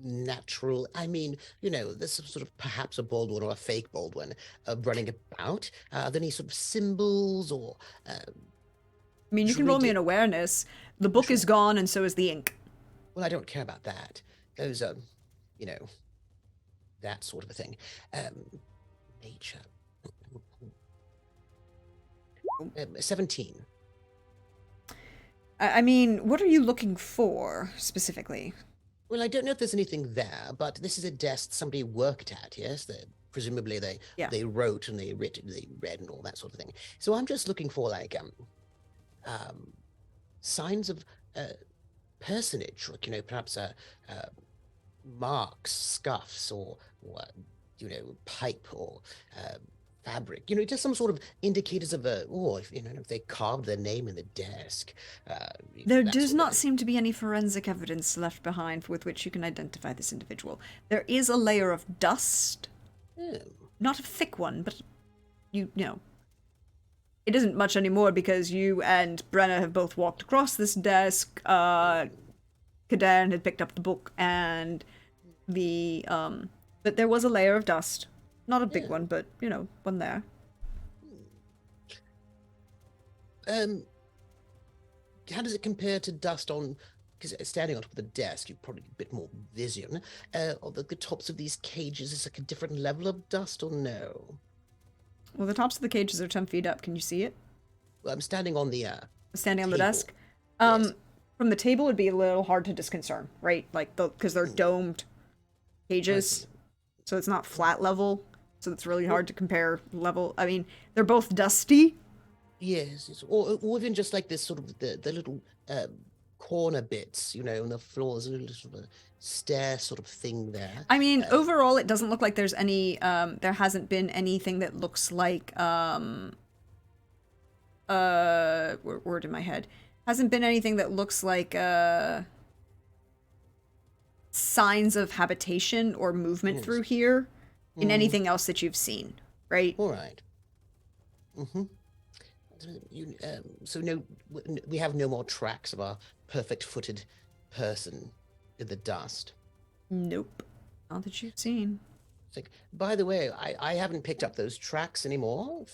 natural? I mean, there's some sort of perhaps a Baldwin or a fake Baldwin running about. Are there any sort of symbols or? I mean, you Should can we roll me do- an awareness. The book is Sure. gone, and so is the ink. Well, I don't care about that. Those are, that sort of a thing. Nature. 17. I mean, what are you looking for specifically? Well, I don't know if there's anything there, but this is a desk somebody worked at, yes? presumably Yeah. they wrote and they read and all that sort of thing. So I'm just looking for like signs of personage, like perhaps marks, scuffs, or pipe or fabric. Just some sort of indicators of if they carved their name in the desk. There that does sort of not thing. seem to be any forensic evidence left behind with which you can identify this individual. There is a layer of dust, Oh, not a thick one, but you know. It isn't much anymore because you and Brenna have both walked across this desk. Kadan had picked up the book and but there was a layer of dust. Not a big Yeah. one, but one there. How does it compare to dust on? Because standing on top of the desk, you've probably a bit more vision. On the tops of these cages, is like a different level of dust, or no? Well, the tops of the cages are 10 feet up. Can you see it? Well, I'm standing on the Standing on the table. desk? Yes. From the table it'd be a little hard to discern, right? Like because they're domed cages, see. so it's not flat level. So it's really hard to compare level. I mean, they're both dusty. Yes, or even just like this sort of the little corner bits, on the floor. There's a little sort of a stair sort of thing there. I mean, overall, it doesn't look like there's any. There hasn't been anything that looks like word in my head. Hasn't been anything that looks like signs of habitation or movement Yes. through here in Mm. anything else that you've seen, right? All right. Mm-hmm. So no, we have no more tracks of our perfect-footed person in the dust. Nope. Not that you've seen. It's like, by the way, I haven't picked up those tracks anymore.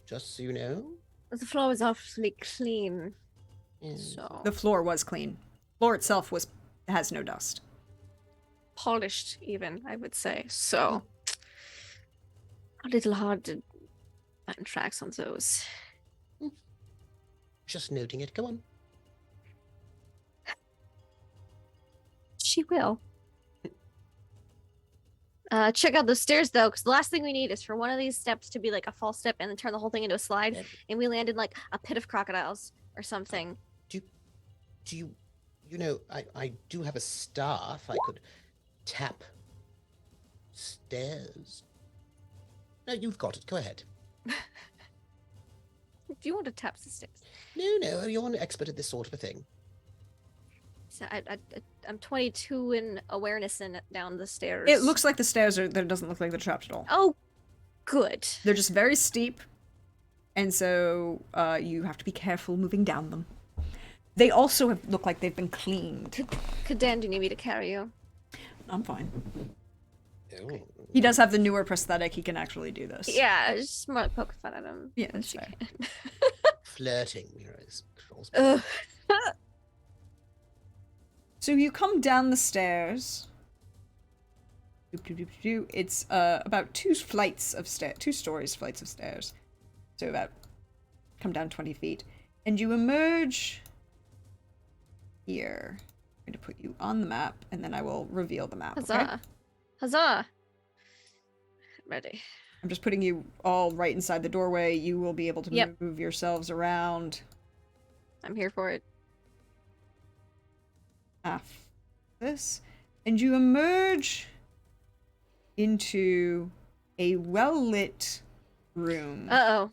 Just so you know. The floor was awfully clean. Yeah. So The floor was clean. Floor itself has no dust. polished, even, I would say. So a little hard to find tracks on those. Just noting it. Go on. She will. Check out the stairs though, because the last thing we need is for one of these steps to be like a false step and then turn the whole thing into a slide, Yep. and we land in like a pit of crocodiles or something. Do you, I do have a staff. I could tap stairs. No, you've got it. Go ahead. Do you want to tap the stairs? No, you're an expert at this sort of a thing. So I'm 22 in awareness and down the stairs. It looks like the stairs are. That doesn't look like they're trapped at all. Oh, good. They're just very steep, and so you have to be careful moving down them. They also look like they've been cleaned. Kadan, do you need me to carry you? I'm fine. Oh. He does have the newer prosthetic. He can actually do this. Yeah, just more like poking fun at him. Yeah, that's fair. Flirting, Ugh. So you come down the stairs. It's about two flights of stairs, 2 stories flights of stairs. So about come down 20 feet, and you emerge here. I'm going to put you on the map, and then I will reveal the map. Okay? Huzzah. Huzzah. Ready. I'm just putting you all right inside the doorway. You will be able to Yep. move yourselves around. I'm here for it. This, and you emerge into a well-lit room, Uh-oh.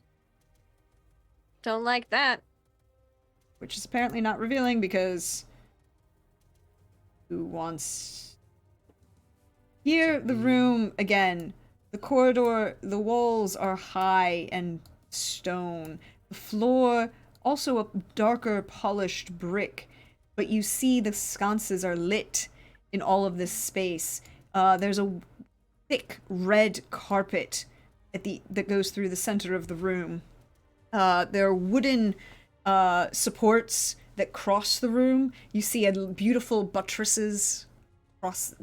Don't like that. which is apparently not revealing because who wants here? The room again, the corridor, the walls are high and stone, the floor also a darker polished brick, but you see the sconces are lit in all of this space. There's a thick red carpet that goes through the center of the room. There are wooden supports that cross the room. You see beautiful buttresses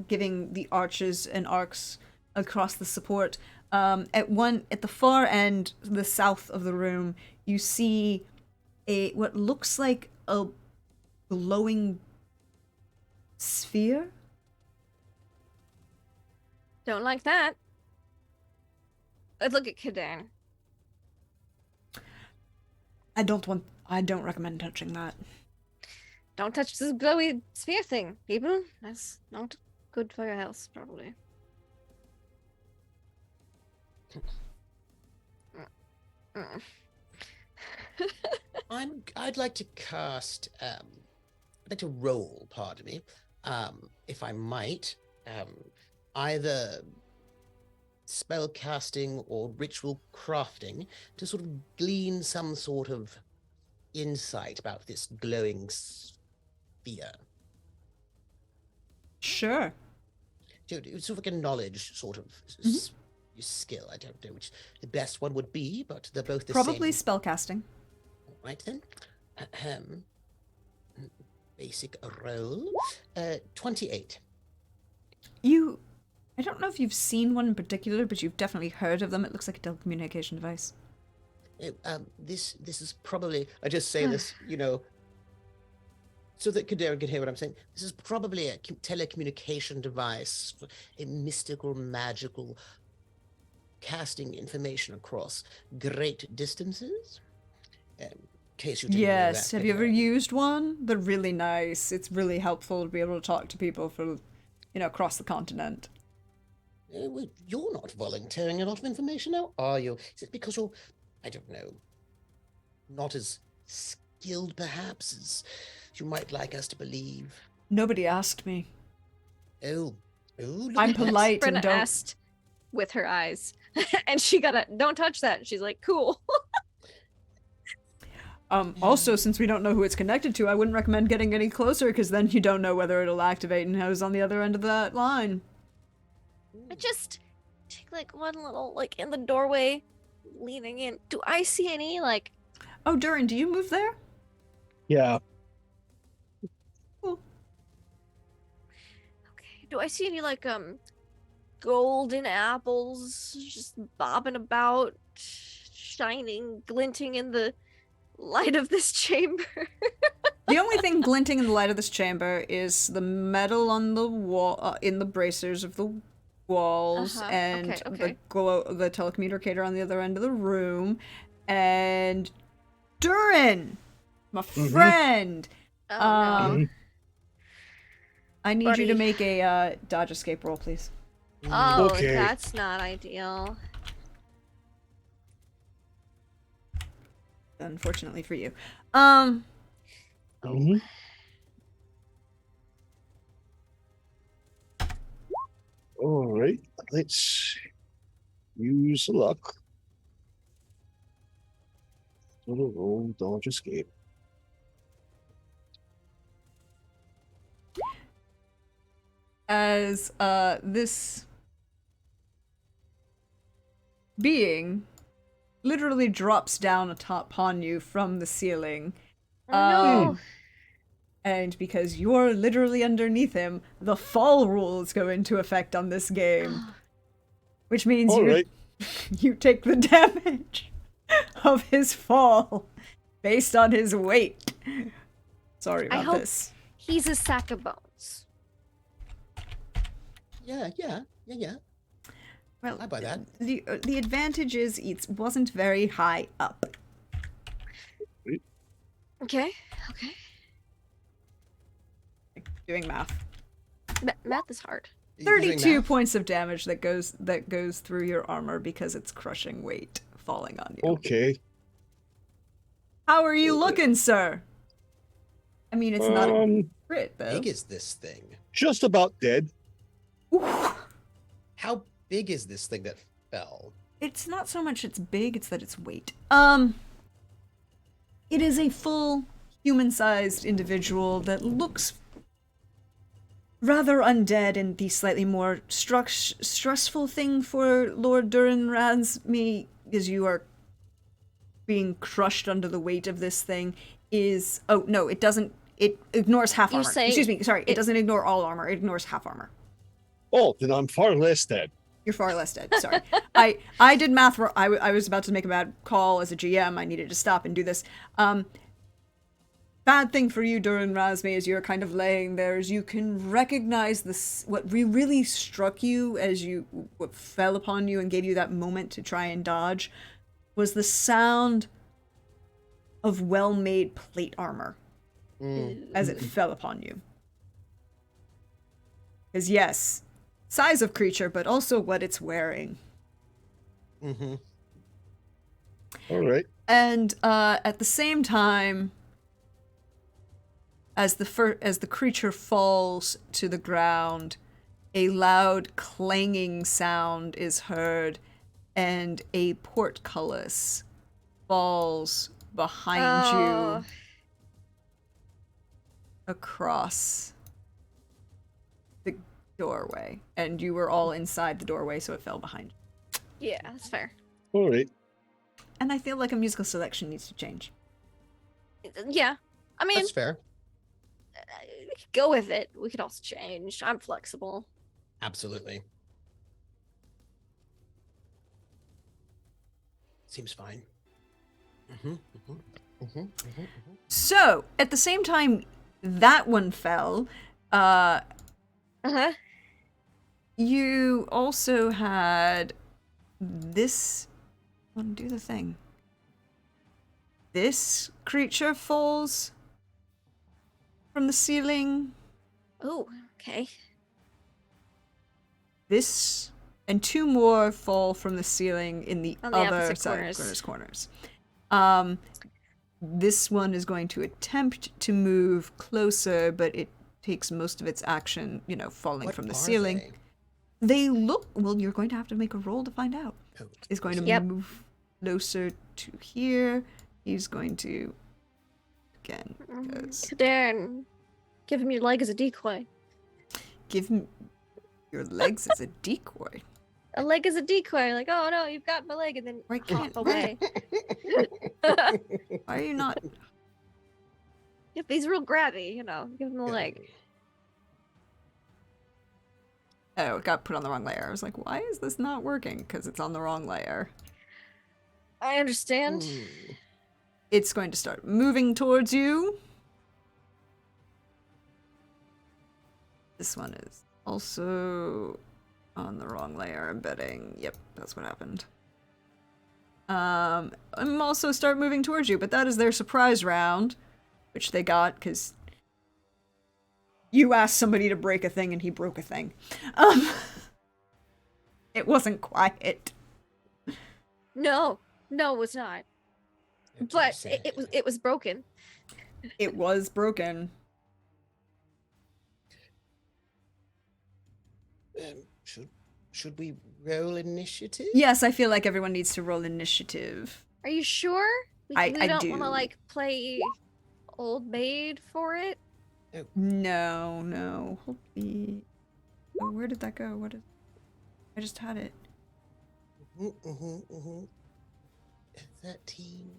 giving the arches and arcs across the support. At the far end, the south of the room, you see what looks like a glowing sphere. Don't like that. I look at Kadan. I don't recommend touching that. Don't touch this glowy sphere thing, people. That's not good for your health, probably. I'd like to cast I'd like to roll, pardon me, if I might, either spell casting or ritual crafting to sort of glean some sort of insight about this glowing sphere. Sure. It's sort of like a knowledge sort of skill. I don't know which the best one would be, but they're both the Probably same. spellcasting. Right then. Ahem. Basic roll. 28. I don't know if you've seen one in particular, but you've definitely heard of them. It looks like a telecommunication device. This is probably, I just say this, so that Kadaren can hear what I'm saying. This is probably a telecommunication device, a mystical, magical casting information across great distances. In case you didn't know Yes. that, Have you ever Kadaren. used one? They're really nice. It's really helpful to be able to talk to people for, across the continent. Well, you're not volunteering a lot of information now, are you? Is it because you're, I don't know, not as skilled perhaps as you might like us to believe? Nobody asked me. Oh, look I'm at that. polite Brenna and don't. asked with her eyes, and she got a don't touch that. She's like, cool. Also, since we don't know who it's connected to, I wouldn't recommend getting any closer because then you don't know whether it'll activate and who's on the other end of that line. I just take like one little like in the doorway, leaning in. Do I see any like? Oh, Durin, do you move there? Yeah. Cool. Okay. Do I see any like golden apples just bobbing about, shining, glinting in the light of this chamber? The only thing glinting in the light of this chamber is the metal on the wall, in the bracers of the walls, Uh-huh, and okay. the telecommunicator on the other end of the room, and Durin, my friend. Oh Um, no. I need you to Buddy. make a dodge escape roll, please. Oh, Okay. that's not ideal. Unfortunately for you. Mhm. All right, let's use the luck. Little roll, dodge, escape. As this being literally drops down upon you from the ceiling. Oh no. And because you're literally underneath him, the fall rules go into effect on this game. Which means All right. you take the damage of his fall based on his weight. Sorry I about hope- this. He's a sack of bones. Yeah. Well, I buy that. the advantage is it wasn't very high up. Okay. Doing math. Math is hard. You're doing 32 math? points of damage that goes through your armor because it's crushing weight falling on you. Okay. How are you looking, sir? I mean, it's not a crit, How though. big is this thing? Just about dead. Ooh. How big is this thing that fell? It's not so much it's big, it's that it's weight. It is a full human-sized individual that looks rather undead, and the slightly more stressful thing for Lord Durin Razmi is you are being crushed under the weight of this thing is... Oh, no, it doesn't... It ignores half You're armor. saying Excuse me, sorry. It it- doesn't ignore all armor. It ignores half armor. Oh, then I'm far less dead. You're far less dead. Sorry. I did math wrong. I was about to make a bad call as a GM. I needed to stop and do this. bad thing for you, Durin Razmi, as you're kind of laying there, is you can recognize this. What really struck you as what fell upon you and gave you that moment to try and dodge was the sound of well-made plate armor as it fell upon you. Because yes, size of creature, but also what it's wearing. Mm-hmm. All right. And at the same time, as the creature falls to the ground, a loud clanging sound is heard, and a portcullis falls behind you across the doorway. And you were all inside the doorway, so it fell behind you. Yeah, that's fair. All right. And I feel like a musical selection needs to change. Yeah. I mean, That's fair. we could go with it. We could also change. I'm flexible. Absolutely. Seems fine. So, at the same time that one fell, Uh-huh. you also had this one do the thing. This creature falls from the ceiling. Oh, okay. This and two more fall from the ceiling in the On the other opposite side corners. corners. This one is going to attempt to move closer, but it takes most of its action, falling What from the are ceiling. They look, well, you're going to have to make a roll to find out. they? Oh, Is going to Yep. move closer to here. He's going to, again, because Darren, give him your leg as a decoy. give him your legs as a decoy. A leg as a decoy. Like, oh no, you've got my leg, and then Why hop can't, away. why are you not? If he's real grabby, give him the Yeah. leg. Oh, it got put on the wrong layer. I was like, why is this not working? Because it's on the wrong layer. I understand. Hmm. It's going to start moving towards you. This one is also on the wrong layer, I'm betting. Yep, that's what happened. I'm also start moving towards you, but that is their surprise round, which they got because you asked somebody to break a thing and he broke a thing. It wasn't quiet. No, it was not. That's But sad. it was broken. It was broken. Should we roll initiative? Yes, I feel like everyone needs to roll initiative. Are you sure? I don't do. want to play old maid for it. No. Hold the. Oh, where did that go? What is? I just had it. 13.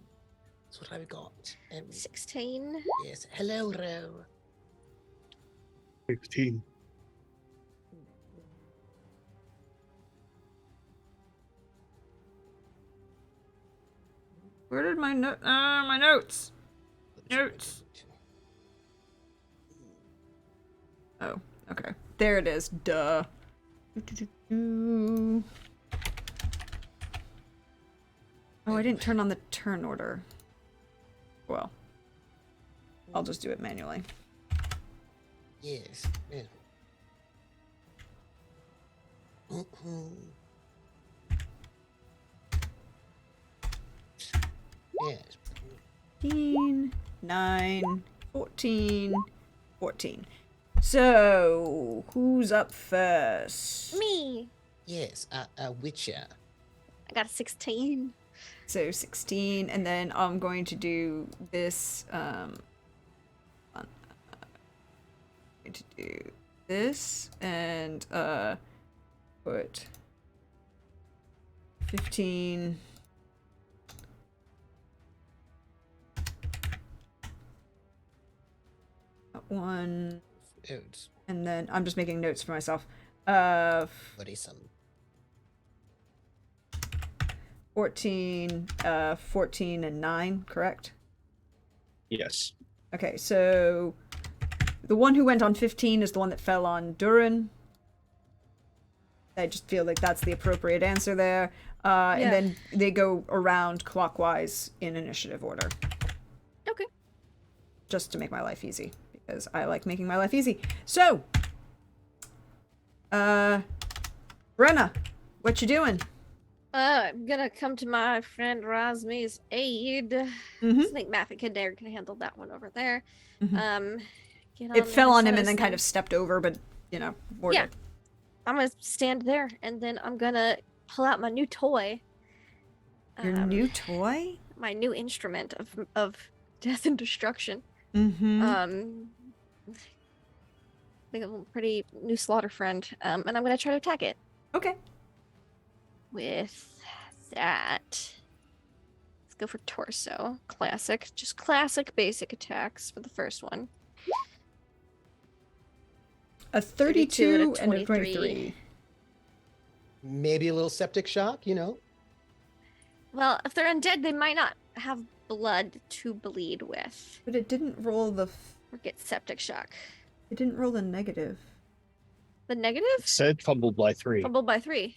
That's what I've got. 16. Yes. Hello, Ro. 15. Where did my my notes? Notes. Oh, okay. There it is. Duh. Oh, I didn't turn on the turn order. Well, I'll just do it manually. Yes. Yeah. Yes. 15, 9, 14, 14. So, who's up first? Me. Yes. Witcher. I got a 16. So 16, and then I'm going to do this. I'm going to do this and put 15. One, Oats. and then I'm just making notes for myself. Worrisome. 14, 14, and 9, correct? Yes. Okay, so the one who went on 15 is the one that fell on Durin. I just feel like that's the appropriate answer there. And then they go around clockwise in initiative order. Okay. Just to make my life easy, because I like making my life easy. So, Brenna, what you doing? I'm gonna come to my friend Razmi's aid. Mhm. I think Math and Kadair can handle that one over there. Mhm. Get It fell his on him side and then kind thing. of stepped over, but, you know, we're Yeah. good. I'm gonna stand there, and then I'm gonna pull out my new toy. Your new toy? My new instrument of death and destruction. Mm-hmm. Like a pretty new slaughter friend. And I'm gonna try to attack it Okay. with that. Let's go for torso. Classic. Just classic basic attacks for the first one. A 32 and a 23. 23. Maybe a little septic shock, you know? Well, if they're undead, they might not have blood to bleed with. But it didn't roll the... Or get septic shock. It didn't roll the negative. The negative? Said fumbled by 3. Fumbled by 3.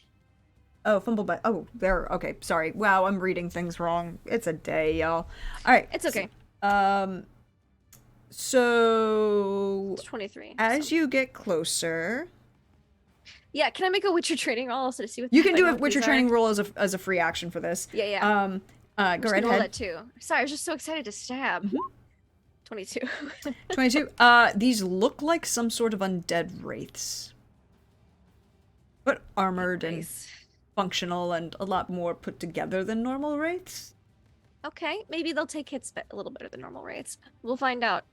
Oh, fumble by... Oh, there. Okay, sorry. Wow, I'm reading things wrong. It's a day, y'all. All right. It's okay. So... It's 23. As so. you get closer... Yeah, can I make a Witcher training roll also to see what You the can heck I do know a Witcher these training are? roll as a free action for this. Yeah, yeah. Go I'm just right gonna roll ahead. that too. Sorry, I was just so excited to stab. 22. 22. These look like some sort of undead wraiths. But armored and Nice. functional and a lot more put together than normal wraiths. Okay, maybe they'll take hits a little better than normal rates. We'll find out.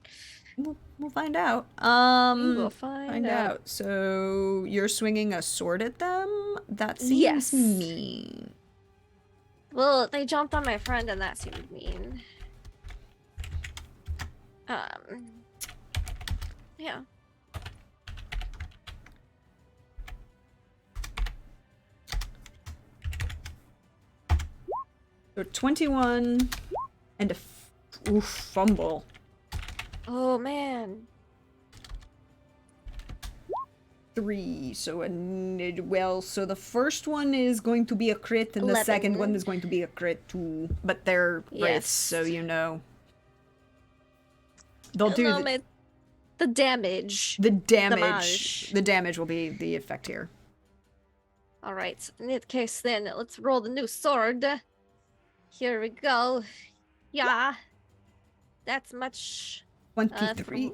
We'll find out. We will find out. So you're swinging a sword at them? That seems Yes. mean. Well, they jumped on my friend and that seemed mean. Yeah. So 21 and a fumble. Oh man. 3. So so the first one is going to be a crit and the second 11. one is going to be a crit too. But they're wraiths, Yes. so you know. They'll do The damage. the damage. damage. The damage will be the effect here. All right. In that case, then let's roll the new sword. Here we go. Yeah. That's much. 23.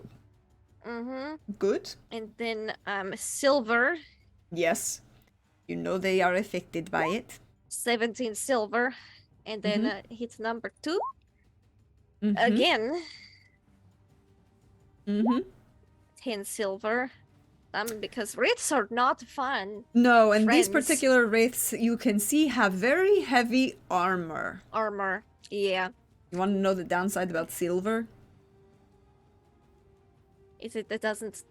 Good. And then silver. Yes. You know they are affected by it. 17 silver. And then hits number 2 Mhm. again. Mm-hmm. 10 silver. Because wraiths are not fun. No, and these Friends. particular wraiths you can see have very heavy armor. Armor. Yeah. You want to know the downside about silver? Is it doesn't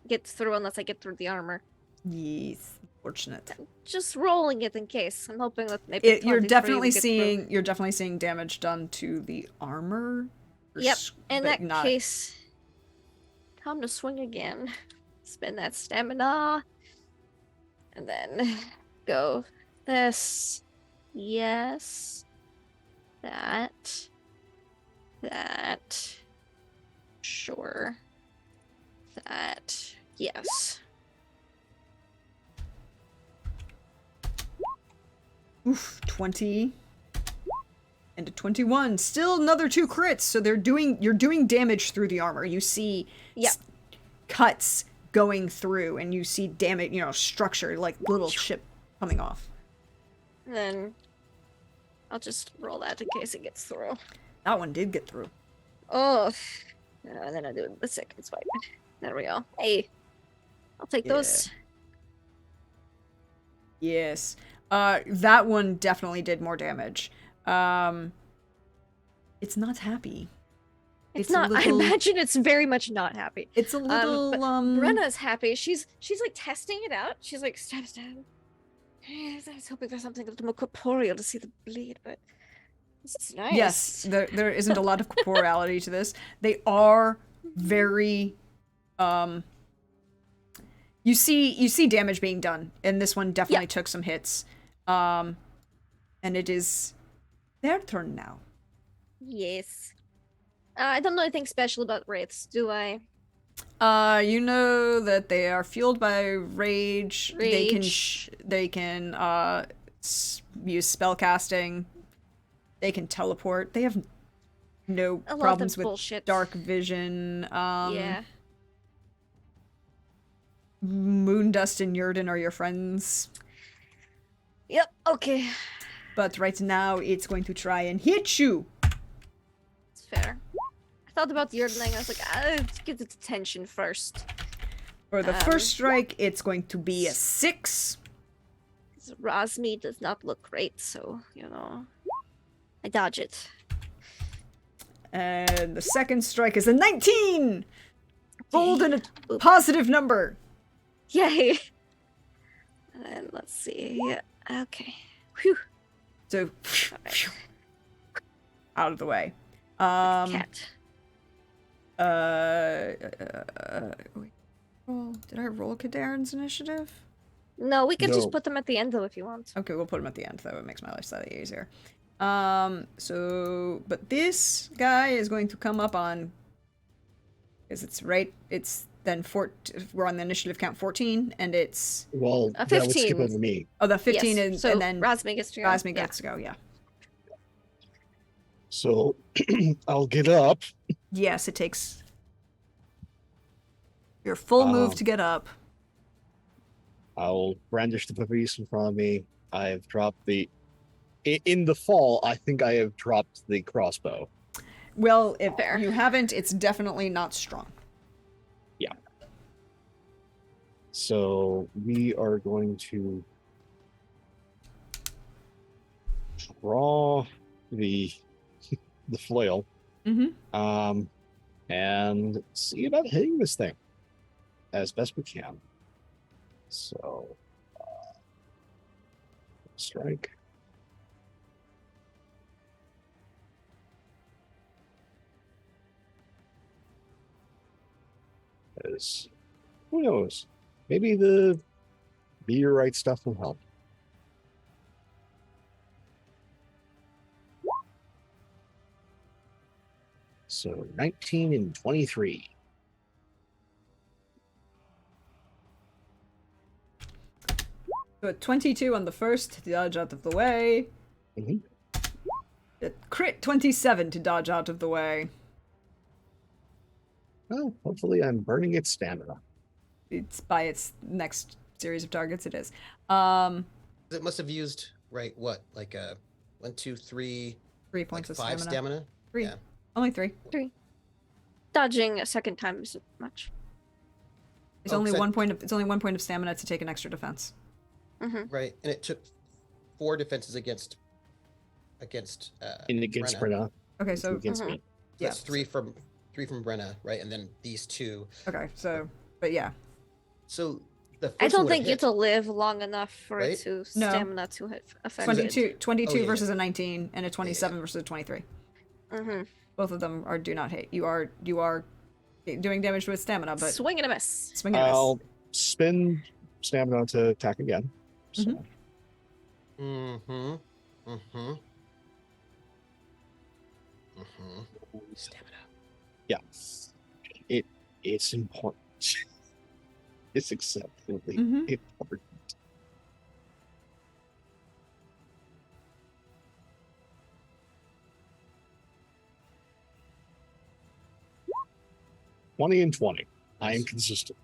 get through unless I get through the armor. Yes, fortunate. Just rolling it in case. I'm hoping that maybe You're 23 definitely will get through. seeing damage done to the armor. Yep. In but that not- case, time to swing again. Spend that stamina. And then go this. Yes. That. That. Sure. That. Yes. Oof, 20 and a 21. Still another 2 crits. So you're doing damage through the armor. You see Yep. cuts going through and you see damage, structure like little chip coming off. And then I'll just roll that in case it gets through. That one did get through. Oh. And then I do the second swipe. There we go. Hey. I'll take those. Yes. That one definitely did more damage. It's not happy. It's a not. little- I imagine it's very much not happy. It's a little, but Brenna's happy. She's like testing it out. She's like stab. I was hoping for something a little more corporeal to see the bleed, but This is nice. Yes, there isn't a lot of corporality to this. They are very you see damage being done, and this one definitely took some hits. And it is their turn now. Yes. I don't know anything special about wraiths, do I? You know that they are fueled by rage. Rage. They can use spell casting. They can teleport. They have no A lot problems of with bullshit. dark vision. Yeah. Moondust and Yurden are your friends, Yep. Okay. but right now it's going to try and hit you. It's fair. I thought about yodeling. I was like, let's get its attention first. For the first strike, it's going to be a 6. Rosmi does not look great, so I dodge it. And the second strike is a 19! Hold in a Oop. positive number. Yay! And let's see. Yeah. Okay. Whew. So, Alright. out of the way. Cat. Wait. Did I roll Kadarin's initiative? No, we could No. just put them at the end though if you want. Okay, we'll put him at the end, though. It makes my life slightly easier. But this guy is going to come up on... Because it's then we're on the initiative count 14, and it's... Well, A that would skip 15. over me. Oh, the 15, Yes. and then Rosmi gets to go. Rasmi Yeah. gets to go, yeah. So I'll get up. Yes, it takes your full move to get up. I'll brandish the papyrus in front of me. I've dropped the... In the fall, I think I have dropped the crossbow. Well, if Fair. you haven't, it's definitely not strong. So we are going to draw the flail Mm-hmm. and see about hitting this thing as best we can. So strike. As who knows? Maybe the meteorite stuff will help. So 19 and 23. So a 22 on the first to dodge out of the way. Mhm. A crit 27 to dodge out of the way. Well, hopefully I'm burning its stamina. It's by its next series of targets. It is. It must have used what, like 1, 2, 3, 3 like points of 5 stamina. 3. Yeah. Only 3. Dodging a second time isn't much. It's Oh, only 'cause I- 1 point of. It's only 1 point of stamina to take an extra defense. Mm-hmm. Right, and it took 4 defenses against And against Brenna. Brenna. Okay, so Against Mhm. me. So yeah. that's 3 from Brenna, right? And then these 2. Okay, so but yeah. So the first I one don't would've think you hit, to live long enough for right? it to No. stamina to hit affect 22 Oh, yeah, versus a 19 and a 27 versus a 23. Mm-hmm. Both of them do not hit. You are doing damage with stamina, but Swing and a miss. swing and a miss. I'll spin stamina to attack again. So Mm-hmm. Mm-hmm. Mm-hmm. Mm-hmm. Stamina. yeah, it's important. It's exceptionally Mhm. important. $20 and 20. I am consistent.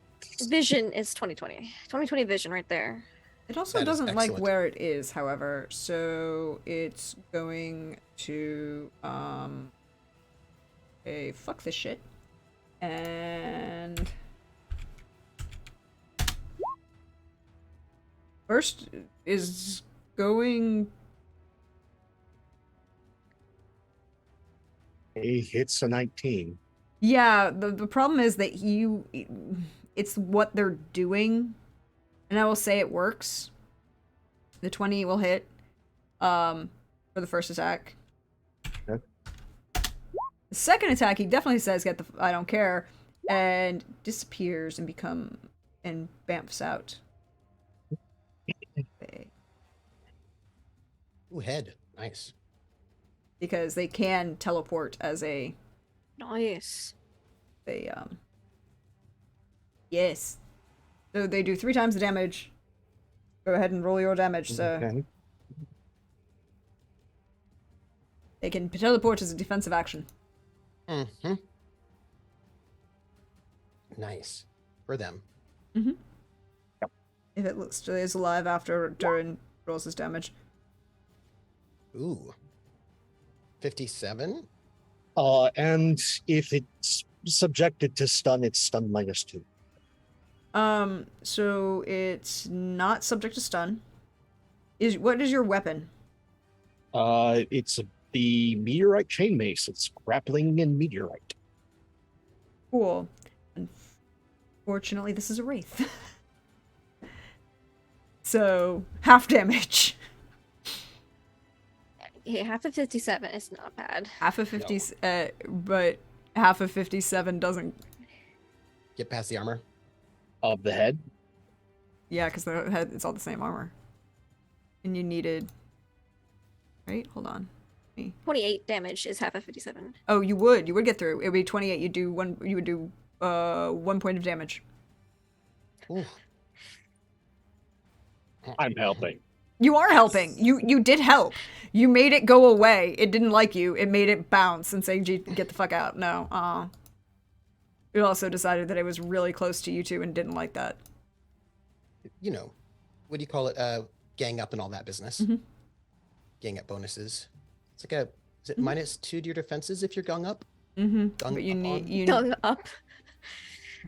Vision is 2020. 2020 vision right there. It also That is doesn't like excellent. where it is, however, so it's going to fuck this shit. And first is going He hits a 19. yeah, the problem is that it's what they're doing. And I will say it works. The 20 will hit for the first attack. The second attack, he definitely says, "Get the I don't care," and disappears and bamfs out. Ooh, head. Nice. Because they can teleport as a Nice. yes. So they do 3 times the damage. Go ahead and roll your damage, sir. Okay. They can teleport as a defensive action. Mm-hmm. Nice. For them. If it stays alive after Durin rolls his damage. Ooh. 57? And if it's subjected to stun, it's stun -2. So it's not subject to stun. What is your weapon? It's the meteorite chain mace. It's grappling and meteorite. Cool. Unfortunately, this is a wraith. So half damage. Yeah, half of 57 is not bad. Half of 50, but half of 57 doesn't. Get past the armor. Of the head. Yeah, because the head, it's all the same armor. And you needed. Right? Hold on. 28 damage is half of 57. Oh, you would get through. It would be 28. You would do 1 point of damage. Ooh. I'm helping. You are helping. You did help. You made it go away. It didn't like you. It made it bounce and say, "Get the fuck out." No. It also decided that it was really close to you two and didn't like that. You know, what do you call it? Gang up and all that business. Mhm. Gang up bonuses. It's like is it -2 to your defenses if you're gang up? Mm-hmm. Dung But you upon? need Dung up.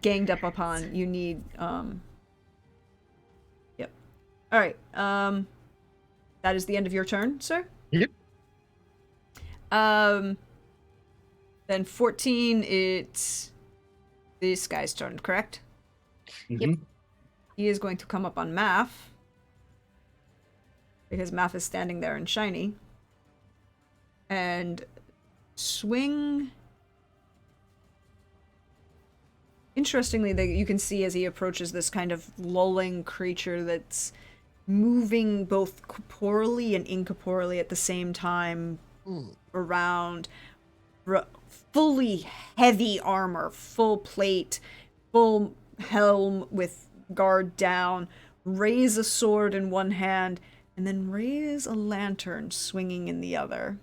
ganged up upon. You need Yep. All right. That is the end of your turn, sir. Yep. Then 14. It's this guy's turn, correct? Mhm. He is going to come up on Math because Math is standing there in shiny and swing. Interestingly, you can see as he approaches this kind of lolling creature that's moving both corporeally and incorporeally at the same time around fully heavy armor, full plate, full helm with guard down, raise a sword in one hand, and then raise a lantern swinging in the other.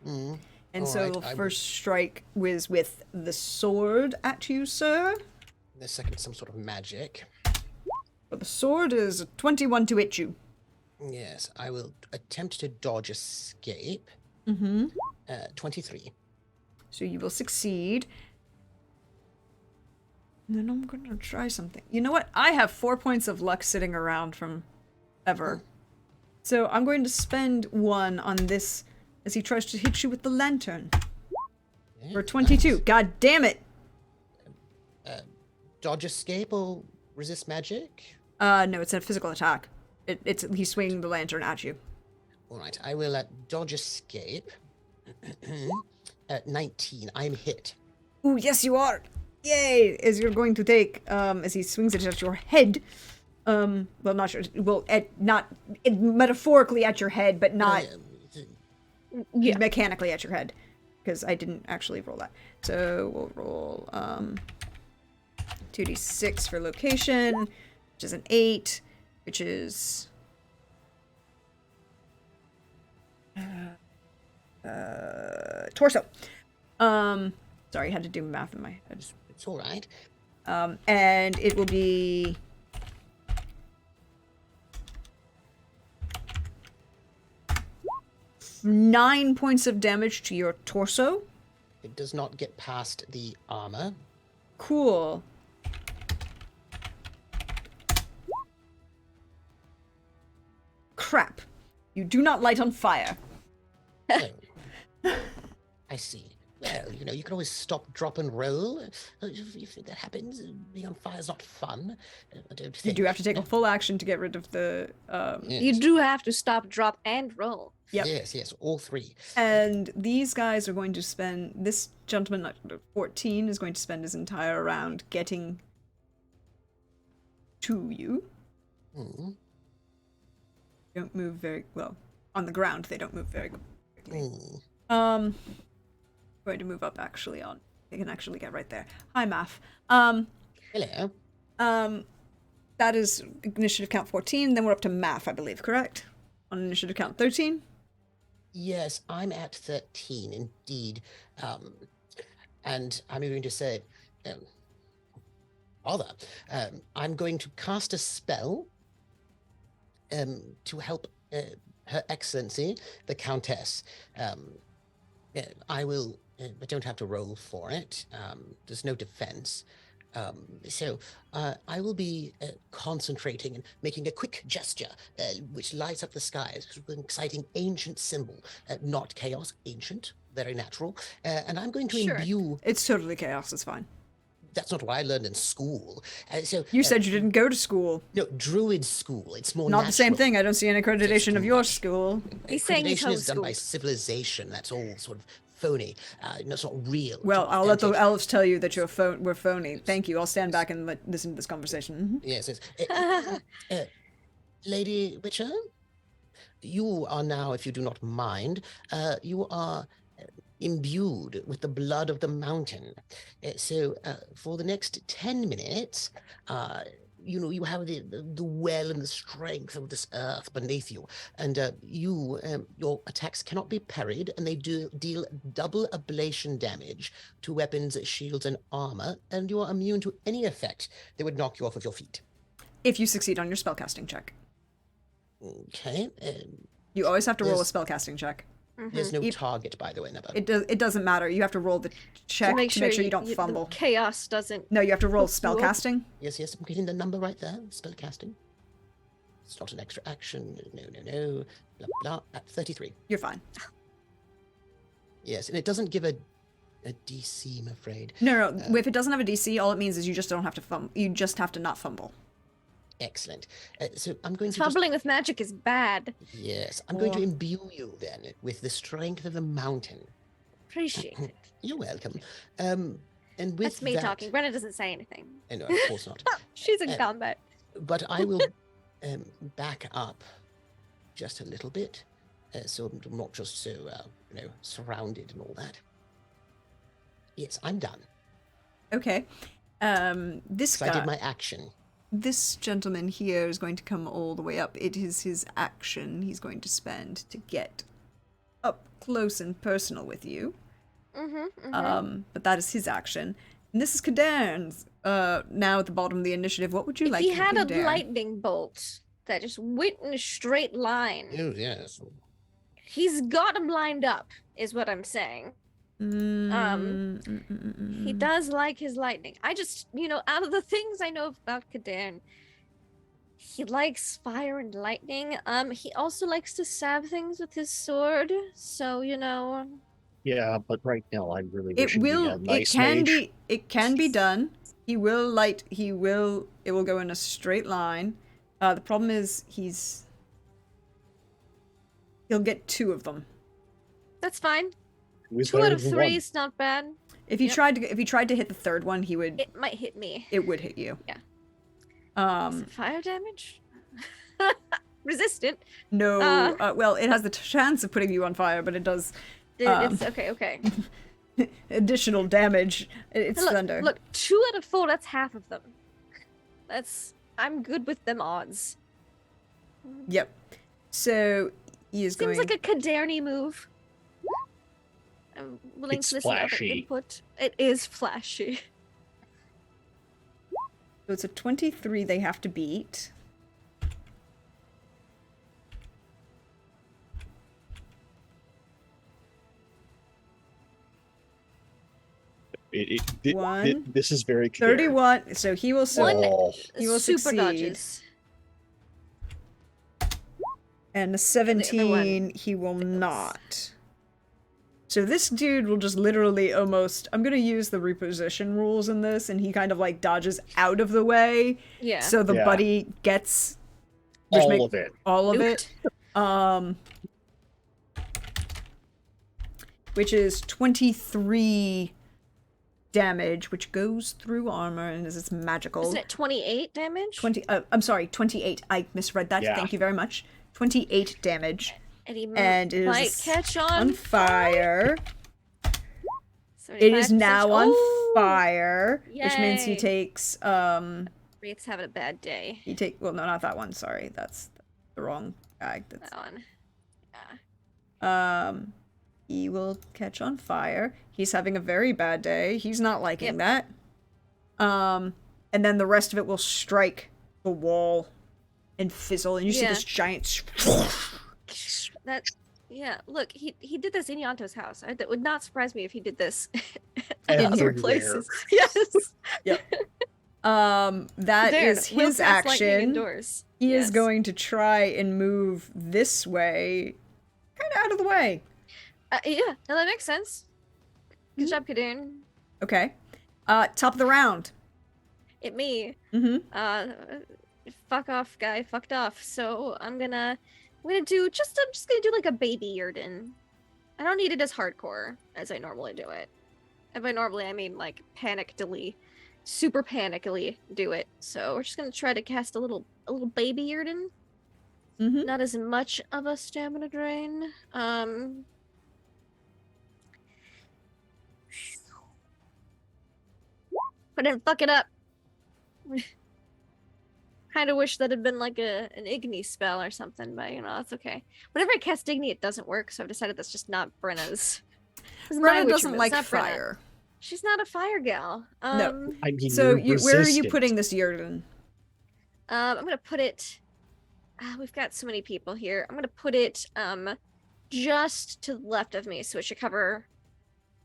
Mm. And All so right, I first strike was with the sword at you, sir. The second, some sort of magic. But the sword is a 21 to hit you. Yes, I will attempt to dodge escape. 23. So you will succeed. And then I'm gonna try something. You know what? I have 4 points of luck sitting around from ever. So I'm going to spend 1 on this as he tries to hit you with the lantern. Yeah, For 22. nice. God damn it! Dodge escape or resist magic? No, it's a physical attack. He's swinging the lantern at you. All right, I will dodge escape. 19. I'm hit. Ooh, yes you are! Yay! As you're going to take, as he swings it at your head. Well, not sure. Well, metaphorically at your head, but not Yeah. mechanically at your head. Because I didn't actually roll that. So we'll roll, 2d6 for location, which is an 8, which is... torso. Sorry, I had to do math in my head. It's all right. And it will be 9 points of damage to your torso. It does not get past the armor. Cool. Crap. You do not light on fire. Oh. I see. Well, you can always stop, drop, and roll. If that happens, being on fire is not fun. I don't You think. do have to take a full action to get rid of the. Yes. You do have to stop, drop, and roll. Yep. Yes, all three. And these guys are going to spend. This gentleman, 14, is going to spend his entire round getting to you. Hmm. Don't move very well. On the ground, they don't move very quickly. Hmm. Going to move up actually on. They can actually get right there. Hi, Math. Hello. That is initiative count 14. Then we're up to Math, I believe, correct? On initiative count 13. Yes, I'm at 13, indeed. And I'm going to say, I'm going to cast a spell to help Her Excellency, the Countess. I will. I don't have to roll for it. There's no defense. So I will be concentrating and making a quick gesture which lights up the skies with an exciting ancient symbol. Not chaos, ancient, very natural. And I'm going to Sure. imbue. It's totally chaos. It's fine. That's not what I learned in school. You said you didn't go to school. No, druid school. It's more Not the same natural. thing. I don't see an accreditation too of your much. school. He's saying he's Accreditation is done by homeschooled. civilization. That's all sort of phony. It's not real. It's Well, not I'll let the authentic. elves tell you that we're phony. Thank you. I'll stand back and listen to this conversation. Yes, Lady Witcher, you are now, if you do not mind, you are imbued with the blood of the mountain. So for the next 10 minutes, you have the well and the strength of this earth beneath you, and your attacks cannot be parried, and they deal double ablation damage to weapons, shields, and armor, and you are immune to any effect that would knock you off of your feet. If you succeed on your spellcasting check. Okay. You always have to roll a Yes. spellcasting check. There's no Yep. target, by the way, Never. It doesn't matter. You have to roll the check to make sure you don't the fumble. chaos doesn't. No, you have to roll Hook you up. spellcasting. Yes, I'm getting the number right there. Spellcasting. It's not an extra action. No. Blah, blah. At 33. You're fine. Yes, and it doesn't give a DC, I'm afraid. No. If it doesn't have a DC, all it means is you just don't have to fumble. You just have to not fumble. Excellent. So I'm going to Fumbling with magic is bad. Yes, I'm going to Or- imbue you then with the strength of the mountain. Appreciate it. You're welcome. And with That's me that, talking. Brenna doesn't say anything. No, of course not. She's in Uh, combat. But I will back up just a little bit, so I'm not just so surrounded and all that. Yes, I'm done. Okay. This So guy. I did my action. This gentleman here is going to come all the way up. It is his action he's going to spend to get up close and personal with you. But that is his action. And this is Kadern's. Now at the bottom of the initiative. What would you If like he from had a Kadern? lightning bolt that just went in a straight line, Oh, yes. he's got him lined up, is what I'm saying. He does like his lightning. I just, out of the things I know about Kadern, he likes fire and lightning. He also likes to stab things with his sword. So, Yeah, but right now I really It wish he'd be will. a nice it can mage. be. It can be done. He will light. He will. It will go in a straight line. The problem is he'll get 2 of them. that's fine. Who's 2 out better of than 3 one? is not bad. If he Yep. tried to hit the 3rd one, he would. It might hit me. It would hit you. Yeah. Is it fire damage? Resistant. No. Uh. Well, it has the chance of putting you on fire, but it does It's okay. additional damage. It's Look, thunder. look, 2 out of 4, that's half of them. I'm good with them odds. Yep. So he is Seems going. like a Caderni move. I'm willing It's to listen to other flashy. input. It is flashy. So it's a 23 they have to beat. One, This is very clear. 31. So he will. Oh, He will Super succeed. dodges. And a 17, he will not. So this dude will just literally almost, I'm gonna use the reposition rules in this, and he kind of like dodges out of the way. Yeah. So the Yeah. buddy gets which All make- of it. all of it. Which is 23 damage, which goes through armor and is it's magical. Isn't it 28 damage? 20 I'm sorry, 28. I misread that. Yeah. Thank you very much. 28 damage. And he And it might is catch on fire. It is 75%. now on Oh, fire, which means he Yay. takes Wraith's having a bad day. well, no, not that one, sorry. That's the wrong guy. That's That one. Yeah. he will catch on fire. He's having a very bad day. He's not liking that. And then the rest of it will strike the wall and fizzle, and you see Yeah. this giant That. Yeah. Look, he did this in Yanto's house. That would not surprise me if he did this In in other here. places. Yes. that There, is Will his cast lightning action. indoors. He is Yes. going to try and move this way, kind of out of the way. Yeah, no, that makes sense. Good job, Kadoon. Okay. Top of the round. It me. Mm-hmm. Fuck off, guy. Fucked off. So I'm gonna do just gonna do like a baby Yurden. I don't need it as hardcore as I normally do it. And by normally I mean like panically, super panically do it. So we're just gonna try to cast a little baby Yurden. Mm-hmm. Not as much of a stamina drain. I didn't fuck it up. Kind of wish that had been like an Igni spell or something, but you know, that's okay. Whenever I cast Igni, it doesn't work, so I've decided that's just not Brenna's. It's my Brenna witcher doesn't move, like it's not Brenna. fire. She's not a fire gal. No. I mean, So you're where are you resistant. putting this Yurden? I'm gonna put it. We've got so many people here. I'm gonna put it just to the left of me, so it should cover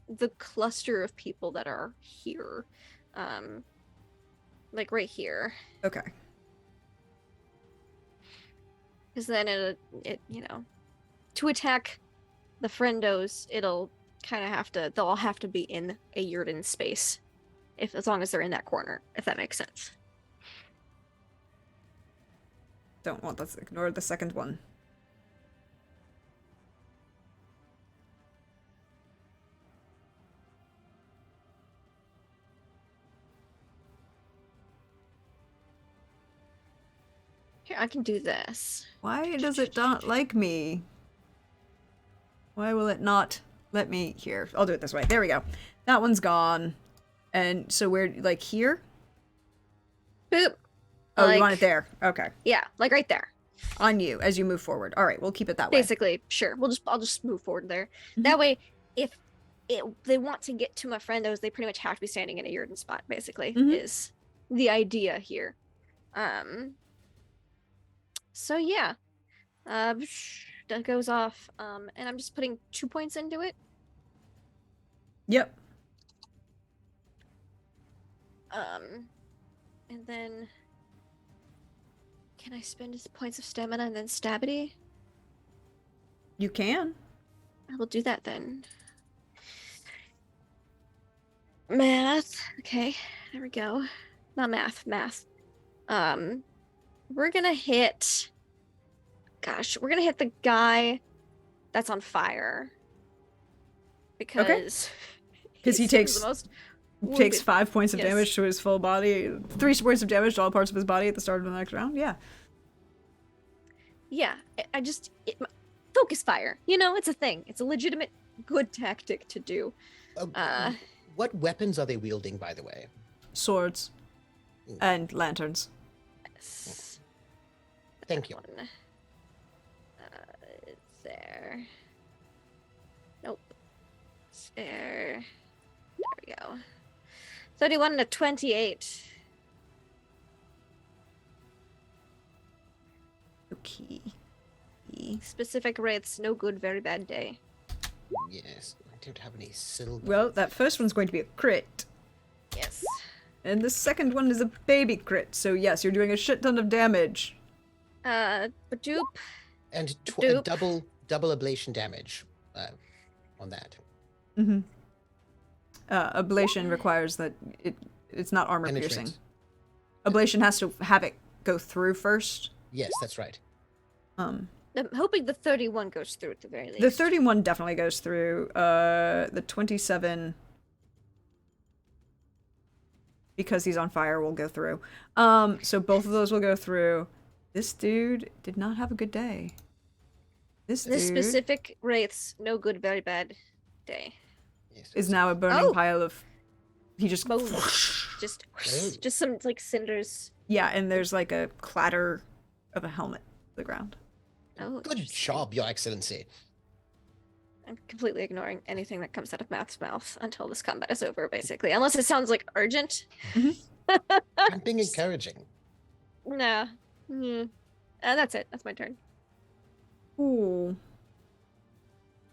the cluster of people that are here. Like right here, Okay. because then it you know, to attack the friendos, it'll kind of have to. They'll all have to be in a Yurden space, as long as they're in that corner, if that makes sense. Don't want that. Ignore the second one. Here, I can do this. Why does it not like me? Why will it not let me? Here, I'll do it this way. There we go. That one's gone. And so we're like here? Boop. Oh, you want Like- it there. Okay. Yeah, like right there. On you as you move forward. All right, we'll keep it that way. Basically, sure. I'll just move forward there. Mhm. That way, if they want to get to my friendos, they pretty much have to be standing in a Yurden spot. Basically, Mhm. is the idea here. So yeah, that goes off. And I'm just putting 2 points into it. Yep. And then can I spend his points of stamina and then stabity? You can. I will do that then. Math. Okay, there we go. Not math, math. We're gonna hit. Gosh, we're gonna hit the guy that's on fire. Because. 'Cause he he's takes- the most Takes wounded. 5 points of Yes. damage to his full body. 3 points of damage to all parts of his body at the start of the next round. Yeah. Yeah, I just focus fire. You know, it's a thing. It's a legitimate good tactic to do. What weapons are they wielding, by the way? Swords. And lanterns. Yes. Thank you. One. There. Nope. There. There we go. 31 to 28. Okay. Specific rates, no good, very bad day. Yes, I don't have any silver. Well, that first one's going to be a crit. Yes. And the second one is a baby crit. So yes, you're doing a shit ton of damage. Badoop. And Doop. double ablation damage on that. Mm-hmm. Ablation requires that it's not armor piercing. Penetrate. Ablation has to have it go through first. Yes, that's right. I'm hoping the 31 goes through at the very least. The 31 definitely goes through. The 27, because he's on fire, will go through. So both of those will go through. This dude did not have a good day. This This dude specific wraith's no good, very bad day. Yes, is now a burning Oh! pile of. He just. Bones. Oh. Just some like cinders. Yeah, and there's like a clatter of a helmet to the ground. Oh, Good interesting. job, Your Excellency. I'm completely ignoring anything that comes out of Math's mouth until this combat is over, basically. Unless it sounds like urgent. I'm being encouraging. Nah. That's it. That's my turn. Ooh.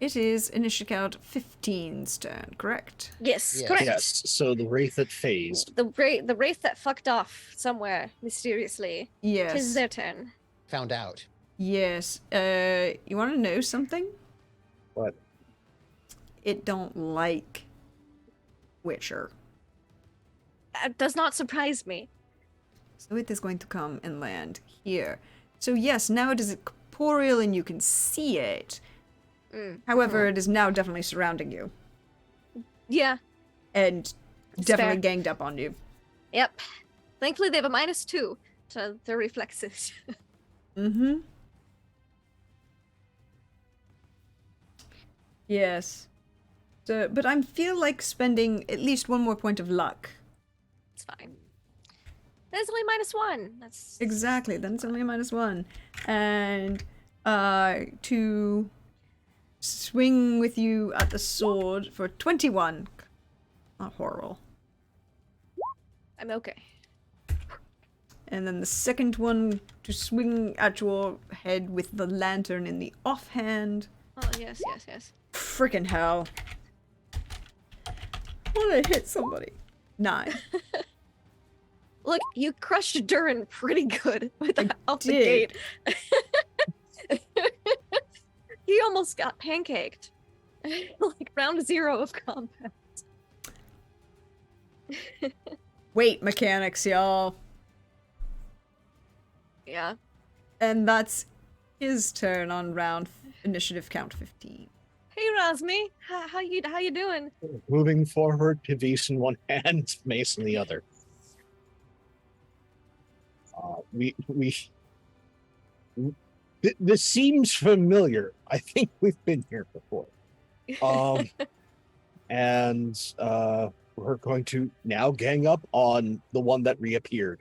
It is initiative count 15's turn, correct? Yes, Yes. correct. Yes. So the wraith that phased. The wraith that fucked off somewhere mysteriously. Yes. Tis their turn. Found out. Yes. You want to know something? What? It don't like Witcher. That does not surprise me. So it is going to come and land here. So yes, now it is corporeal and you can see it. However, it is now definitely surrounding you. Yeah. And That's definitely fair. ganged up on you. Yep. Thankfully, they have a -2 to their reflexes. Mm-hmm. Yes. So, but I feel like spending at least one more point of luck. It's fine. There's only -1. That's Exactly, then it's only a -1. And to swing with you at the sword for 21. Not horrible. I'm okay. And then the second one to swing at your head with the lantern in the offhand. Oh yes, yes, yes. Frickin' hell. I wanna hit somebody. 9. Look, you crushed Durin pretty good with I out the did. gate. He almost got pancaked. Like round 0 of combat. Wait, mechanics, y'all. Yeah. And that's his turn on round initiative count 15. Hey Razmi, how you doing? Moving forward, Pavis in one hand, mace in the other. This seems familiar. I think we've been here before. And we're going to now gang up on the one that reappeared.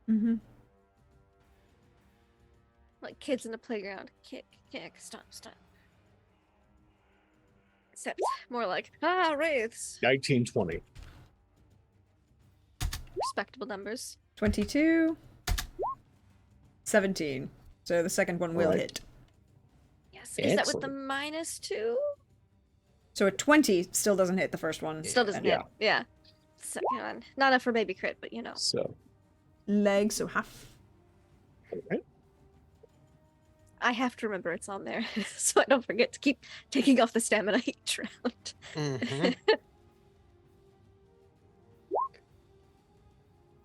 Mm-hmm. Like kids in the playground. Kick, stop. Except more like, wraiths. 1920. Respectable numbers. 22. 17. So the second one will Right. hit. Yes. Is that with the Excellent. -2? So a 20 still doesn't hit the first one. Still doesn't Yeah. hit. Yeah. Second one. Not enough for baby crit, but you know. So, Leg, so half. okay. I have to remember it's on there, so I don't forget to keep taking off the stamina each round. Mhm.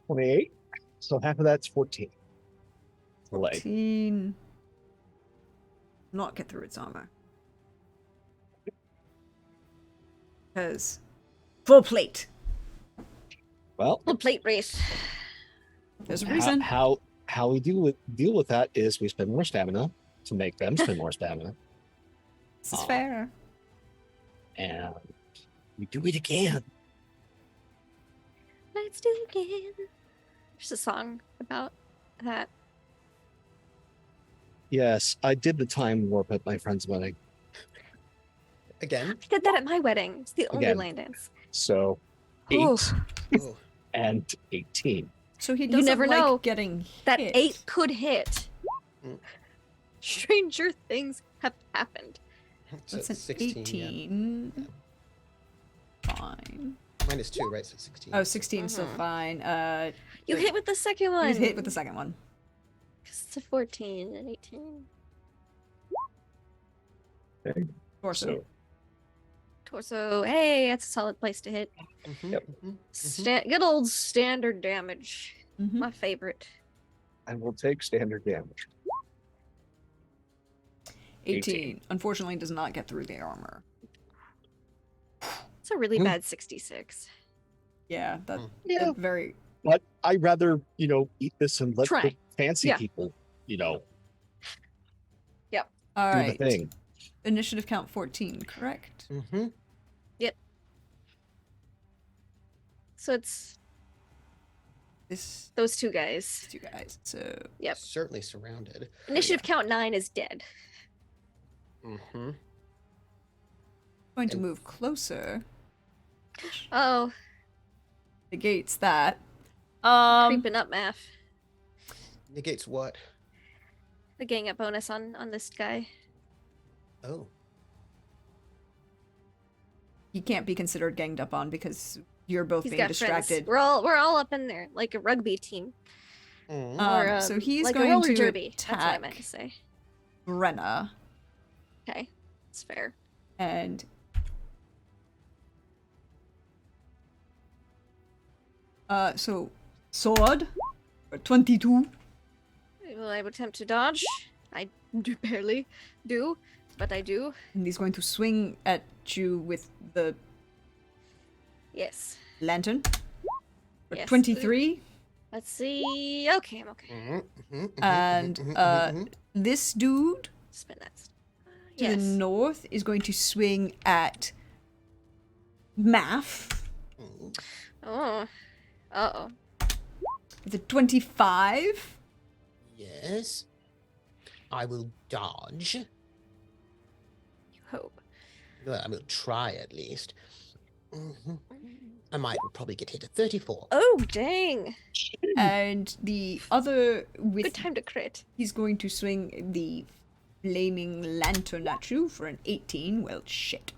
28. So half of that's 14. The leg. 14. Not get through its armor. Because full plate. Well, Full plate race. There's a ho- reason. how we deal with that is we spend more stamina to make them spend more stamina, This is fair. and we do it again. Let's do it again. There's a song about that. Yes, I did the time warp at my friend's wedding. Again. I did that at my wedding. It's the only Again. lane dance. So 8 Oof. Oh, and 18. So he You doesn't never like know. getting That hit. 8 could hit. Mm. Stranger things have happened. so That's an 16. 18. Fine. Yeah. -2, right? So 16. Oh, 16 still Mhm. fine. You Wait. hit with the second one. You hit with the second one. 'Cause it's a 14 and 18. Torso. So Torso. Hey, that's a solid place to hit. Mhm, Yep. mhm, mhm. Good old standard damage. Mhm. My favorite. I will take standard damage. 18. Unfortunately, does not get through the armor. It's a really Hmm. bad 66. Yeah, that, Yeah. that very. But I'd rather, eat this and let Try. the fancy Yeah. people, All do right. the thing. Initiative count 14, correct? Mhm. So it's This those two guys. two guys. So Yep. Certainly surrounded. Initiative count 9 is dead. Mm-hmm. going to And- move closer. Oh, Negates that. creeping up, Math. Negates what? The gang up bonus on this guy. Oh. He can't be considered ganged up on because you're both He's being got distracted. friends. We're all up in there like a rugby team. Mm. Or, So he's like going a roller to derby. That's what I attack meant to say. Brenna Okay, it's fair. and so sword for 22. Will I attempt to dodge? I do barely do, but I do. And he's going to swing at you with the Yes. lantern for Yes. 23. Let's see. Okay, I'm okay. Mhm, mhm, mhm, And mhm, uh, mhm. this dude Spin that. to Yes. the north is going to swing at Math Mhm. Oh. Uh-oh. with a 25. Yes. I will dodge. You hope. Well, I will try at least. Mhm. I might probably get hit at 34. Oh, dang. And the other with Good time to crit. he's going to swing the flaming lantern at you for an 18. Well, shit.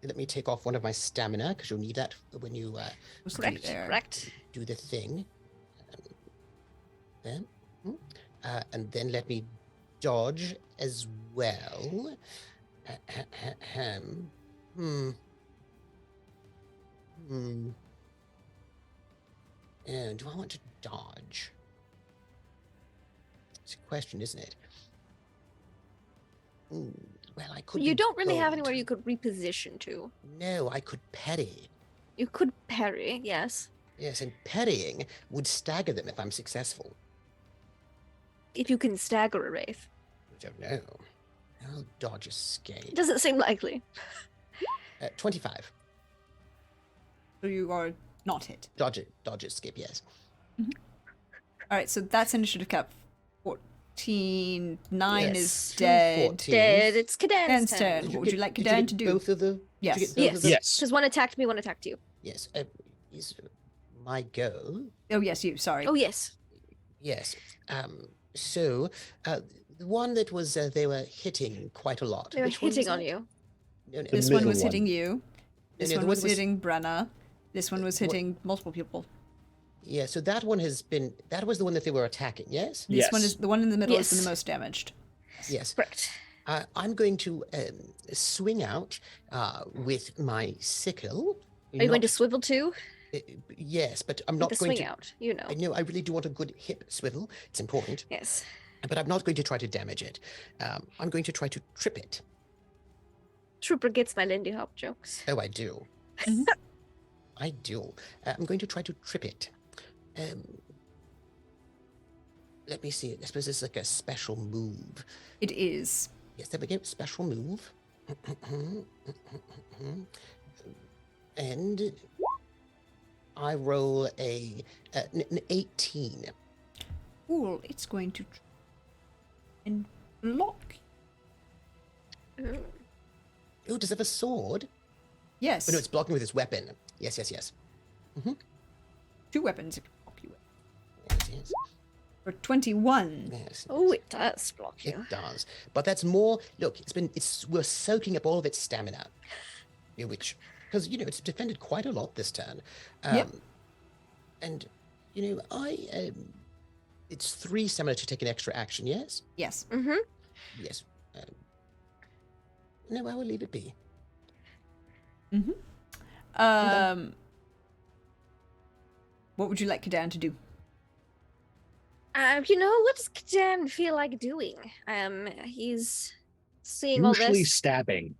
Let me take off one of my stamina because you'll need that when you Supposed to be Correct. there. Correct. do the thing. There. And then let me dodge as well. Ahem. Hmm. Hmm. Do I want to dodge? It's a question, isn't it? Well, I could. You be don't really have bold. anywhere you could reposition to. No, I could parry. You could parry, yes. Yes, and parrying would stagger them if I'm successful. If you can stagger a wraith. I don't know. I'll dodge escape. It doesn't seem likely. 25. So you are not hit. Dodge it. Dodge escape, yes. All right, so that's initiative cap 14. 9 is Yes, two dead. 14s. Dead. It's Kadan's Dan's turn. turn. What would you like did Kadan get to do? Both of the. did you Yes. get both Yes. of the- Yes. Because one attacked me, one attacked you. Yes. Is my go. Oh, yes, you. Sorry. Oh, yes. Yes. So, the one that was they were hitting quite a lot. They were Which one hitting was on that? you. No, no, This The one middle was hitting one. you. This no, the one one was was- hitting Brenna. This one was what- hitting multiple people. Yeah. So that one has been. That was the one that they were attacking. Yes. This one Yes. is the one in the middle has been Yes. the most damaged. Yes. Correct. I'm going to swing out with my sickle. Are you going to swivel too? Yes, but I'm With not the going swing to. out, you know. I know I really do want a good hip swivel. It's important, Yes. but I'm not going to try to damage it. I'm going to try to trip it. Trooper gets my Lindy Hop jokes. Oh, I do. Mhm. I do. I'm going to try to trip it. Let me see. I suppose it's like a special move. It is. Yes, there we go. Special move. And I roll an 18. Cool. It's going to try and block. Ooh. Oh, does it have a sword? Yes. Oh, no, it's blocking with its weapon. Yes. Two weapons it can block you with. Yes. For 21. Yes. Oh, it does block you. It does. But that's more. Look, we're soaking up all of its stamina, which because it's defended quite a lot this turn. Yep. And it's 3 stamina to take an extra action. Yes. Yes. Mm-hmm. Yes. No, I will leave it be. What would you like Kadan to do? What does Kadan feel like doing? He's seeing all Usually this. stabbing.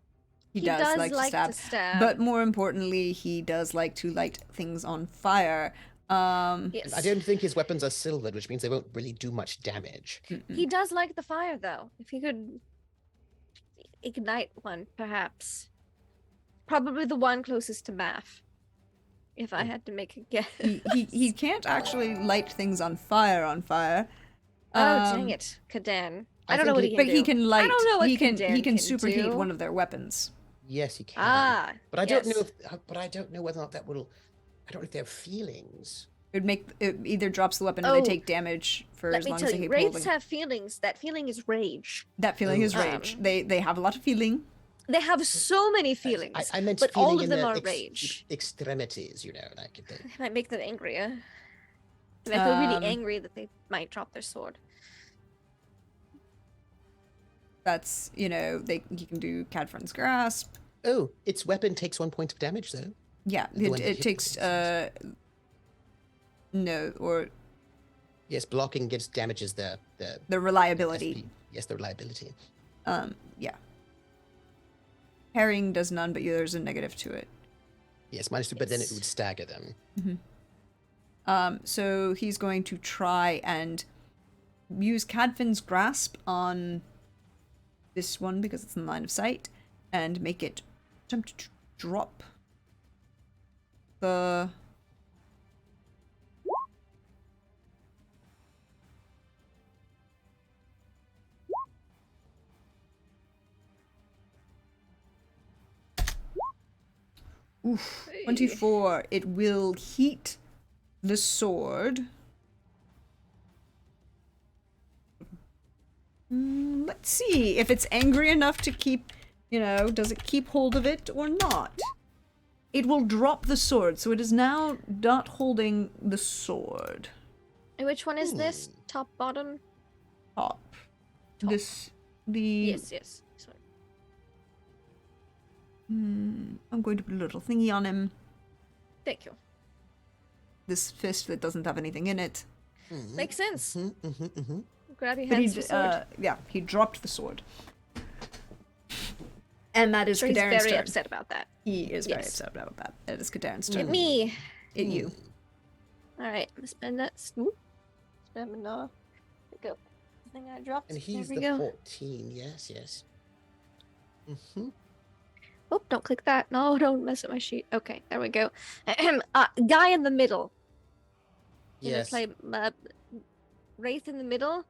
He He does, does like, like to to stab, stab. but more importantly, he does like to light things on fire. Yes. I don't think his weapons are silvered, which means they won't really do much damage. He does like the fire, though. If he could ignite one, perhaps. Probably the one closest to Math. If I had to make a guess. he can't actually light things on fire. Oh, dang it, Kadan. I don't know think what he- he can But do. he can light. I don't know what he can Kadan can superheat do. one of their weapons. Yes, he can. Ah, But I don't know yes. if. But I don't know whether or not that will. I don't know if they have feelings. It either drops the weapon or they Oh, take damage for Let as me long tell as they you, keep wraiths holding. have feelings. That feeling is rage. That feeling Oh, is rage. They have a lot of feeling. They have so many feelings. I meant but feeling all of in them their are rage. extremities. Like they, It might make them angrier. They might feel Um, really angry that they might drop their sword. That's you can do Cadfern's grasp. Oh, its weapon takes 1 point of damage, though. Yeah, The one that it hit takes the no or Yes, blocking gives damages the the reliability. SP. Yes, the reliability. Yeah. Parrying does none, but there's a negative to it. Yes, -2, but then it Yes. would stagger them. So he's going to try and use Cadfin's grasp on this one because it's in line of sight and make it attempt to drop the Oof, 24. It will heat the sword. Let's see if it's angry enough to keep, does it keep hold of it or not? It will drop the sword, so it is now not holding the sword. And which one is this? Top, bottom? Top. Top. The Yes. Sorry. I'm going to put a little thingy on him. Thank you. This fist that doesn't have anything in it. Makes sense. Mm-hmm. Grab your But hands for sword. he dropped the sword. And that is Sure, he's Kadarn's very turn. upset about that. He is very Yes. upset about that. It is Kadarn's Hit turn. me. It you. All right, I'm gonna spend that. Spend enough. There we go. I think I dropped. And he's there the we go. 14. Yes. Mm-hmm. Oh, don't click that. No, don't mess up my sheet. Okay, there we go. Guy in the middle. You know, Yes. play Wraith in the middle.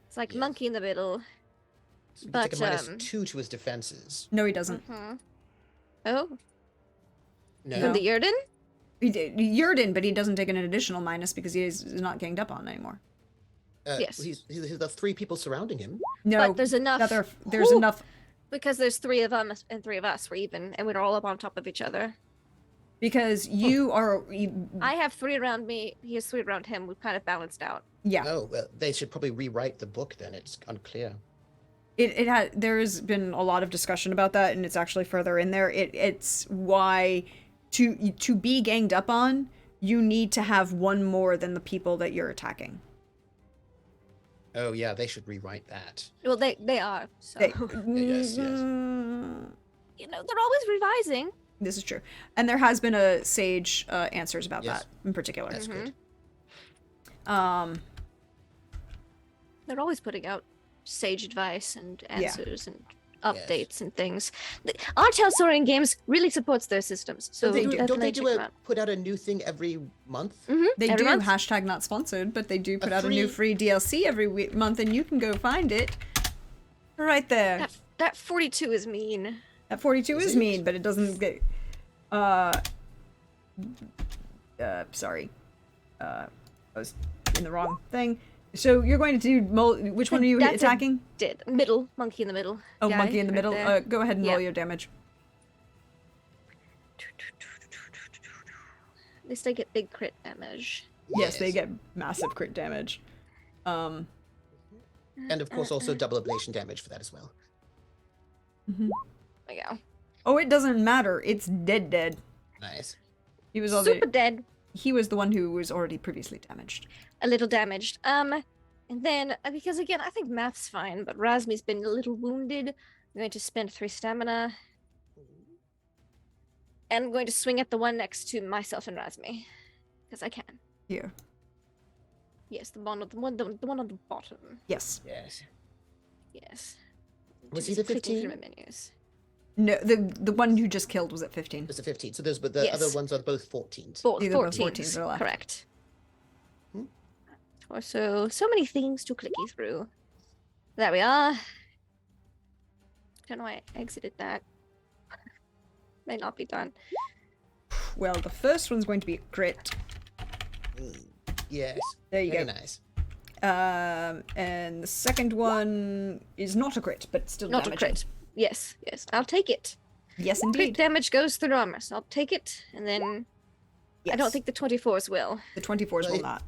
It's like Yes. monkey in the middle. So you But take a -2 to his defenses. No, he doesn't. Oh, No. from the Yurden? He did. Yurden, but he doesn't take an additional minus because he is not ganged up on anymore. Yes. He's the 3 people surrounding him. No, But there's enough. there's Whew. enough Because there's 3 of them and 3 of us. We're even, and we're all up on top of each other. because you are. I have 3 around me. He has 3 around him. We've kind of balanced out. Yeah, Oh, well, they should probably rewrite the book then. It's unclear. it had. There has been a lot of discussion about that, and it's actually further in there. It's why to be ganged up on, you need to have one more than the people that you're attacking. Oh, yeah, they should rewrite that. Well, they are. So They- Yes. they're always revising. This is true, and there has been a sage answers about Yes. that in particular. That's good. They're always putting out sage advice and answers and Yes. updates and things. Our Telsorian Games really supports their systems. So Don't they definitely do check them out. put out a new thing every month? They Every do month? hashtag not sponsored, but they do put A out a new free DLC every month, and you can go find it right there. That 42 is mean. That 42 Is is it? mean, but it doesn't get. Sorry. I was in the wrong thing. So you're going to do which one are you That's a attacking? Did middle monkey in the middle. Oh, guy monkey in the right middle. there. Go ahead and Yeah. roll your damage. At least I get big crit damage. Yes, they get massive crit damage. And of course, also double ablation damage for that as well. There we go. Oh, it doesn't matter. It's dead. Nice. He was Super already. dead. He was the one who was already previously damaged. A little damaged. And then, because again, I think Math's fine, but Razmi's been a little wounded. I'm going to spend 3 stamina. And I'm going to swing at the one next to myself and Razmi. Because I can. Here. Yes, the one on the bottom. Yes. Yes. Yes. Was he Just the clicking 15? through my menus. No, the one you just killed was at 15. It was a 15. So those, but the other Yes. ones are both 14s. Either both 14s, 14s are left. correct. Hmm. Or so many things to clicky through. There we are. Don't know why I exited that. May not be done. Well, the first one's going to be a crit. Yes. There you Very go. nice. And the second one is not a crit, but still Not damaging. a crit. Yes, yes. I'll take it. Yes, Crit indeed. damage goes through armor, so I'll take it. And then I don't Yes. think the 24s will. The 24s Well, will not.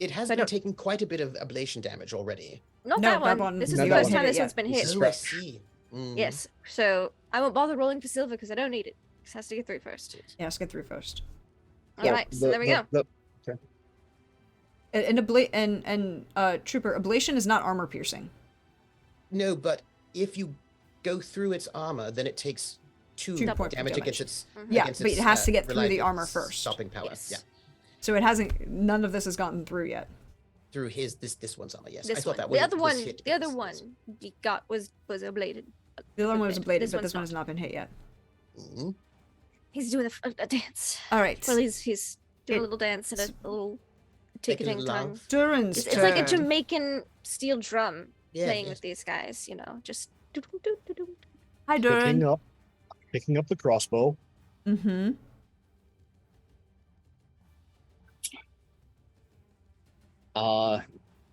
It has I been don't- taking quite a bit of ablation damage already. Not No, that that one. one- This is no, the that first one time hit it, this yeah. one's been hit. Oh, I see. Mm. Yes. So I won't bother rolling for silver because I don't need it. It has to get through first. Yeah, let's get through first. All right. So there we go. Trooper, ablation is not armor piercing. No, but if you go through its armor, then it takes 2 2 damage points of against damage. its. Mhm. Yeah, against but it its, has to get through the reliant armor first. Stopping power. Yes. Yeah. So it hasn't. None of this has gotten through yet. Through this one's armor. Yes. I This thought one. that The was other one. hit The other because one it's- we got was ablated. The other one was ablated, This but one's this one has not. not been hit yet. Mhm. He's doing a dance. All right. Well, he's doing It- a little dance and a little Taking a ticketing little tongue. laugh. Durin's It's like a turn. Jamaican steel drum Yeah, playing yes. with these guys. You know, just. doo-doo-doo-doo-doo. Hi, Durin. Picking up the crossbow. Mm-hmm.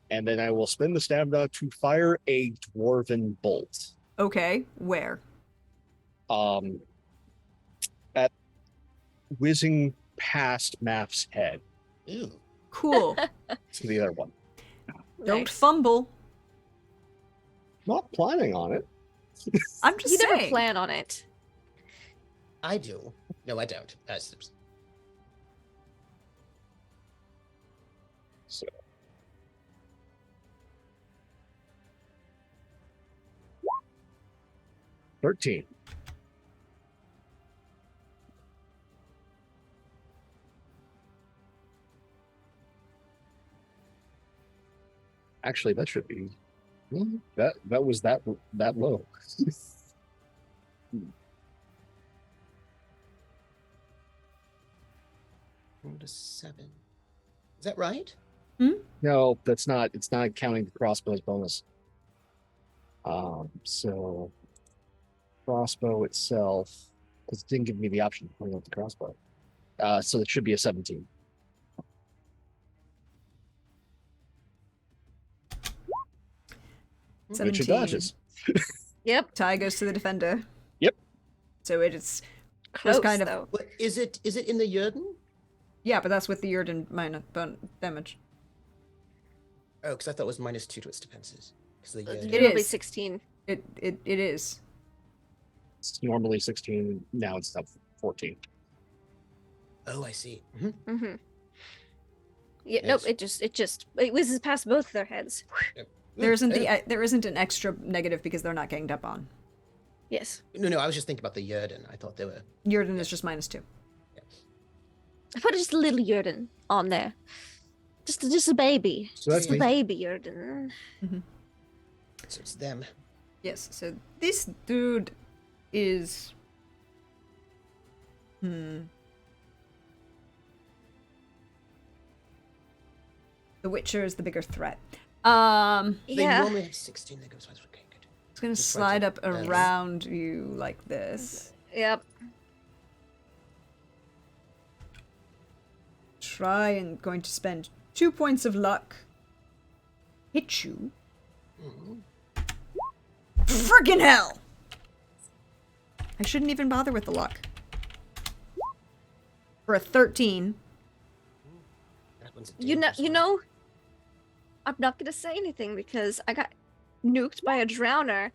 And then I will spend the stamina to fire a dwarven bolt. Okay. Where? At whizzing past Math's head. Ooh. Cool. To the other one. Don't Nice. fumble. Not planning on it. I'm just You never saying. plan on it. I do. No, I don't. So. $13. Actually, that should be that was that low. Rolled a 7. Is that right? No, that's not. It's not counting the crossbow's bonus. So crossbow itself, because it didn't give me the option to bring up the crossbow. So it should be a 17. Richard 17. dodges. Yep. Tie goes to the defender. Yep. So it is. Close kind of- though. What is it? Is it in the Jurden? Yeah, but that's with the Yrden minus bone damage. Oh, because I thought it was -2 to its defenses. Because the Jurden. It It'll be is. 16. It is. It's normally 16. Now it's up 14. Oh, I see. Hmm. Mm-hmm. Yeah. Nope. Yes. It whizzes past both their heads. There isn't Oh, there isn't an extra negative because they're not ganged up on. Yes. No, I was just thinking about the Jurden. I thought they were. Yrden is just -2. I put just a little Jurden on there. Just a baby. So that's Just a me. baby Jurden. So it's them. Yes. So this dude is. The Witcher is the bigger threat. They Yeah. normally have 16. That goes fine. Okay, good. It's gonna Just slide right up there. around you like this. Yep. Try and going to spend 2 points of luck. Hit you. Mhm. Friggin' hell! I shouldn't even bother with the luck. For a 13. That one's a You dangerous one. know. I'm not gonna say anything because I got nuked by a drowner.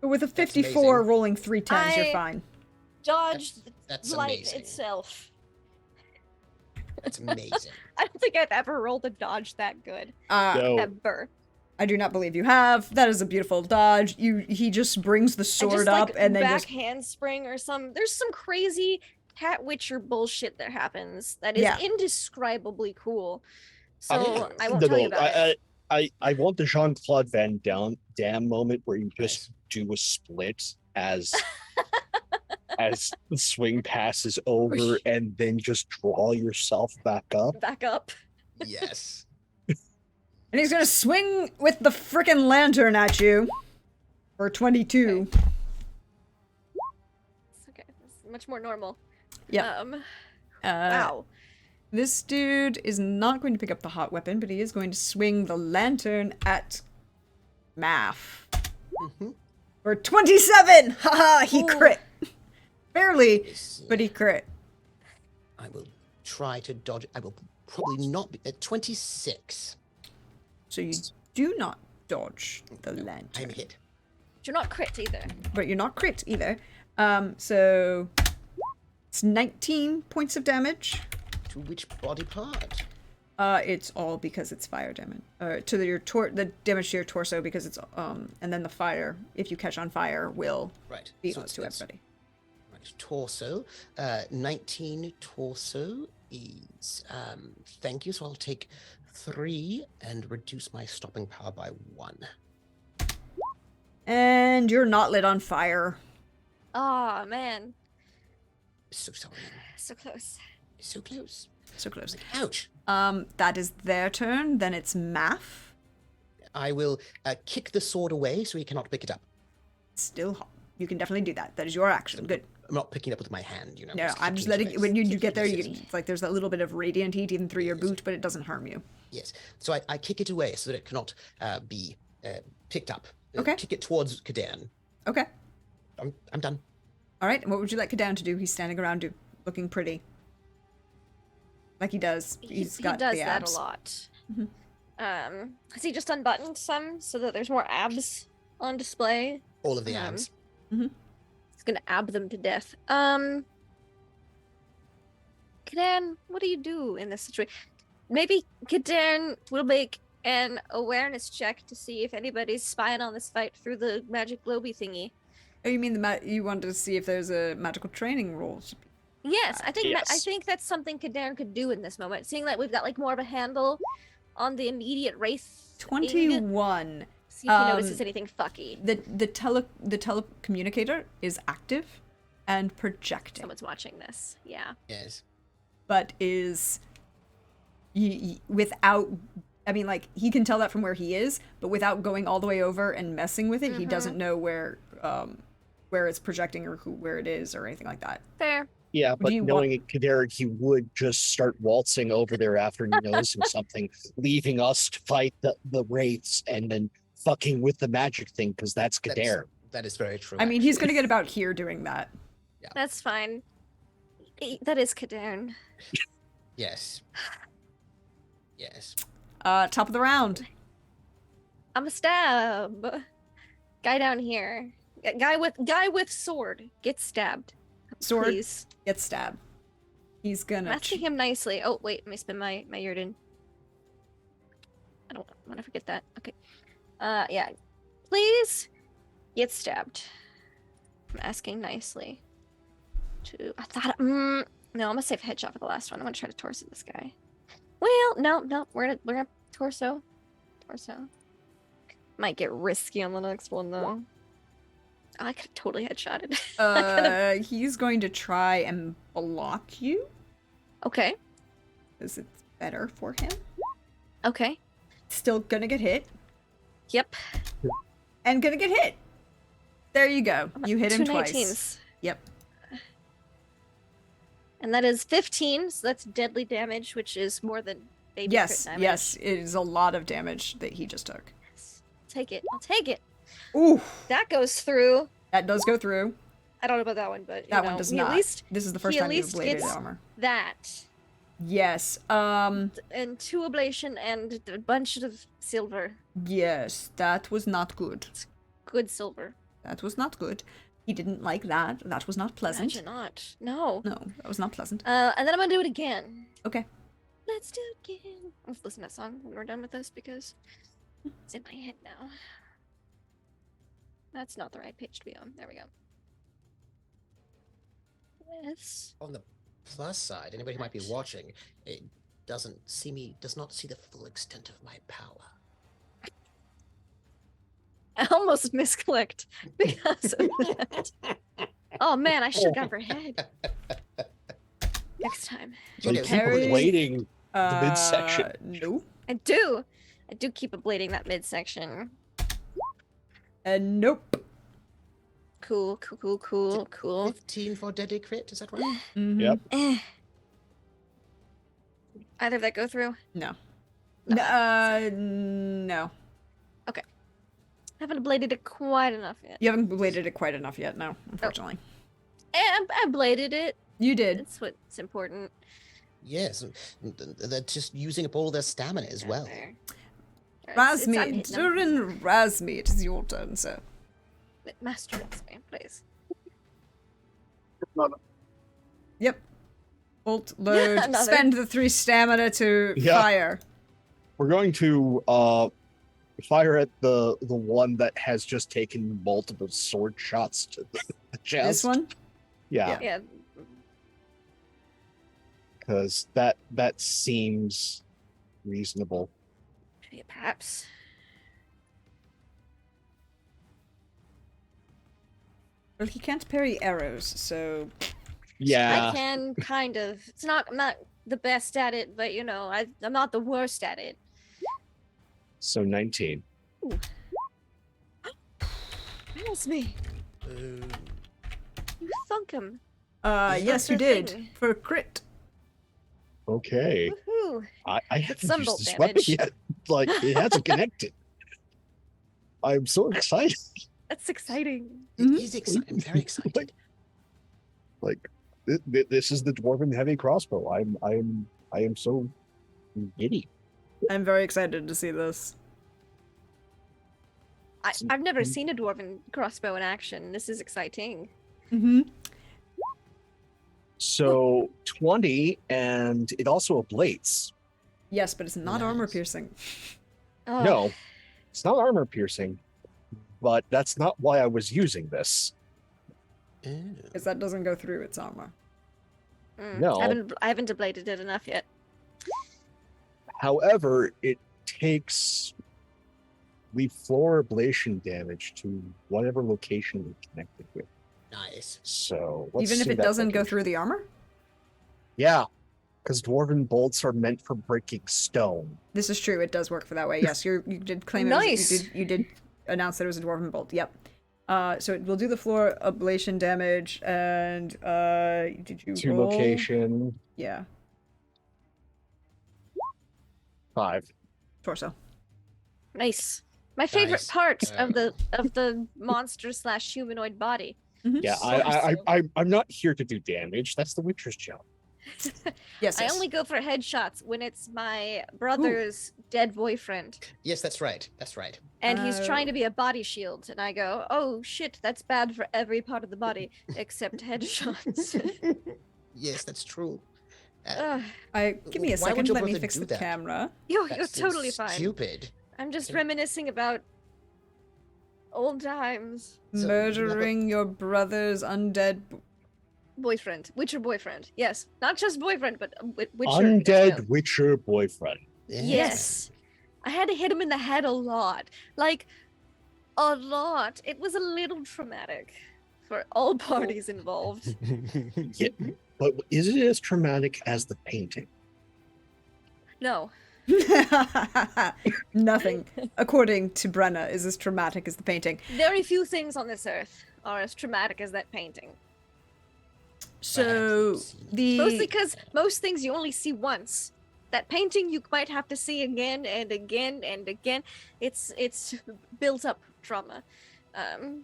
But with a That's 54 amazing. rolling 3 10s, you're I- fine. Dodged That's light amazing. itself. That's amazing. I don't think I've ever rolled a dodge that good. No. Ever. I do not believe you have. That is a beautiful dodge. He just brings the I sword just up like and then back just handspring or there's some crazy cat witcher bullshit that happens that is Yeah. indescribably cool. So I won't No, tell you no, about it. I want the Jean-Claude Van Damme moment where you just Nice. do a split as as the swing passes over and then just draw yourself back up. Back up. Yes. and he's gonna swing with the frickin' lantern at you for 22. It's okay. It's much more normal. Yeah. Wow. This dude is not going to pick up the hot weapon, but he is going to swing the lantern at Math Mhm. for 27. Haha, he Ooh. crit. Barely, Yes, but he crit. I will try to dodge. I will probably not be at 26. So you do not dodge the No, lantern. I'm hit. You're not crit either. But you're not crit either. So it's 19 points of damage. To which body part? It's all because it's fire damage. To the damage to your torso because it's and then the fire, if you catch on fire, will Right. be so onto it's- everybody. Right. Torso. 19 torso is thank you. So I'll take 3 and reduce my stopping power by 1. And you're not lit on fire. Oh man. So sorry. So close. So close. So close. Ouch. That is their turn. Then it's Math. I will kick the sword away so he cannot pick it up. Still hot. You can definitely do that. That is your action. Good. I'm not picking it up with my hand, you know. No, I'm just kicking letting it when you away. get there, Yes, you yes. it's like there's that little bit of radiant heat even through your boot, but it doesn't harm you. Yes. So I kick it away so that it cannot be picked up. Okay. Kick it towards Kadan. Okay. I'm done. All right. And what would you like Kadan to do? He's standing around looking pretty. Like he does. He's He got does the that abs. a lot. Mhm. Has he just unbuttoned some so that there's more abs on display? All of the Um, abs. He's gonna ab them to death. Kadan, what do you do in this situation? Maybe Kadan will make an awareness check to see if anybody's spying on this fight through the magic globy thingy. Oh, you mean you wanted to see if there's a magical training rules? Yes, I think I Yes. think that's something Kadan could do in this moment. Seeing that we've got like more of a handle on the immediate race. 21. See if he notices anything fucky. The telecommunicator is active and projecting, Someone's watching this. Yeah. Yes. but is without. I mean, like he can tell that from where he is, but without going all the way over and messing with it, he doesn't know where it's projecting or where it is or anything like that. Fair. Yeah, but do you knowing it, Kaderic, he would just start waltzing over there after noticing something, leaving us to fight the wraiths and then fucking with the magic thing because that's Kaderic. That is very true. I mean, he's actually. gonna get about here doing that. That's fine. That is Kadan. Yes. Yes. Top of the round. I'm a stab. Guy down here. Guy with sword gets stabbed. Sword Please. gets stabbed. He's I'm gonna. asking him nicely. Oh wait, let me spin my Yurden. I don't want to forget that. Okay. Yeah. Please get stabbed. I'm asking nicely. I thought. No, I'm gonna save headshot for the last one. I'm gonna try to torso this guy. Well, no, we're gonna torso. Might get risky on the next one though. I could have totally headshotted. He's going to try and block you Okay. because it's better for him. Okay. Still gonna get hit Yep. and gonna get hit. There you go. I'm at You hit him 2 twice. 19s. Yep. And that is 15, so that's deadly damage, which is more than baby Yes, crit damage. yes, it is a lot of damage that he just took. Yes. Take it. I'll take it. Ooh, That goes through. that does go through. I don't know about that one, but you That know, one does he not. At least This is the first he at time you've least bladed gets- armor. that Yes. and 2 ablation and a bunch of silver. Yes, that was not good. Good silver. That was not good. He didn't like that. That was not pleasant. Imagine not. No. No, that was not pleasant. And then I'm gonna do it again. Okay. Let's do it again. Let's listen to that song when we're done with this because it's in my head now. That's not the right page to be on. There we go. Yes. On the plus side, anybody who might be watching, it does not see the full extent of my power. I almost misclicked because of that. Oh man, I should have gone for head. Next time. So you know, keep Harry- blading the midsection. No. I do keep ablating that midsection. Nope. Cool. 15 for deadly crit, is that right? Mhm. Yep. Either of that go through? No. No. No. Haven't bladed it quite enough yet. You haven't bladed it quite enough yet, no, unfortunately. I bladed it. You did. That's what's important. Yes, they're just using up all their stamina as well. There. Alright, I'm Razmeet, hitting them. Durin Razmeet, it is your turn, sir. Master Razmeet, please. Yep. Bolt, load, Another. spend the 3 stamina to Yeah. fire. We're going to fire at the one that has just taken multiple sword shots to the chest. This one? Yeah, Yeah. because that seems reasonable. Yeah, perhaps. Well, he can't parry arrows, so... Yeah. I can kind of. I'm not the best at it, but you know, I'm not the worst at it. So 19. Razmeet, you thunk him. Yes, you That's the did. thing. For a crit. Okay. Woohoo! I haven't some used bolt this weapon damage. yet. Like, it hasn't connected. I'm so excited. That's exciting. Mhm. It is exciting. I'm very excited. Like, this is the dwarven heavy crossbow. I am so giddy. I'm very excited to see this. I've never seen a dwarven crossbow in action. This is exciting. Mm-hmm. So 20, and it also ablates. Yes, but it's not armor Nice. piercing. Oh, No, it's not armor piercing, but that's not why I was using this. Oh. Because that doesn't go through its armor. No. I haven't ablated it enough yet. However, it takes leaf floor ablation damage to whatever location you're connected with. Nice. So let's Even if see it that doesn't go location. through the armor? Yeah, because dwarven bolts are meant for breaking stone. This is true. It does work for that way. Yes, you did claim Nice. you did announce that it was a dwarven bolt. Yep. So it will do the floor ablation damage, and did you To roll? location Yeah, 5. torso. Nice. My favorite Nice. part of the monster / humanoid body. Yeah, I'm not here to do damage. That's the Witcher's job. Yes. I yes. only go for headshots when it's my brother's dead boyfriend, Yes, that's right. That's right. and he's trying Oh. to be a body shield, and I go, "Oh shit, that's bad for every part of the body except headshots." Yes, that's true. Ugh. Give me a Why would second. your Let me brother fix do the that? camera. You're That's so totally fine. Stupid. I'm just Can- reminiscing about old times. So, Murdering your brother's undead. Boyfriend, Witcher boyfriend. Yes, not just boyfriend, but Witcher. Undead Witcher boyfriend. Yes. I had to hit him in the head a lot. Like, a lot. It was a little traumatic for all parties involved. Yeah, but is it as traumatic as the painting? No. Nothing, according to Brenna, is as traumatic as the painting. Very few things on this earth are as traumatic as that painting. So the Mostly because most things you only see once. That painting you might have to see again and again and again. It's built up trauma.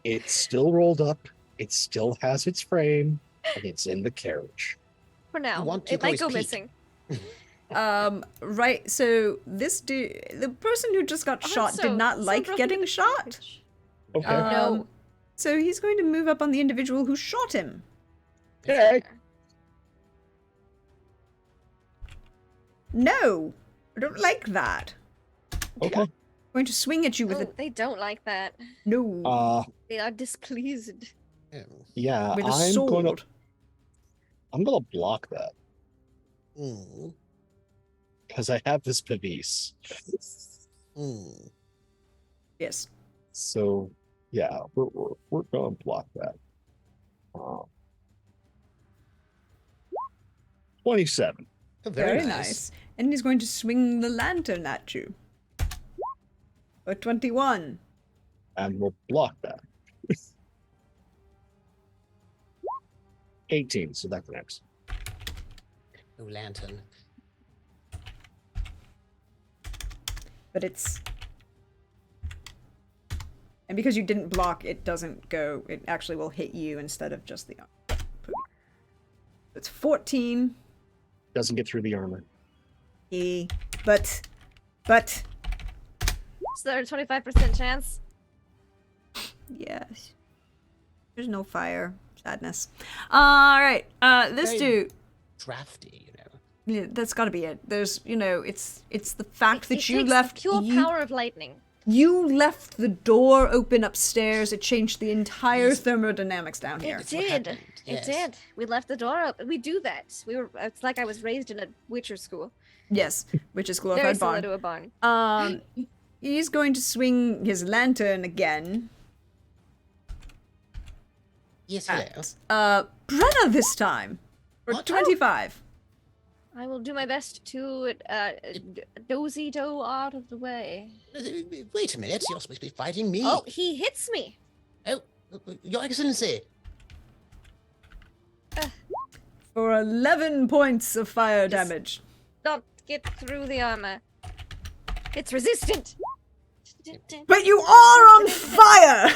It's still rolled up. It still has its frame, and it's in the carriage. For now, want to it might go always peek. missing. right. So this dude, the person who just got I'm shot, so- did not so like broken getting with shot. courage. Okay. No. So he's going to move up on the individual who shot him. Okay. No, I don't like that. Okay. I'm going to swing at you with Oh, they don't like that. no, They are displeased. Oh. Yeah, with a I'm sword. gonna block that Mm. because I have this Pavis. Mm. Yes. So yeah, we're gonna block that. 27. Oh, Very nice. And he's going to swing the lantern at you. For 21. And we'll block that. 18, so that connects. Oh, lantern. But it's... And because you didn't block, it doesn't go... It actually will hit you instead of just the arm. It's 14. Doesn't get through the armor. But... Is there a 25% chance? Yes. There's no fire. Sadness. Alright, this Very- dude... Drafty, you know. Yeah, that's gotta be it. There's, you know, it's the fact that It you takes left... the pure you- power of lightning. You left the door open upstairs. It changed the entire thermodynamics down here. It what did. happened, It yes. did. We left the door open. We do that. We were. It's like I was raised in a Witcher school. Yes, which is Very glorified similar barn. to a barn. He's going to swing his lantern again Yes, hello. at Brenna this time for What? 25. I will do my best to dozy do out of the way. Wait a minute, you're supposed to be fighting me. Oh, he hits me. Oh, Your Excellency. For 11 points of fire damage. Not get through the armor. It's resistant. But you are on fire!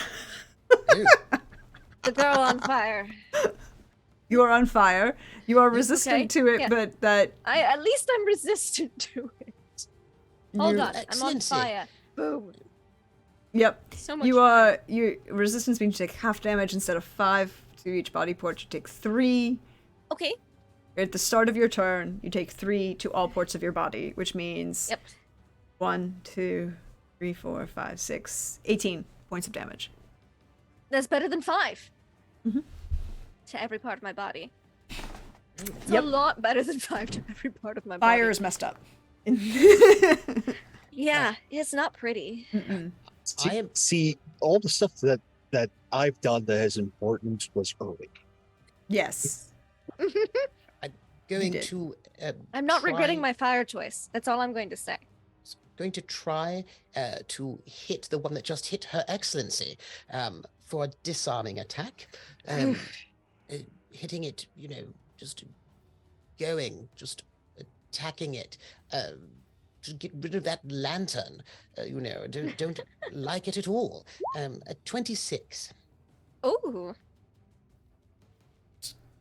Oh, The girl on fire. You are on fire. You are resistant Okay, to it, yeah. but that... At least I'm resistant to it. Hold you- on, I'm on Excellency. fire. Boom. Yep. So much. You are... Your resistance means you take half damage instead of 5 to each body port. You take 3. Okay. At the start of your turn, you take 3 to all ports of your body, which means Yep. 1, 2, 3, 4, 5, 6, 18 points of damage. That's better than 5. Mhm. To every part of my body. It's Yep. a lot better than 5 to every part of my Fire body. is messed up. Yeah, it's not pretty. Mm-mm. See, I am- see, all the stuff that I've done that is important was early. Yes. going did. to. I'm not regretting try- my fire choice. That's all I'm going to say. Going to try to hit the one that just hit Her Excellency for a disarming attack. Hitting it, you know, just attacking it. To get rid of that lantern, you know, don't like it at all. A 26. Ooh.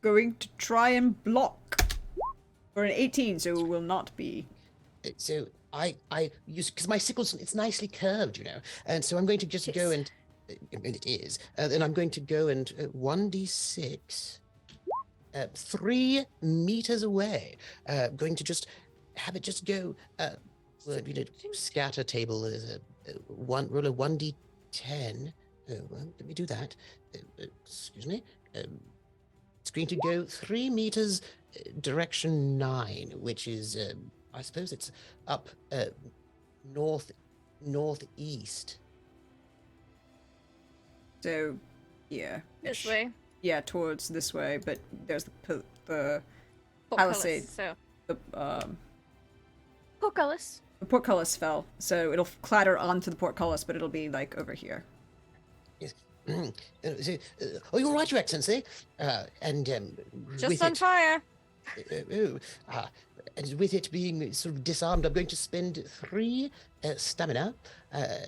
Going to try and block. For an 18, so it will not be. So I use, because my sickle's, it's nicely curved, you know, and so I'm going to just go Yes. and it is. Then I'm going to go and 1d6, 3 meters away. Going to just have it just go. Well, you know, scatter table is a roll of 1d10. Well, let me do that. Excuse me. It's going to go 3 meters, direction 9, which is, I suppose it's up northeast. So, yeah. This ish. way. Yeah, towards this way, but there's the Portcullis, Palisade. So. the Portcullis. portcullis fell, so it'll clatter onto the portcullis, but it'll be like over here. Yes. Oh, you're right, Your Excellency. And Just with on it, fire. and with it being sort of disarmed, I'm going to spend 3 stamina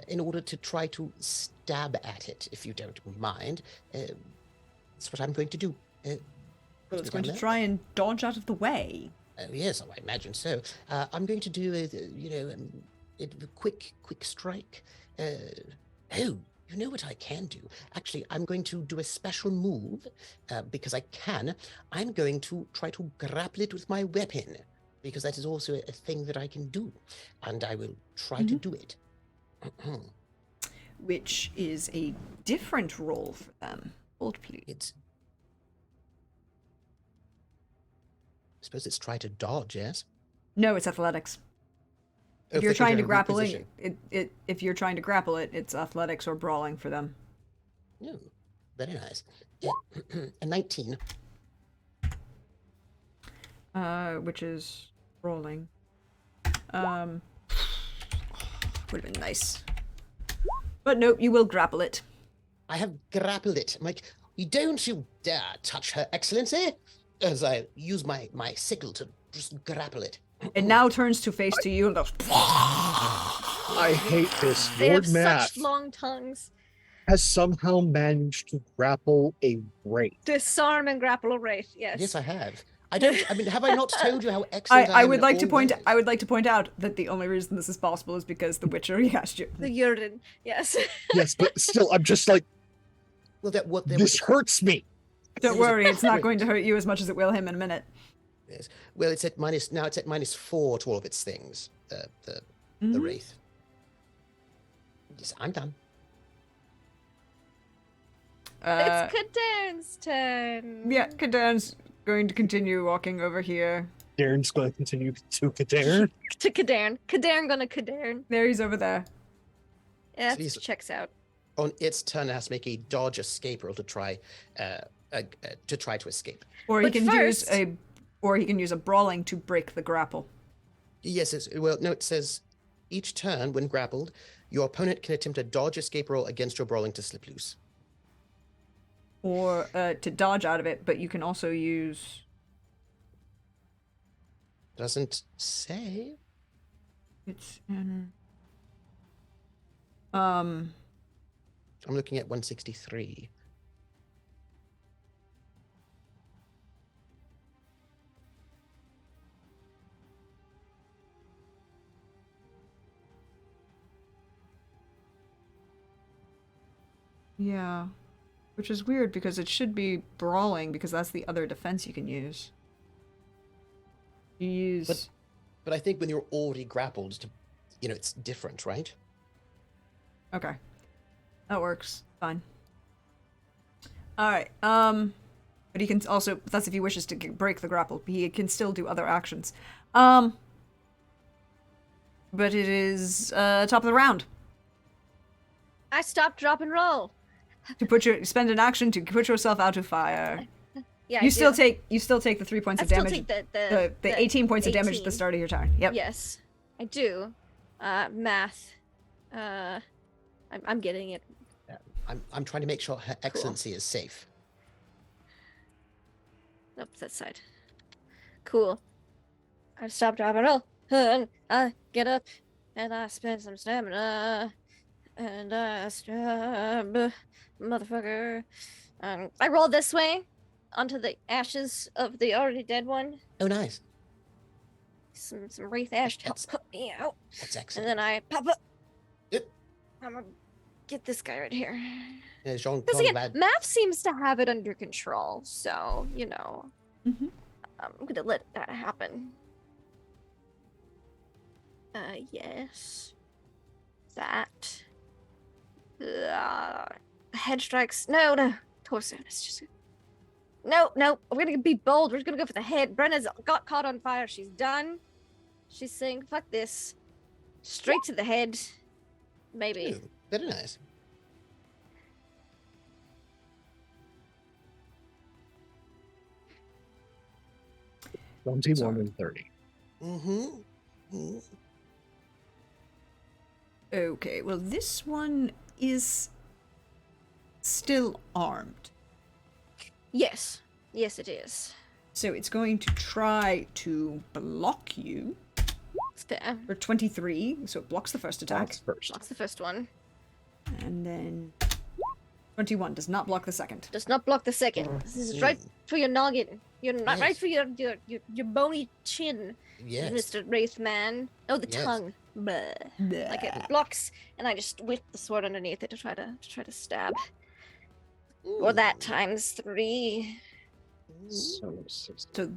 in order to try to stab at it, if you don't mind. That's what I'm going to do. Well, it's Mr. going to Gandalf? try and dodge out of the way. Yes, I imagine so. I'm going to do a quick strike. Oh, You know what I can do? Actually, I'm going to do a special move because I can. I'm going to try to grapple it with my weapon because that is also a thing that I can do. And I will try to do it. Which is a different role for them. Hold, please. It's. I suppose it's try to dodge, yes? No, it's athletics. Oh, If you're they trying to can grapple reposition. if you're trying to grapple it, it's athletics or brawling for them. Oh, very nice. Yeah. A 19. Which is rolling. Would have been nice. But nope, you will grapple it. I have grappled it. I'm like, don't you dare touch her excellency! As I use my sickle to just grapple it. It now turns to face to you and goes. I hate this. They Lord have Math such long tongues. has somehow managed to grapple a wraith. Disarm and grapple a wraith. Yes. Yes, I have. I mean, have I not told you how excellent I I am would in like to all point ways? I would like to point out that the only reason this is possible is because the Witcher asked you. The urine. Yes. Yes, but still, I'm just like, Well, this hurts me. Don't It was a worry, it's not trick. going to hurt you as much as it will him in a minute. Yes. Well, it's at -4 to all of its things. The wraith. Yes, I'm done. It's Kadarn's turn. Yeah, Kadarn's going to continue walking over here. Darren's going to continue to Kadarn. To Kadarn. Kadarn gonna Kadarn. There, he's over there. Yeah, Please. checks out. On its turn, it has to make a dodge escape roll to try to escape. Or he But can first- use a brawling to break the grapple. Yes, it says each turn when grappled, your opponent can attempt a dodge escape roll against your brawling to slip loose. Or to dodge out of it, but you can also use Doesn't say. it's in I'm looking at 163. yeah. Which is weird because it should be brawling because that's the other defense you can use. You use But I think when you're already grappled, it's different, right? Okay. That works. Fine. Alright, but he can also, that's if he wishes to break the grapple. He can still do other actions. But it is, top of the round. I stop, drop, and roll. Spend an action to put yourself out of fire. Yeah, You I still do. take the 3 points I of still damage. take The 18 points of damage at the 18. start of your turn. Yep. Yes, I do. Math. I'm getting it. I'm trying to make sure her excellency is safe. Nope, that side. Cool. I stop, drop, and roll. And I get up, and I spend some stamina, and I stab, motherfucker. I roll this way, onto the ashes of the already dead one. Oh, nice. Some wraith ash to help That's- put me out, That's and excellent. then I pop up. Yep. I'm gonna get this guy right here. Jean Because again, Conrad. Math seems to have it under control, so Mhm. I'm gonna let that happen. Yes. That. Head strikes. No. Torso. It's just. No. We're gonna be bold. We're just gonna go for the head. Brenna's got caught on fire. She's done. She's saying, fuck this. Straight to the head. Maybe. Ooh, very nice. Twenty-one Sorry. and 30. Mm-hmm. Okay, well, this one is still armed. Yes. Yes, it is. So it's going to try to block you It's fair. for 23, so it blocks the first attack. That's first. That's the first one. And then 21 does not block the second. Does not block the second. This is right for your noggin. You're not right Yes. for your bony chin, Yes. Mr. Wraithman. Oh, the Yes. tongue. Bleh. Like it blocks, and I just whip the sword underneath it to try to stab. Or that Ooh. times 3. So 60. So,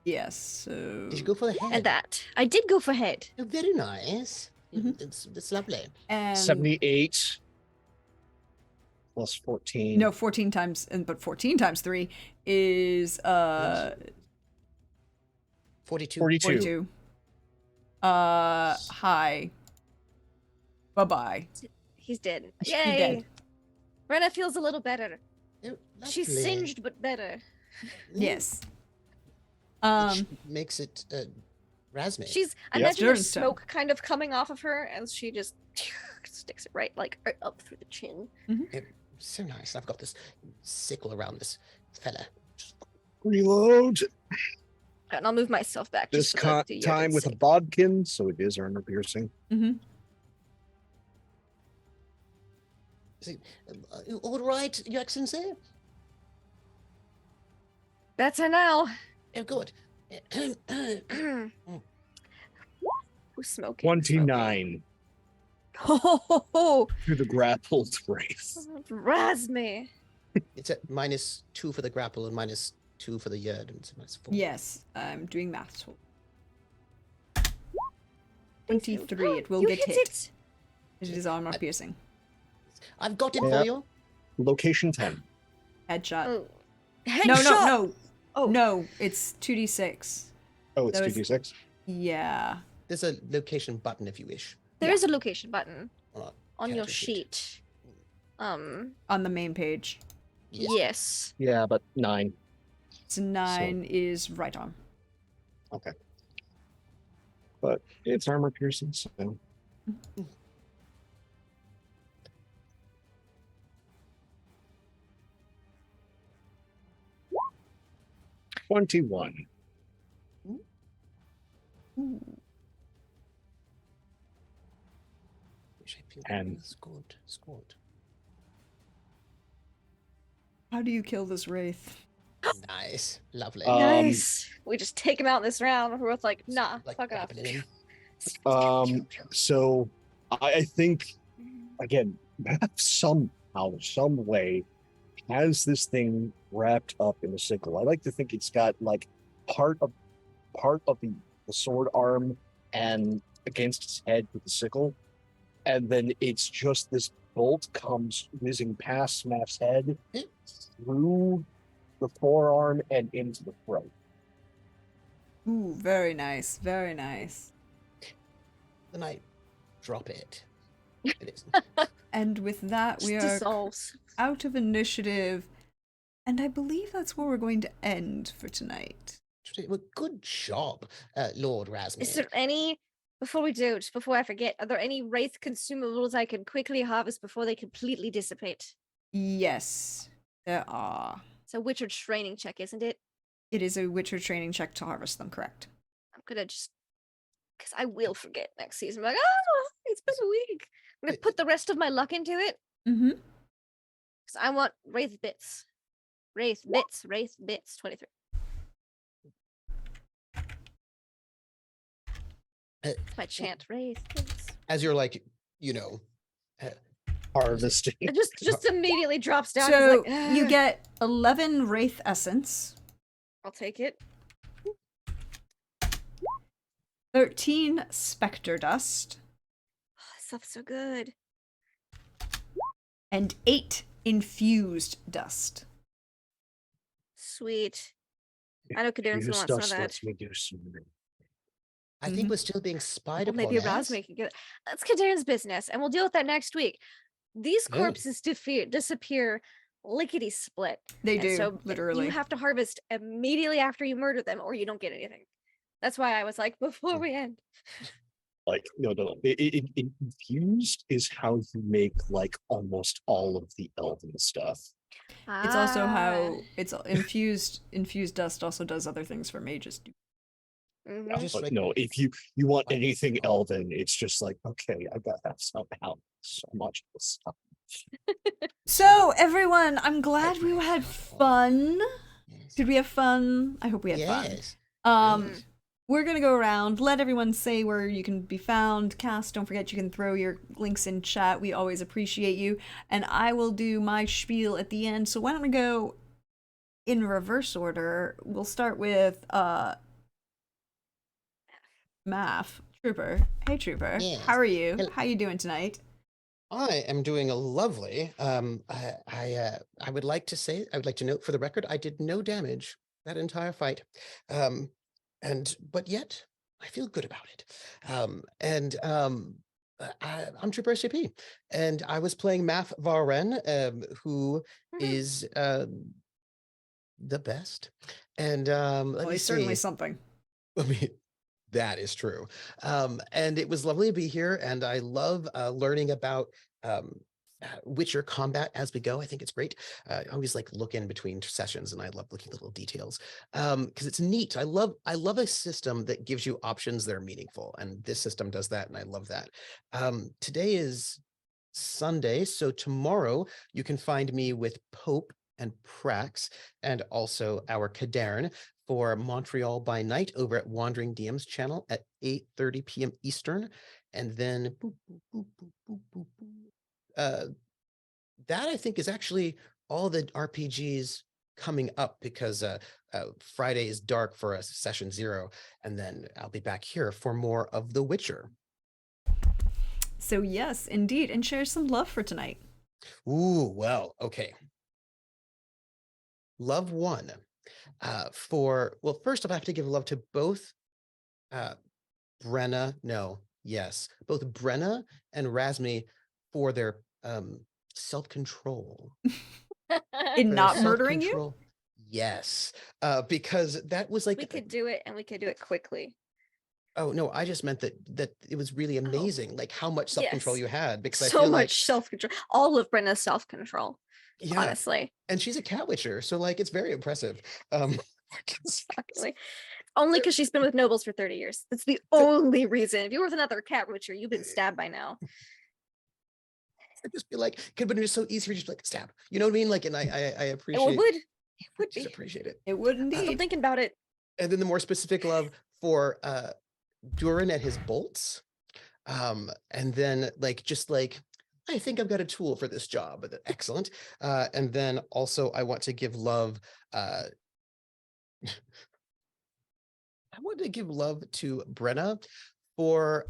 yes, so... Did you go for the head? And that. I did go for head. Oh, very nice. Mhm. It's lovely. And 78 plus 14. no, 14 times, but 14 times 3 is 42. 42. 42. Hi. Bye-bye. He's dead. He Yay! dead. Brenna feels a little better. Oh, She's lovely. singed, but better. Yes. Which makes it Razmig. She's. I Yep. imagine there's Sternstone. smoke kind of coming off of her, and she just sticks it right up through the chin. So nice. I've got this sickle around this fella. Reload. And I'll move myself back. This just for the time with a sake. bodkin, so it is armor piercing. Mm-hmm. All right, Your Excellency. Better now. Oh, good. Who's smoking? 29 Oh, to the grappled wraith. Razme. It's at -2 for the grapple and -2 for the yard. And it's -4. Yes, I'm doing math. Thank you. 23, it will You get hit hit. it. It is armor piercing. I've got it for Yep. you. Location 10. Headshot. Oh. No, Headshot. no, Oh. no, it's 2d6. Oh, it's That was- 2d6. Yeah. There's a location button if you wish. There Yeah. is a location button Or on your character sheet. sheet. On the main page. Yes. Yes. Yeah, but 9. So 9 is right arm. Okay. But it's armor piercing, so. $21. And- Scored. How do you kill this wraith? Nice. Lovely. Nice. We just take him out in this round. We're both like, nah, Like fuck off. happening. So I think again, somehow, some way, has this thing wrapped up in a sickle. I like to think it's got like part of the sword arm and against its head with the sickle, and then it's just this bolt comes whizzing past Smaff's head through the forearm and into the throat. Ooh, very nice, very nice. Then I drop it. It is. And with that, we Just are dissolves. out of initiative. And I believe that's where we're going to end for tonight. Well, good job, Lord Razmig. Is there any, before we do, just before I forget, are there any wraith consumables I can quickly harvest before they completely dissipate? Yes, there are. It's a Witcher training check, isn't it? It is a Witcher training check to harvest them, correct? I'm gonna just, because I will forget next season. I'm like, oh, it's been a week. I'm gonna put the rest of my luck into it Mm-hmm. because I want wraith bits. Wraith bits, 23. My chant, wraith bits. As you're like, Harvesting. It just immediately drops down. He's So like, you "Ugh." get 11 Wraith Essence, I'll take it. 13 Spectre Dust, Oh, this stuff's so good. and 8 Infused Dust. Sweet. I know Kadarn's Use gonna want some of dust that. lets me do something. I think Mhm. we're still being spied Well, upon. maybe yes? Razmig can get it. That's Kadarn's business, and we'll deal with that next week. These Good. corpses disappear lickety split. They And do, so literally. you have to harvest immediately after you murder them, or you don't get anything. That's why I was like, before we end. Like no. Infused is how you make like almost all of the elven stuff. It's also how Ah, it's infused dust also does other things for mages. mhm. Yeah, Just but like- no, if you want like- anything elven, it's just like okay, I gotta have somehow so much of this stuff. So, everyone, I'm glad we had fun. Yes. Did we have fun? I hope we had fun. Yes. Um, we're gonna go around, let everyone say where you can be found. Cass, don't forget you can throw your links in chat. We always appreciate you. And I will do my spiel at the end. So why don't we go in reverse order? We'll start with Math. Trooper. Hey Trooper. Yes. How are you? Hello. How you doing tonight? I am doing a lovely. I would like to say, I would like to note for the record, I did no damage that entire fight. But yet I feel good about it. I'm Trooper SCP, and I was playing Math Varen, who is the best. And let Well, me he's certainly see. something. I mean, that is true. And it was lovely to be here, and I love learning about Witcher combat as we go. I think it's great. I always like look in between sessions, and I love looking at little details because it's neat. I love a system that gives you options that are meaningful, and this system does that, and I love that. Today is Sunday, so tomorrow you can find me with Pope and Prax, and also our Cadarn for Montreal by Night over at Wandering DM's channel at 8:30 p.m. Eastern. And then that I think is actually all the RPGs coming up, because Friday is dark for us, session 0, and then I'll be back here for more of The Witcher. So yes, indeed, and share some love for tonight. Ooh, well, okay. Love 1. First off, I have to give love to both Brenna and Razmi for their self-control. In For their not murdering you? self-control. Yes, because that was like We could do it, and we could do it quickly. oh no, I just meant that it was really amazing, like how much self-control Yes. you had, because I So feel much like self-control. All of Brenna's self-control, yeah, honestly. and she's a cat witcher, so like it's very impressive. Exactly. Only because she's been with nobles for 30 years. That's the only reason. If you were with another cat witcher, you've been stabbed by now. I'd just be like, could have been just so easy for just like stab. You know what I mean? Like, and I It appreciate would. It would just be. appreciate it. It would Still indeed. thinking about it. And then the more specific love for Durin and his bolts. And then like just like I think I've got a tool for this job. Excellent. And then also I want to give love. I want to give love to Brenna for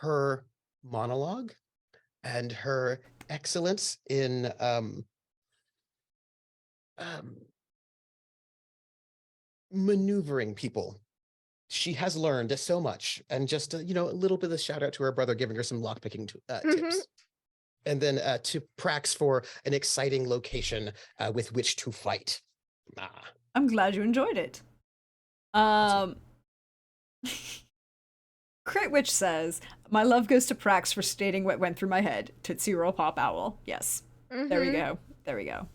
her monologue and her excellence in maneuvering people. She has learned so much, and just a little bit of a shout out to her brother giving her some lockpicking tips. And then to Prax for an exciting location with which to fight. I'm glad you enjoyed it. Crit Witch says, my love goes to Prax for stating what went through my head. Tootsie Roll Pop Owl. Yes. There we go. There we go.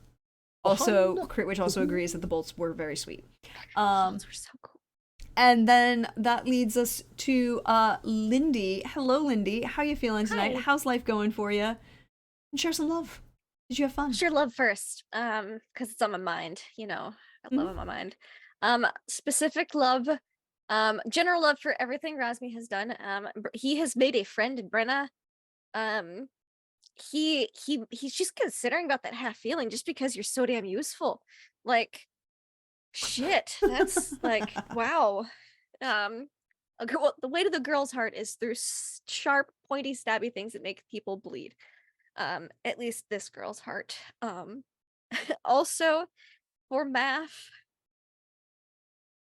Also, Crit Witch also agrees that the bolts were very sweet. Those were so cool. And then that leads us to Lindy. Hello, Lindy. How you feeling tonight? Hi. How's life going for you? And share some love. Did you have fun? Sure, love first, because it's on my mind. I love on my mind. Specific love, general love for everything Razmi has done. He has made a friend in Brenna. He's just considering about that half feeling just because you're so damn useful. Like, shit, that's like wow. The way to the girl's heart is through sharp, pointy, stabby things that make people bleed. At least this girl's heart. Also for Math,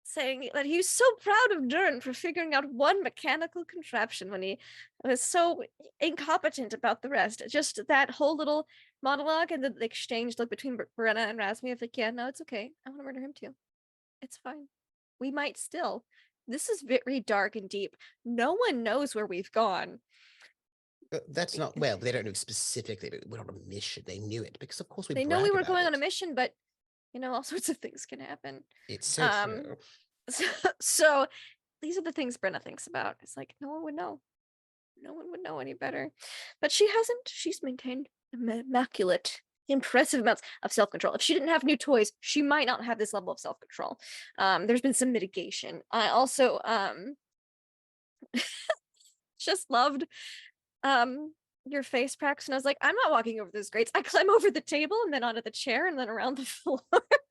saying that he's so proud of Durin for figuring out one mechanical contraption when he was so incompetent about the rest. Just that whole little monologue and the exchange look between Brenna and Razmi of like, yeah, no, it's okay. I want to murder him too. It's fine. We might still. This is very dark and deep. No one knows where we've gone. That's not well. They don't know specifically. But we're on a mission. They knew it because, of course, They know we were going on a mission, but all sorts of things can happen. It's so true. So these are the things Brenna thinks about. It's like no one would know. No one would know any better. But she hasn't. She's maintained immaculate, impressive amounts of self-control. If she didn't have new toys, she might not have this level of self-control. There's been some mitigation. I also just loved your face, Prax, and I was like, I'm not walking over those grates. I climb over the table and then onto the chair and then around the floor.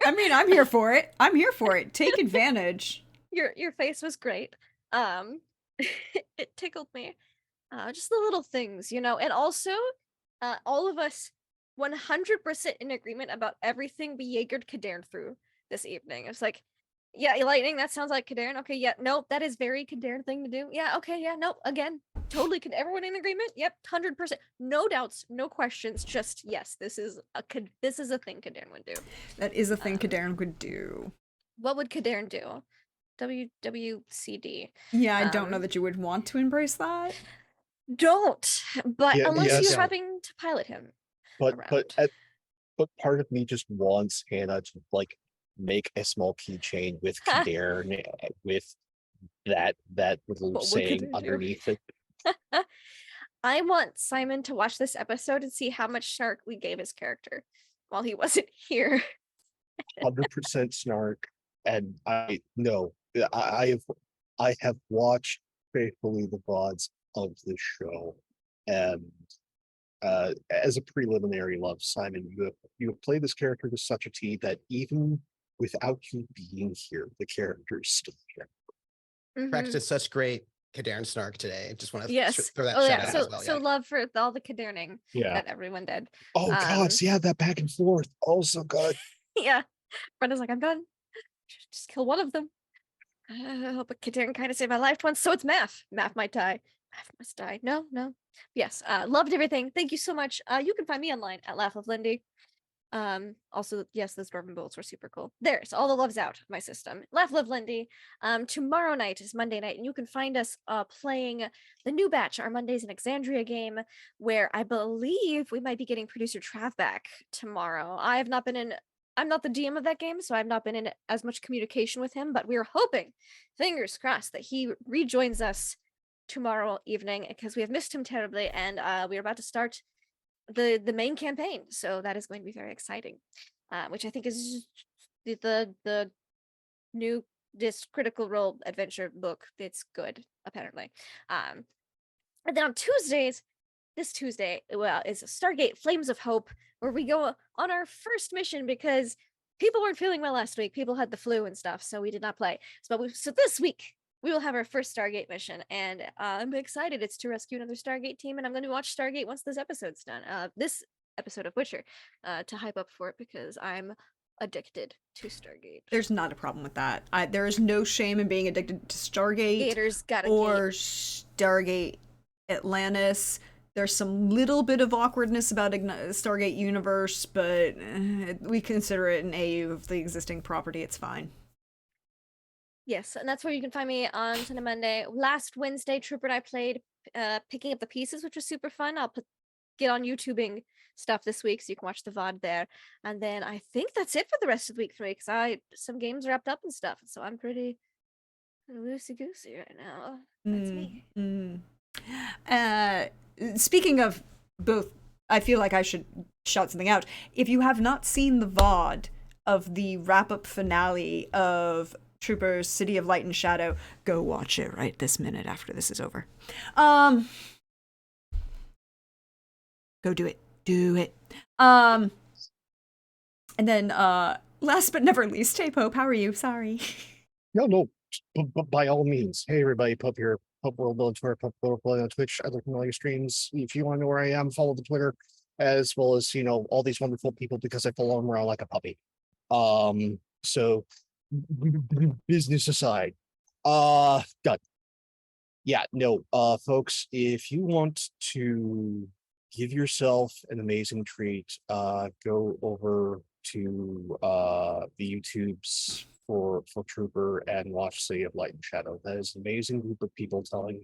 I mean, I'm here for it. I'm here for it. Take advantage. Your face was great. It tickled me. Just the little things, and also all of us 100% in agreement about everything we Jaegered Kadern through this evening. It's like, yeah, lightning, that sounds like Kadern. Okay, yeah, nope, that is very Kadern thing to do. Yeah, okay, yeah, nope, again, totally. Everyone in agreement? Yep, 100%. No doubts, no questions, just yes, this is a thing Kadern would do. That is a thing Kadern would do. What would Kadern do? WWCD. Yeah, I don't know that you would want to embrace that. Don't, but Yeah, unless yes. you're having to pilot him. But around. but part of me just wants Hannah to like make a small keychain with Kadern with that little What would saying Kadern do? underneath it. I want Simon to watch this episode and see how much snark we gave his character while he wasn't here. 100% snark, and I have watched faithfully the VODs of the show, and as a preliminary love, Simon, you have played this character to such a T that even without you being here, the character is still here. Prax did such great Kadern snark today. Just want to Yes. throw that Oh shout yeah. out So as well. so Yeah. love for all the Kaderning Yeah. that everyone did. Oh God, yeah, that back and forth, oh so good. Yeah. Brenda's like, I'm done. Just kill one of them. But Kadern kind of saved my life once, so it's Math. Math might die. Math must die. No. Yes. Loved everything. Thank you so much. You can find me online at Laugh of Lindy. Also, yes, those bourbon bowls were super cool. There's all the love's out of my system. Laugh Love Lindy. Tomorrow night is Monday night, and you can find us playing the new batch, our Mondays in Exandria game, where I believe we might be getting producer Trav back tomorrow. I'm not the DM of that game, so I've not been in as much communication with him, but we're hoping, fingers crossed, that he rejoins us tomorrow evening because we have missed him terribly, and we're about to start the main campaign, so that is going to be very exciting, which I think is the new Critical Role adventure book. It's good, apparently. And then on Tuesdays, this Tuesday, well, is Stargate Flames of Hope, where we go on our first mission because people weren't feeling well last week. People had the flu and stuff, so we did not play. So this week we will have our first Stargate mission, and I'm excited. It's to rescue another Stargate team, and I'm going to watch Stargate once this episode's done. This episode of Witcher, to hype up for it because I'm addicted to Stargate. There's not a problem with that. There is no shame in being addicted to Stargate Gators got a or gate. Stargate Atlantis. There's some little bit of awkwardness about Stargate Universe, but we consider it an AU of the existing property. It's fine. Yes, and that's where you can find me on Sunday, Monday. Last Wednesday, Trooper and I played Picking Up the Pieces, which was super fun. I'll get on YouTubing stuff this week, so you can watch the VOD there. And then I think that's it for the rest of the week for me, because some games wrapped up and stuff, so I'm pretty loosey-goosey right now. That's me. Speaking of both, I feel like I should shout something out. If you have not seen the VOD of the wrap-up finale of Troopers City of Light and Shadow, go watch it right this minute after this is over. Go do it. Do it. And then last but never least, Tay Pope, how are you? Sorry. No, but by all means. Hey everybody, Pup here. Pup World on Twitter, Pup World on Twitch. I look at all your streams. If you want to know where I am, follow the Twitter, as well as all these wonderful people, because I follow them around like a puppy. So business aside, done. Yeah, no, folks, if you want to give yourself an amazing treat, go over to the YouTubes for Trooper and watch City of Light and Shadow. That is an amazing group of people telling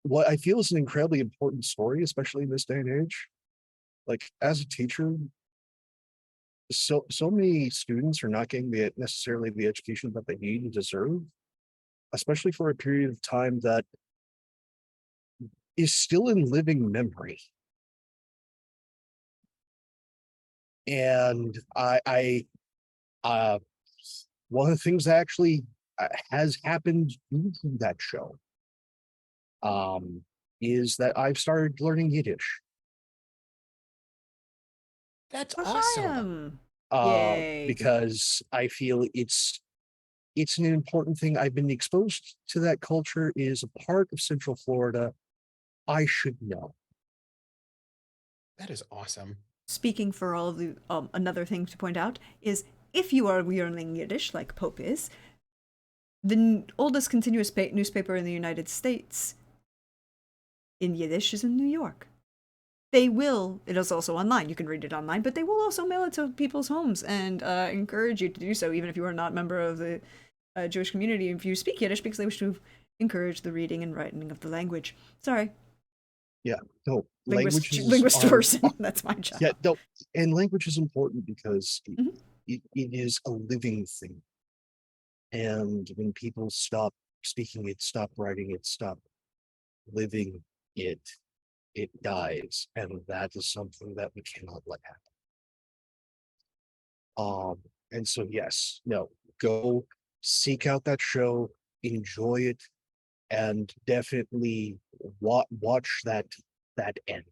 what I feel is an incredibly important story, especially in this day and age. Like, as a teacher, so many students are not getting necessarily the education that they need and deserve, especially for a period of time that is still in living memory. And one of the things that actually has happened due to that show is that I've started learning Yiddish. That's awesome. Awesome. Yay. Because I feel it's an important thing. I've been exposed to that culture. It is a part of Central Florida. I should know. That is awesome. Speaking for all of the, another thing to point out is if you are learning Yiddish, like Pope is, the oldest continuous newspaper in the United States in Yiddish is in New York. They will, it is also online, you can read it online, but they will also mail it to people's homes and encourage you to do so, even if you are not a member of the Jewish community, if you speak Yiddish, because they wish to encourage the reading and writing of the language. Sorry. Yeah, no, linguist person. That's my job. Yeah, no, and language is important because Mhm. it is a living thing. And when people stop speaking it, stop writing it, stop living it, it dies. And that is something that we cannot let happen. And so yes, no, go seek out that show, enjoy it, and definitely watch that end.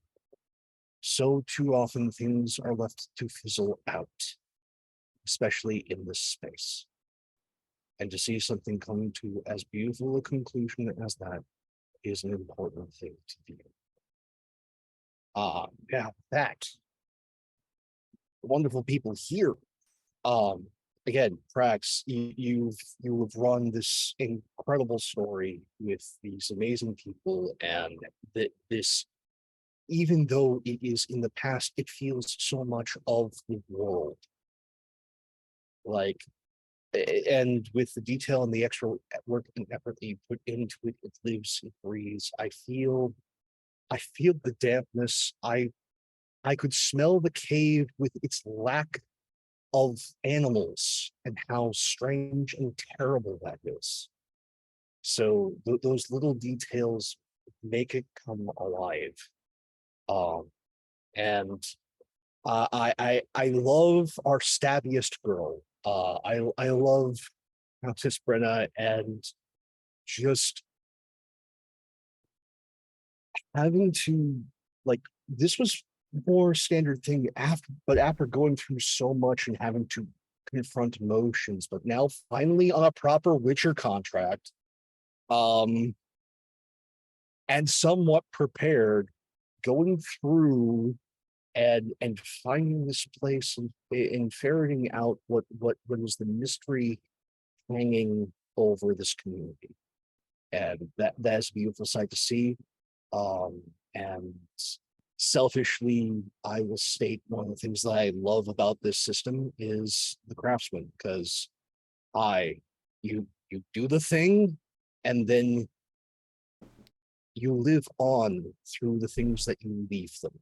So too often things are left to fizzle out, especially in this space. And to see something come to as beautiful a conclusion as that is an important thing to do. Now that wonderful people here. Again, Prax, you've run this incredible story with these amazing people, and that this, even though it is in the past, it feels so much of the world. Like, and with the detail and the extra work and effort that you put into it, it lives, it breathes. I feel the dampness. I could smell the cave with its lack of animals and how strange and terrible that is. So those little details make it come alive. And I love our stabbiest girl. I love Countess Brenna, and just having to, like, this was more standard thing after going through so much and having to confront emotions, but now finally on a proper Witcher contract, and somewhat prepared, going through and finding this place and ferreting out what is the mystery hanging over this community. And that's a beautiful sight to see. And selfishly, I will state one of the things that I love about this system is the craftsman, because you do the thing, and then you live on through the things that you leave them.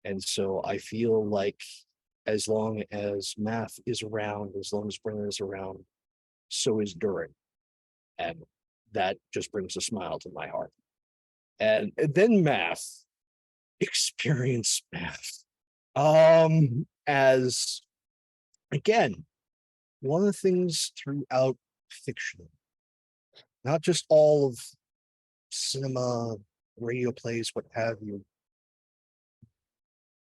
And so I feel like as long as Math is around, as long as Brennan is around, so is Durin. And that just brings a smile to my heart. And then Math, experience Math. As again, one of the things throughout fiction, not just all of cinema, radio plays, what have you,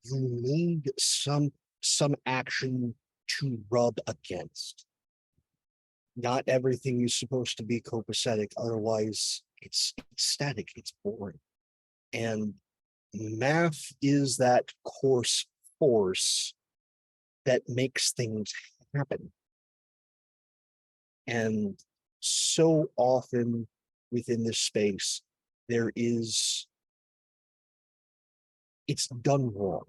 you need some action to rub against. Not everything is supposed to be copacetic, otherwise it's static, it's boring. And Math is that course force that makes things happen. And so often within this space, it's done wrong.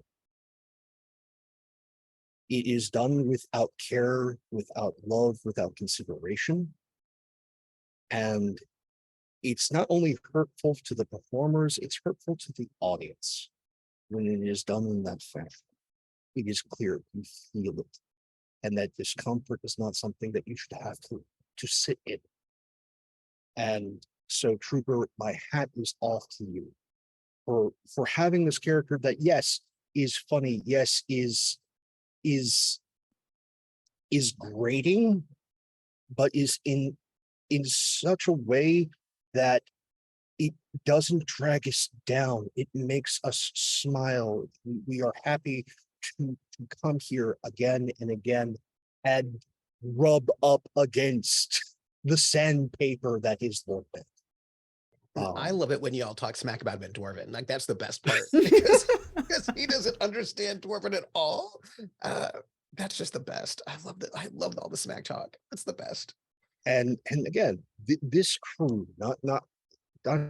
It is done without care, without love, without consideration. And it's not only hurtful to the performers, it's hurtful to the audience when it is done in that fashion. It is clear, you feel it. And that discomfort is not something that you should have to sit in. And So Trooper, my hat is off to you for having this character that, yes, is funny, yes, is is grating, but is in such a way that it doesn't drag us down. It makes us smile. We are happy to come here again and again and rub up against the sandpaper that is Lord Math. And I Um, love it when y'all talk smack about him in Dwarven. Like that's the best part because he doesn't understand Dwarven at all. That's just the best. I love that. I love all the smack talk. It's the best. and again, this crew, not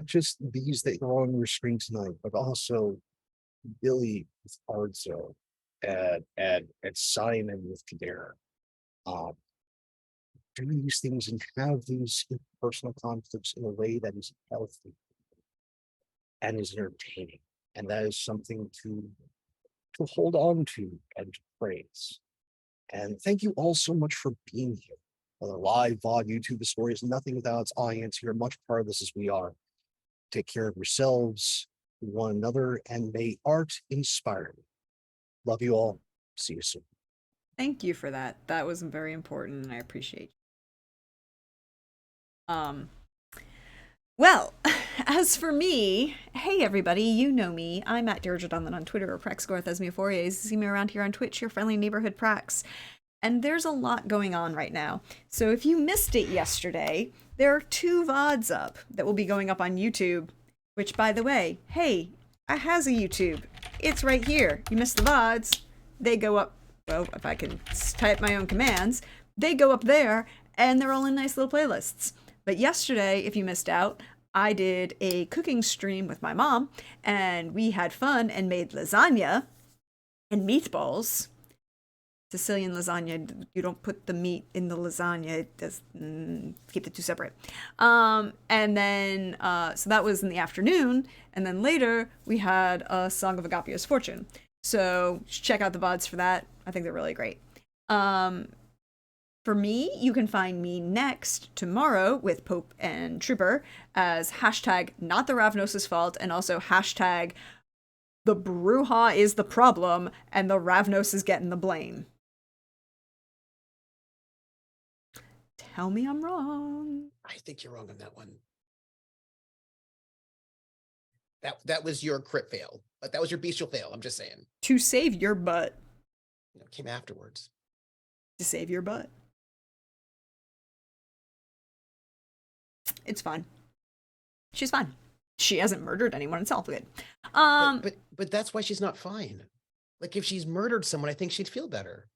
just these that are on your screen tonight, but also Billy with Arzo and Simon with Kadera. Um, do these things and have these personal conflicts in a way that is healthy and is entertaining. And that is something to hold on to and to praise. And thank you all so much for being here. Whether live, VOD, YouTube, the story is nothing without its audience. You're much part of this as we are. Take care of yourselves, one another, and may art inspire you. Love you all. See you soon. Thank you for that. That was very important, and I appreciate it. Well, as for me, hey everybody, you know me. I'm at Deirdre Donlan on Twitter, or Praxgorth Esmiophoria. See me around here on Twitch, your friendly neighborhood Prax. And there's a lot going on right now. So if you missed it yesterday, there are 2 VODs up that will be going up on YouTube, which, by the way, hey, I has a YouTube. It's right here. You missed the VODs. They go up, well, if I can type my own commands, they go up there, and they're all in nice little playlists. But yesterday, if you missed out, I did a cooking stream with my mom, and we had fun and made lasagna and meatballs. Sicilian lasagna, you don't put the meat in the lasagna. It does, keep the 2 separate. And then, so that was in the afternoon. And then later, we had a Song of Agapia's Fortune. So check out the VODs for that. I think they're really great. For me, you can find me next tomorrow with Pope and Trooper as hashtag not the Ravnos' fault, and also hashtag the Brujah is the problem and the Ravnos is getting the blame. Tell me I'm wrong. I think you're wrong on that one. That was your crit fail. But that was your bestial fail. I'm just saying. To save your butt. You know, it came afterwards. To save your butt. It's fine. She's fine. She hasn't murdered anyone. It's all good. But that's why she's not fine. Like if she's murdered someone, I think she'd feel better.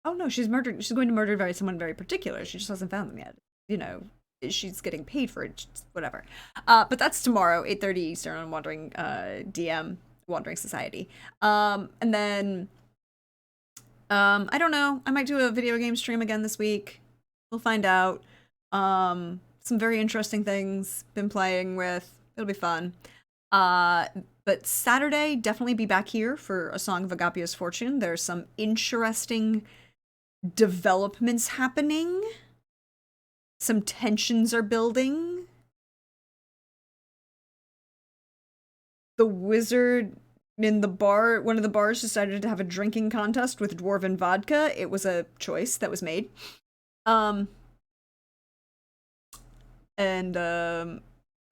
Oh no, she's murdered. She's going to murder someone very particular. She just hasn't found them yet. You know, she's getting paid for it. Whatever. But that's tomorrow, 8:30 Eastern on Wandering DM, Wandering Society. And then I don't know. I might do a video game stream again this week. We'll find out. Some very interesting things been playing with. It'll be fun. But Saturday, definitely be back here for a Song of Agapia's Fortune. There's some interesting developments happening. Some tensions are building. The wizard in the bar, one of the bars decided to have a drinking contest with dwarven vodka. It was a choice that was made. But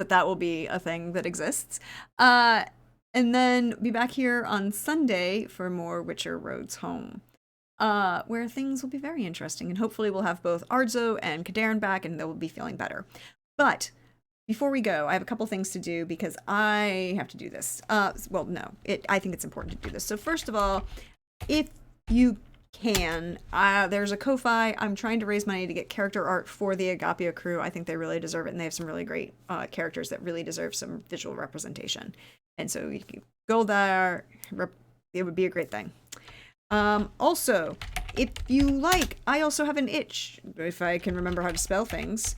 that will be a thing that exists. And then be back here on Sunday for more Witcher Roads Home, where things will be very interesting. And hopefully we'll have both Arzo and Kadaren back and they'll be feeling better. But before we go, I have a couple things to do because I have to do this. Well, no, I think it's important to do this. So first of all, if you can, there's a Ko-Fi. I'm trying to raise money to get character art for the Agapia crew. I think they really deserve it, and they have some really great characters that really deserve some visual representation. And so you can go there. It would be a great thing. Also, if you like, I also have an itch, if I can remember how to spell things.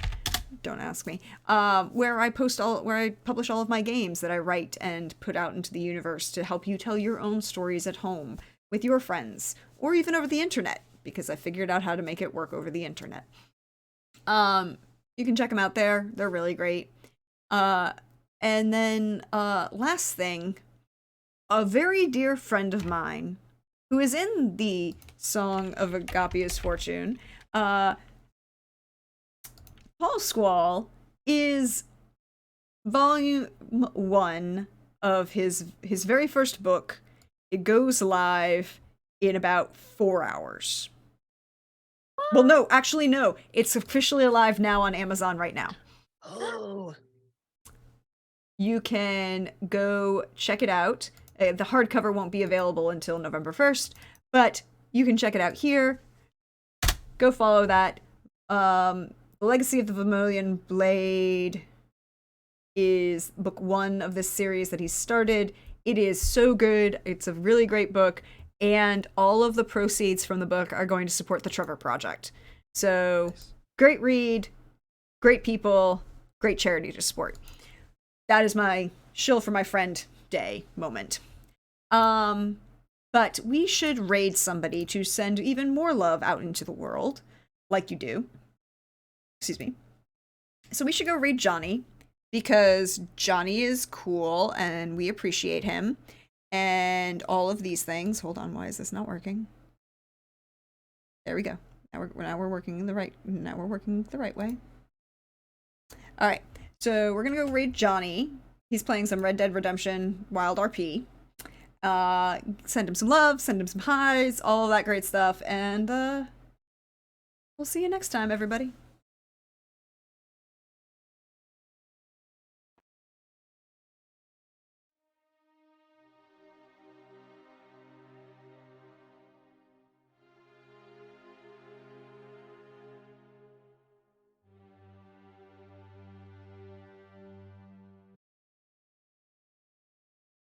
Don't ask me. Where I publish all of my games that I write and put out into the universe to help you tell your own stories at home with your friends, or even over the internet, because I figured out how to make it work over the internet. You can check them out there. They're really great. And then last thing, a very dear friend of mine who is in the Song of Agapia's Fortune, Paul Squall, is volume 1 of his very first book. It goes live in about 4 hours. Well, no, actually, no. It's officially live now on Amazon right now. Oh, You can go check it out. The hardcover won't be available until November 1st, but you can check it out here. Go follow that. The Legacy of the Vermilion Blade is book 1 of this series that he started. It is so good. It's a really great book, and all of the proceeds from the book are going to support the Trevor Project. So, great read, great people, great charity to support. That is my shill for my friend day moment. But we should raid somebody to send even more love out into the world, like you do. Excuse me. So we should go raid Johnny, because Johnny is cool and we appreciate him and all of these things. Hold on, why is this not working? There we go. Now we're working the right way. All right. So we're going to go raid Johnny. He's playing some Red Dead Redemption Wild RP. Send him some love, send him some highs, all of that great stuff, and we'll see you next time, everybody.